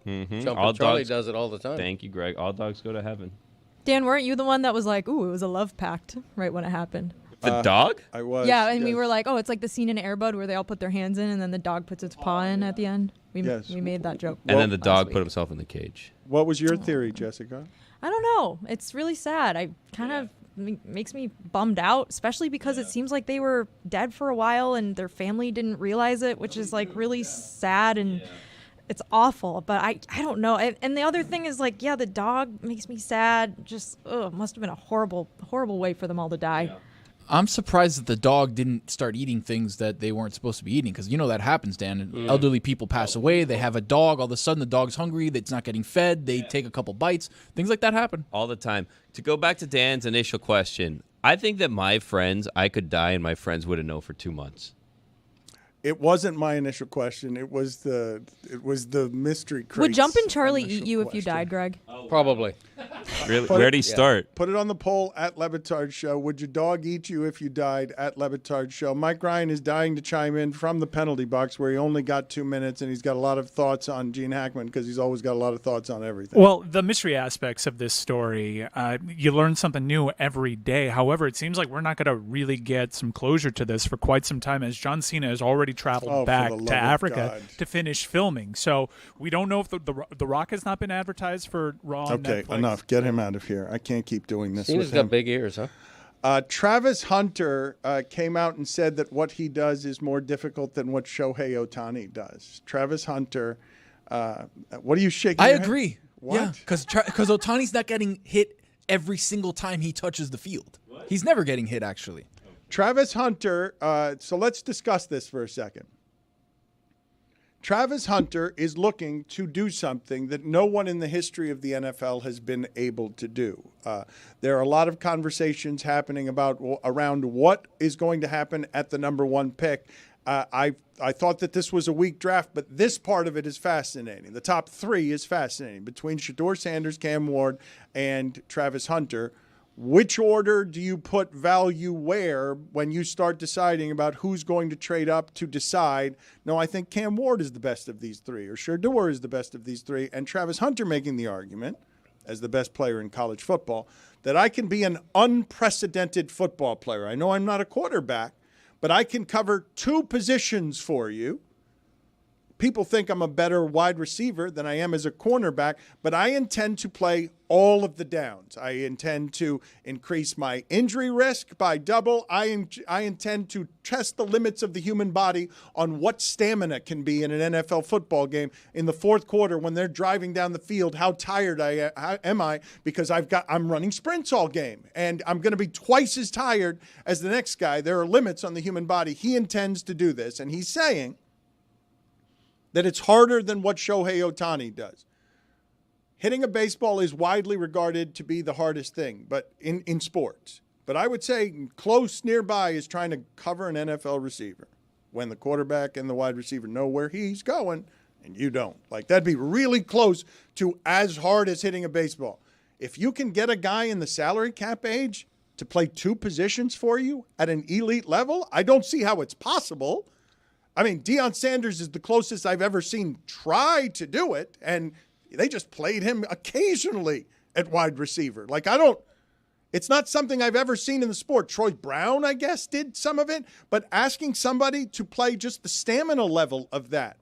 All Charlie dogs, does it all the time. Thank you, Greg. All dogs go to heaven. Dan, weren't you the one that was like, ooh, it was a love pact right when it happened? The dog? I was. Yeah, and we were like, oh, it's like the scene in Air Bud where they all put their hands in and then the dog puts its paw in at the end. We made that joke. And then the dog put himself in the cage. What was your theory, Jessica? I don't know. It's really sad. I kind of makes me bummed out, especially because it seems like they were dead for a while and their family didn't realize it, which is like really sad and it's awful. But I don't know. And the other thing is like, the dog makes me sad. Just must have been a horrible way for them all to die. Yeah. I'm surprised that the dog didn't start eating things that they weren't supposed to be eating, because that happens, Dan. Elderly people pass away. They have a dog. All of a sudden, the dog's hungry. It's not getting fed. They take a couple bites. Things like that happen. All the time. To go back to Dan's initial question, I think that I could die and my friends wouldn't know for 2 months. It wasn't my initial question. It was the mystery crates. Would Jumpin' Charlie eat you if you died, Greg? Probably. Really? Where'd he start? Put it on the poll at Le Batard Show. Would your dog eat you if you died at Le Batard Show? Mike Ryan is dying to chime in from the penalty box where he only got 2 minutes, and he's got a lot of thoughts on Gene Hackman because he's always got a lot of thoughts on everything. Well, the mystery aspects of this story, you learn something new every day. However, it seems like we're not going to really get some closure to this for quite some time, as John Cena has already traveled back to Africa to finish filming. So we don't know if the Rock has not been advertised for Raw on Okay, Netflix. enough. Get him out of here. I can't keep doing this Cena's with him. got big ears, huh? Travis Hunter came out and said that what he does is more difficult than what Shohei Ohtani does. Travis Hunter, what are you shaking I your head? agree. What? Yeah, because Ohtani's not getting hit every single time he touches the field. He's never getting hit, actually. Travis Hunter, so let's discuss this for a second. Travis Hunter is looking to do something that no one in the history of the NFL has been able to do. There are a lot of conversations happening around what is going to happen at the number 1 pick. I thought that this was a weak draft, but this part of it is fascinating. The top 3 is fascinating between Shedeur Sanders, Cam Ward, and Travis Hunter. Which order do you put value where when you start deciding about who's going to trade up to decide, no, I think Cam Ward is the best of these 3, or Shedeur is the best of these 3, and Travis Hunter making the argument, as the best player in college football, that I can be an unprecedented football player. I know I'm not a quarterback, but I can cover 2 positions for you. People think I'm a better wide receiver than I am as a cornerback, but I intend to play all of the downs. I intend to increase my injury risk by double. I intend to test the limits of the human body on what stamina can be in an NFL football game in the fourth quarter when they're driving down the field. How tired am I? Because I'm running sprints all game, and I'm going to be twice as tired as the next guy. There are limits on the human body. He intends to do this, and he's saying that it's harder than what Shohei Ohtani does. Hitting a baseball is widely regarded to be the hardest thing, but in sports. But I would say close nearby is trying to cover an NFL receiver when the quarterback and the wide receiver know where he's going and you don't. Like, that'd be really close to as hard as hitting a baseball. If you can get a guy in the salary cap age to play 2 positions for you at an elite level, I don't see how it's possible. I mean, Deion Sanders is the closest I've ever seen try to do it, and they just played him occasionally at wide receiver. Like, it's not something I've ever seen in the sport. Troy Brown, I guess, did some of it, but asking somebody to play just the stamina level of that,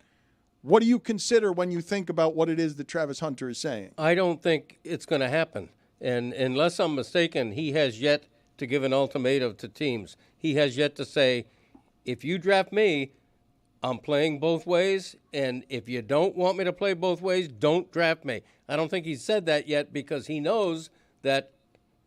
what do you consider when you think about what it is that Travis Hunter is saying? I don't think it's going to happen. And unless I'm mistaken, he has yet to give an ultimatum to teams. He has yet to say, if you draft me, I'm playing both ways, and if you don't want me to play both ways, don't draft me. I don't think he's said that yet because he knows that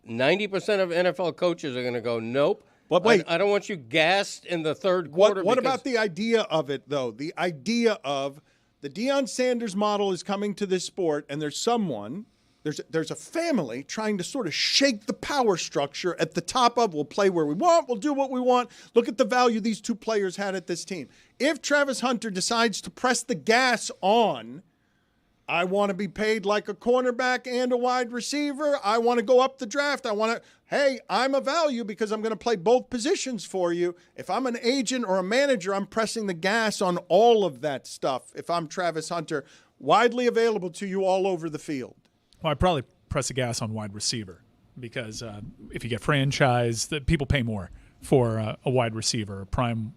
90% of NFL coaches are going to go, nope. But wait, I don't want you gassed in the third quarter. What about the idea of it, though? The idea of the Deion Sanders model is coming to this sport, and there's a family trying to sort of shake the power structure at the top of, we'll play where we want, we'll do what we want. Look at the value these 2 players had at this team. If Travis Hunter decides to press the gas on, I want to be paid like a cornerback and a wide receiver. I want to go up the draft. Hey, I'm a value because I'm going to play both positions for you. If I'm an agent or a manager, I'm pressing the gas on all of that stuff. If I'm Travis Hunter, widely available to you all over the field. Well, I'd probably press the gas on wide receiver because if you get franchise, people pay more for a wide receiver, a prime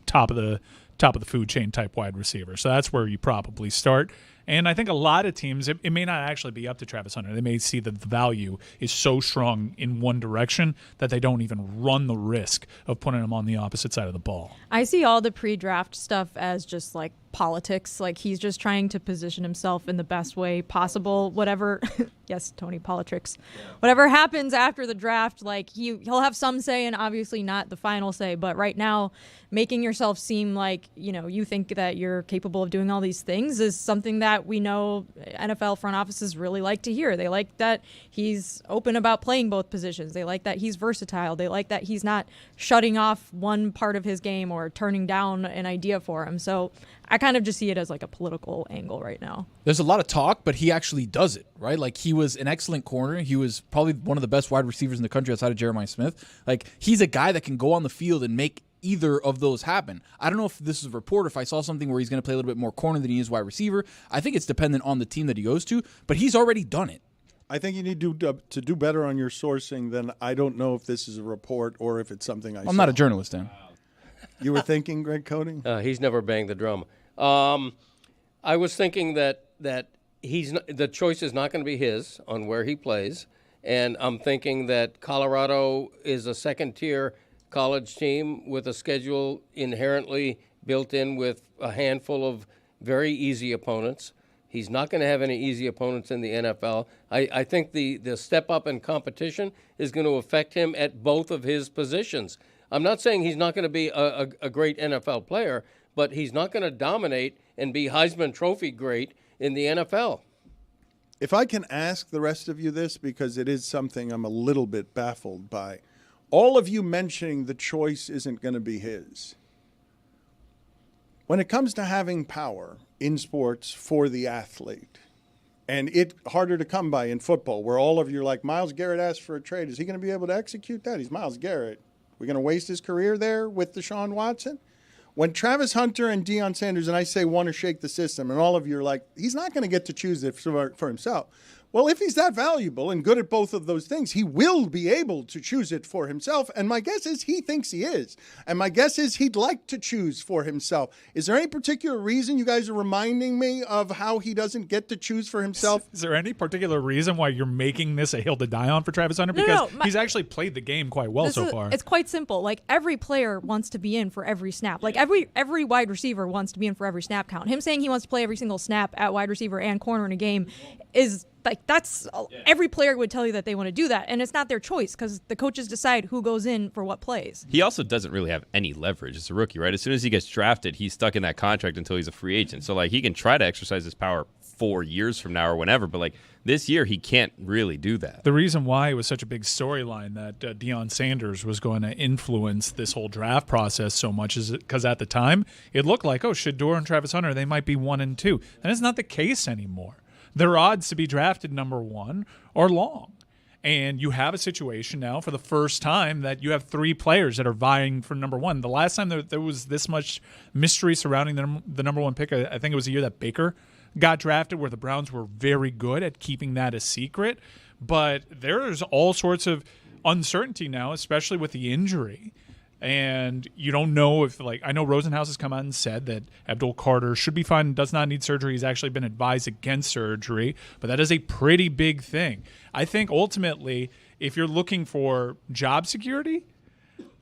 top of the food chain type wide receiver. So that's where you probably start. And I think a lot of teams, it may not actually be up to Travis Hunter. They may see that the value is so strong in one direction that they don't even run the risk of putting him on the opposite side of the ball. I see all the pre-draft stuff as just like politics. Like he's just trying to position himself in the best way possible. Whatever, yes, Tony, politics. Whatever happens after the draft, like he'll have some say and obviously not the final say. But right now, making yourself seem like, you think that you're capable of doing all these things is something that we know NFL front offices really like to hear. They like that he's open about playing both positions. They like that he's versatile. They like that he's not shutting off one part of his game or turning down an idea for him. So I kind of just see it as like a political angle right now. There's a lot of talk, but he actually does it, right? Like he was an excellent corner. He was probably one of the best wide receivers in the country outside of Jeremiah Smith. Like he's a guy that can go on the field and make either of those happen. I don't know if this is a report, if I saw something where he's going to play a little bit more corner than he is wide receiver. I think it's dependent on the team that he goes to, but he's already done it. I think you need to do better on your sourcing than I don't know if this is a report or if it's something I saw. I'm not a journalist, Dan. You were thinking, Greg Cody? He's never banged the drum. I was thinking that the choice is not going to be his on where he plays, and I'm thinking that Colorado is a second-tier college team with a schedule inherently built in with a handful of very easy opponents. He's not going to have any easy opponents in the NFL. I think the step up in competition is going to affect him at both of his positions. I'm not saying he's not going to be a great NFL player, but he's not going to dominate and be Heisman Trophy great in the NFL. If I can ask the rest of you this, because it is something I'm a little bit baffled by. All of you mentioning the choice isn't going to be his. When it comes to having power in sports for the athlete, and it's harder to come by in football, where all of you are like, Myles Garrett asked for a trade. Is he going to be able to execute that? He's Myles Garrett. We're going to waste his career there with Deshaun Watson? When Travis Hunter and Deion Sanders, and I say want to shake the system, and all of you are like, he's not going to get to choose it for himself. Well, if he's that valuable and good at both of those things, he will be able to choose it for himself. And my guess is he thinks he is. And my guess is he'd like to choose for himself. Is there any particular reason you guys are reminding me of how he doesn't get to choose for himself? Is there any particular reason why you're making this a hill to die on for Travis Hunter? Because he's actually played the game quite well so far. It's quite simple. Like every player wants to be in for every snap. Like every wide receiver wants to be in for every snap count. Him saying he wants to play every single snap at wide receiver and corner in a game is like every player would tell you that they want to do that, and it's not their choice because the coaches decide who goes in for what plays. He also doesn't really have any leverage as a rookie, right? As soon as he gets drafted, he's stuck in that contract until he's a free agent. So like he can try to exercise his power 4 years from now or whenever, but like this year he can't really do that. The reason why it was such a big storyline that Deion Sanders was going to influence this whole draft process so much is because at the time it looked like, Shedeur and Travis Hunter, they might be 1 and 2. And it's not the case anymore. Their odds to be drafted number 1 are long. And you have a situation now for the first time that you have 3 players that are vying for number 1. The last time there was this much mystery surrounding the number 1 pick, I think it was the year that Baker got drafted, where the Browns were very good at keeping that a secret. But there's all sorts of uncertainty now, especially with the injury. And you don't know if, I know Rosenhaus has come out and said that Abdul Carter should be fine and does not need surgery. He's actually been advised against surgery, but that is a pretty big thing. I think ultimately, if you're looking for job security,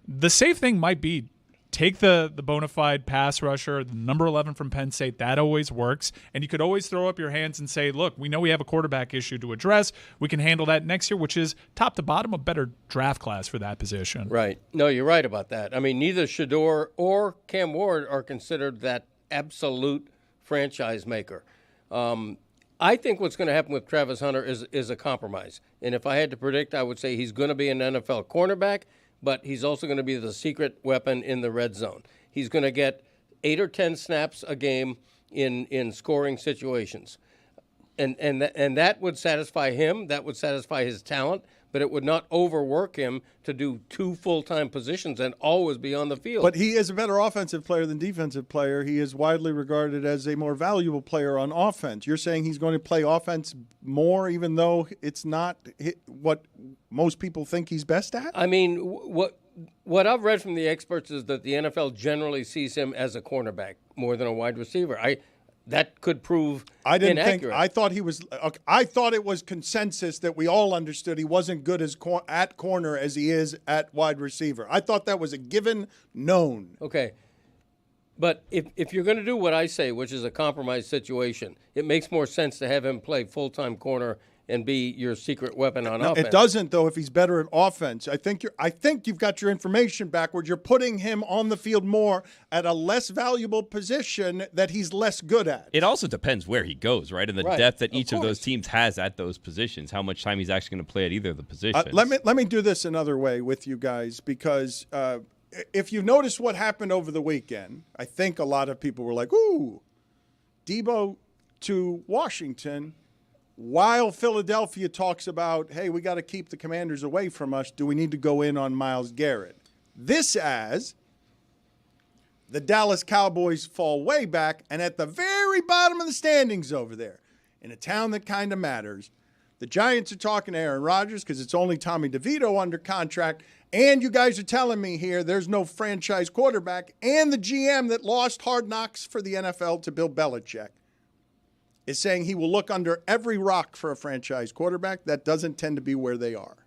the safe thing might be take the bona fide pass rusher, the number 11 from Penn State. That always works. And you could always throw up your hands and say, look, we know we have a quarterback issue to address. We can handle that next year, which is top to bottom a better draft class for that position. Right. No, you're right about that. I mean, neither Shedeur or Cam Ward are considered that absolute franchise maker. I think what's going to happen with Travis Hunter is a compromise. And if I had to predict, I would say he's going to be an NFL cornerback, but he's also going to be the secret weapon in the red zone. He's going to get 8 or 10 snaps a game in scoring situations. And that would satisfy him. That would satisfy his talent, but it would not overwork him to do 2 full-time positions and always be on the field. But he is a better offensive player than defensive player. He is widely regarded as a more valuable player on offense. You're saying he's going to play offense more, even though it's not what most people think he's best at? I mean, what I've read from the experts is that the NFL generally sees him as a cornerback more than a wide receiver. that could prove I didn't inaccurate. think. I thought he was. I thought it was consensus that we all understood he wasn't good as at corner as he is at wide receiver. I thought that was a given, known. Okay. But if you're going to do what I say, which is a compromised situation, it makes more sense to have him play full-time corner and be your secret weapon on offense. It doesn't, though, if he's better at offense. I think you've got your information backwards. You're putting him on the field more at a less valuable position that he's less good at. It also depends where he goes, right? And the Right. depth that each of course. those teams has at those positions, how much time he's actually going to play at either of the positions. Let me do this another way with you guys, because if you notice what happened over the weekend, I think a lot of people were like, ooh, Debo to Washington. While Philadelphia talks about, hey, we got to keep the Commanders away from us, do we need to go in on Myles Garrett? This as the Dallas Cowboys fall way back, and at the very bottom of the standings over there, in a town that kind of matters, the Giants are talking to Aaron Rodgers because it's only Tommy DeVito under contract, and you guys are telling me here there's no franchise quarterback, and the GM that lost Hard Knocks for the NFL to Bill Belichick is saying he will look under every rock for a franchise quarterback. That doesn't tend to be where they are.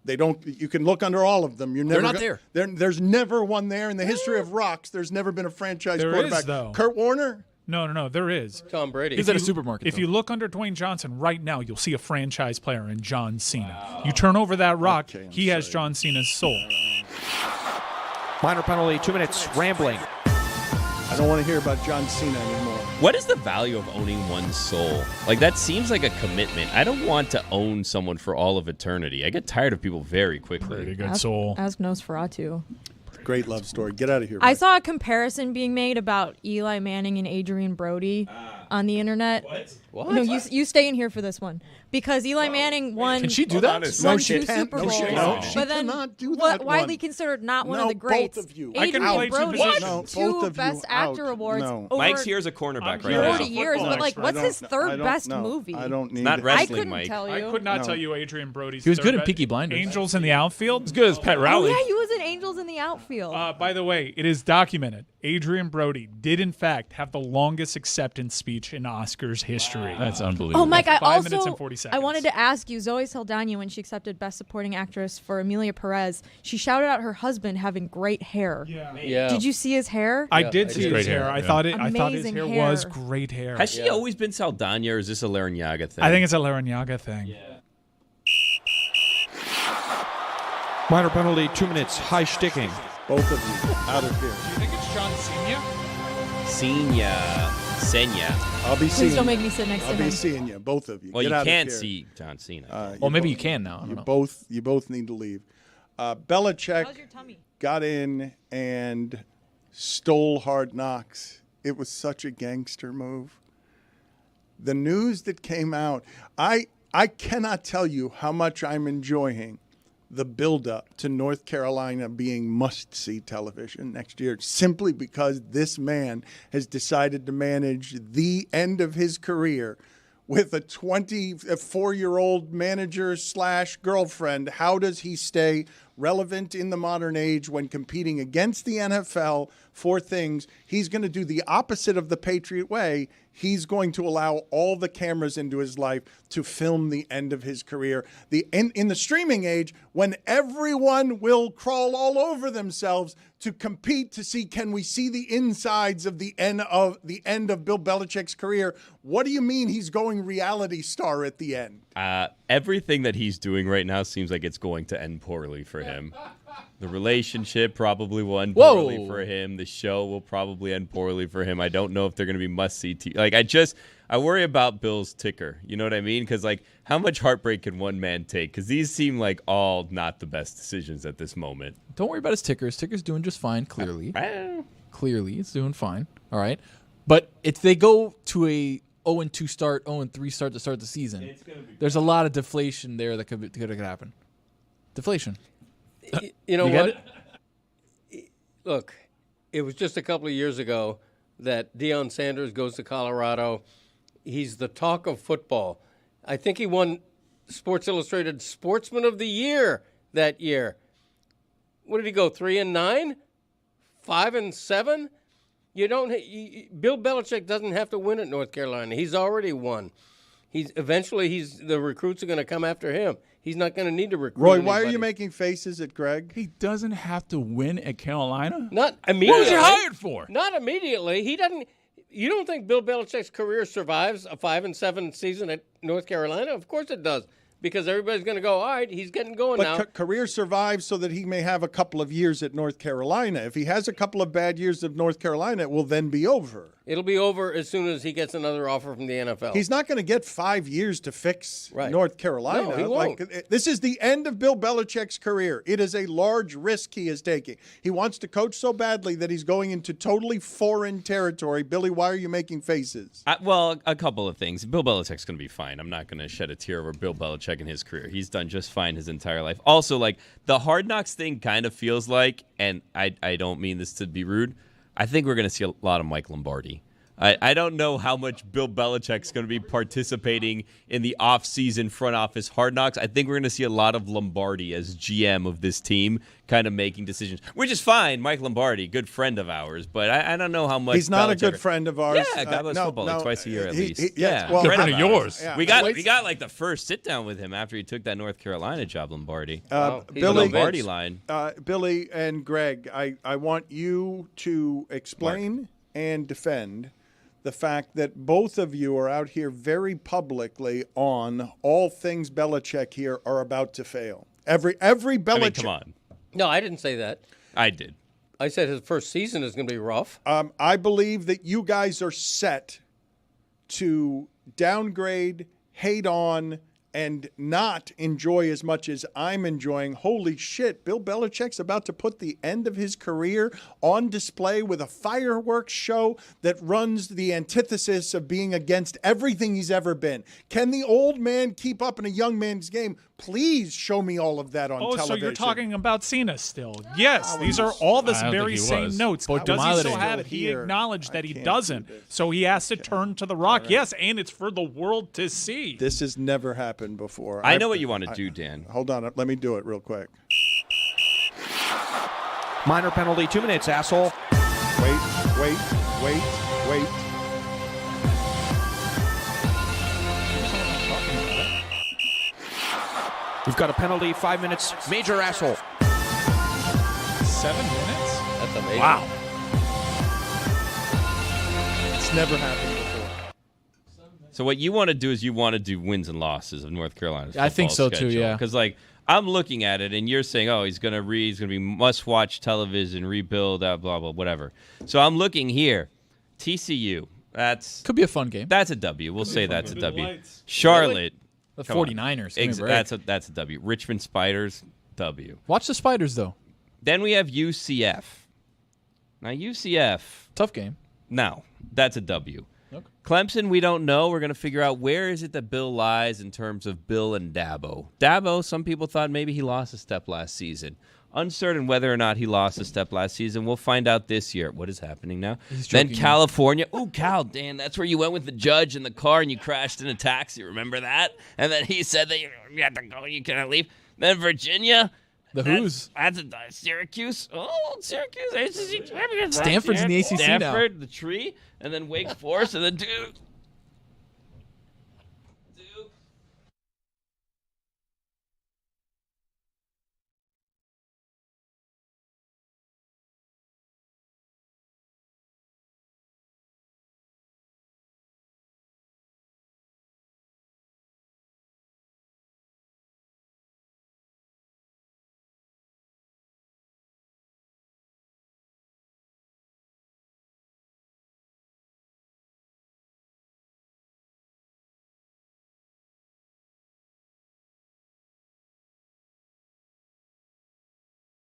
They don't. You can look under all of them. You're never They're not there. There's never one there in the history of rocks. There's never been a franchise There quarterback. is, though. Kurt Warner. No, there is. Tom Brady. He's at a supermarket. If you look under Dwayne Johnson right now, you'll see a franchise player in John Cena. You turn over that rock, he has John Cena's soul. Minor penalty, 2 minutes, rambling. I don't want to hear about John Cena anymore. What is the value of owning one's soul? Like, that seems like a commitment. I don't want to own someone for all of eternity. I get tired of people very quickly. Pretty good soul. Ask Nosferatu. Great love story. Get out of here. I Mike. saw a comparison being made about Eli Manning and Adrian Brody on the internet. What? No, you stay in here for this one because Eli Manning won. Can she do that? Won No, she two can't. Super No, Bowls, she can't. She but then cannot do that widely one. considered not one No, of the greats. both of you. I can Adrian play two Brody positions. No, won both two of you Best Actor out. awards No. over Mike's here as a cornerback right 40 now. years, but like, what's his third best no, movie? I don't need Not it. wrestling, I couldn't Mike. tell you. I could not No. tell you Adrian Brody's He was third good in best- Peaky Blinders. Angels in the outfield. As good as Pat Oh Rowley. yeah, he was in Angels in the Outfield. By the way, it is documented. Adrian Brody did, in fact, have the longest acceptance speech in Oscars history. That's unbelievable. Oh, Mike, I 5 minutes also and 40 I seconds. wanted to ask you, Zoe Saldana, when she accepted Best Supporting Actress for Emilia Perez, she shouted out her husband having great hair. Yeah. Did you see his hair? I Yeah, did it's see great his hair. hair, I yeah. thought his Amazing hair hair. was great hair. Has she always been Saldana, or is this a Larrañaga thing? I think it's a Larrañaga thing. Minor penalty, 2 minutes, high sticking. Both of you out of here. Do you think it's John Cena? Senya. I'll be seeing. Please don't make me sit next I'll to be him. seeing you, both of you. Well, Get you out of can't here. see John Cena. Well, maybe both- you can now. I don't You know. both need to leave. Belichick How's your tummy? got in and stole Hard Knocks. It was such a gangster move. The news that came out, I cannot tell you how much I'm enjoying the buildup to North Carolina being must-see television next year, simply because this man has decided to manage the end of his career with a 24-year-old manager / girlfriend. How does he stay relevant in the modern age when competing against the NFL for things? He's going to do the opposite of the Patriot way. He's going to allow all the cameras into his life to film the end of his career. In the streaming age, when everyone will crawl all over themselves to compete to see, can we see the insides of the end of Bill Belichick's career? What do you mean he's going reality star at the end? Everything that he's doing right now seems like it's going to end poorly for him. The relationship probably will end poorly for him. The show will probably end poorly for him. I don't know if they're going to be must-see TV. Like, I worry about Bill's ticker. You know what I mean? Because, like, how much heartbreak can one man take? Because these seem like all not the best decisions at this moment. Don't worry about his ticker. His ticker's doing just fine, clearly. Clearly, it's doing fine. All right. But if they go to a 0-2 start, 0-3 start to start the season, there's a lot of deflation there that could happen. Deflation. You know You get what? Look, it was just a couple of years ago that Deion Sanders goes to Colorado. He's the talk of football. I think he won Sports Illustrated Sportsman of the Year that year. What did he go, 3-9? 5-7? Bill Belichick doesn't have to win at North Carolina. He's already won. The recruits are going to come after him. He's not going to need to recruit Roy, anybody. why are you making faces at Greg? He doesn't have to win at Carolina? Not immediately. What was he hired for? Not immediately. He doesn't. You don't think Bill Belichick's career survives a 5-7 season at North Carolina? Of course it does. Because everybody's going to go, all right, he's getting going now. But career survives so that he may have a couple of years at North Carolina. If he has a couple of bad years at North Carolina, it will then be over. It'll be over as soon as he gets another offer from the NFL. He's not going to get 5 years to fix North Carolina. No, he won't. This is the end of Bill Belichick's career. It is a large risk he is taking. He wants to coach so badly that he's going into totally foreign territory. Billy, why are you making faces? Well, a couple of things. Bill Belichick's going to be fine. I'm not going to shed a tear over Bill Belichick in his career. He's done just fine his entire life. Also, like, the Hard Knocks thing kind of feels like, and I don't mean this to be rude, I think we're going to see a lot of Mike Lombardi. I don't know how much Bill Belichick's going to be participating in the off-season front office Hard Knocks. I think we're going to see a lot of Lombardi as GM of this team kind of making decisions, which is fine. Mike Lombardi, good friend of ours, but I don't know how much He's not a good friend of ours. Yeah, God bless football, like twice a year at least. Yeah, well, good friend of yours. Yeah. We got like the first sit-down with him after he took that North Carolina job, Lombardi. Billy, Lombardi line. Billy and Greg, I want you to explain and defend the fact that both of you are out here very publicly on all things Belichick here are about to fail. Every Belichick. I mean, come on. No, I didn't say that. I did. I said his first season is going to be rough. I believe that you guys are set to downgrade, hate on, and not enjoy as much as I'm enjoying. Holy shit, Bill Belichick's about to put the end of his career on display with a fireworks show that runs the antithesis of being against everything he's ever been. Can the old man keep up in a young man's game? Please show me all of that on television. So you're talking about Cena still. Yes, these are all the very same notes. Does he still have it? He acknowledged that he doesn't, so he has to turn to the Rock. Right. Yes, and it's for the world to see. This has never happened before. I know what you want to do, Dan. Hold on. Let me do it real quick. Minor penalty, 2 minutes, asshole. Wait. We've got a penalty, 5 minutes, major asshole. 7 minutes? That's amazing. Wow. It's never happened before. So what you want to do is you want to do wins and losses of North Carolina's football I think so schedule. too, yeah. Because like I'm looking at it and you're saying, oh, he's gonna be must-watch television, rebuild, blah blah, whatever. So I'm looking here, TCU. Could be a fun game. That's a W. We'll say that's a W. Charlotte. The 49ers. That's a W. Richmond Spiders, W. Watch the Spiders, though. Then we have UCF. Now, UCF. Tough game. No, that's a W. Okay. Clemson, we don't know. We're going to figure out where is it that Bill lies in terms of Bill and Dabo. Dabo, some people thought maybe he lost a step last season. Uncertain whether or not he lost a step last season. We'll find out this year. What is happening now? Then California. Oh, Cal, Dan, that's where you went with the judge in the car and you crashed in a taxi. Remember that? And then he said that you have to go, you cannot leave. Then Virginia. Who's? That's Syracuse. Oh, Syracuse. ACC champions. Stanford's in the ACC now. Stanford, the tree, and then Wake Forest, and then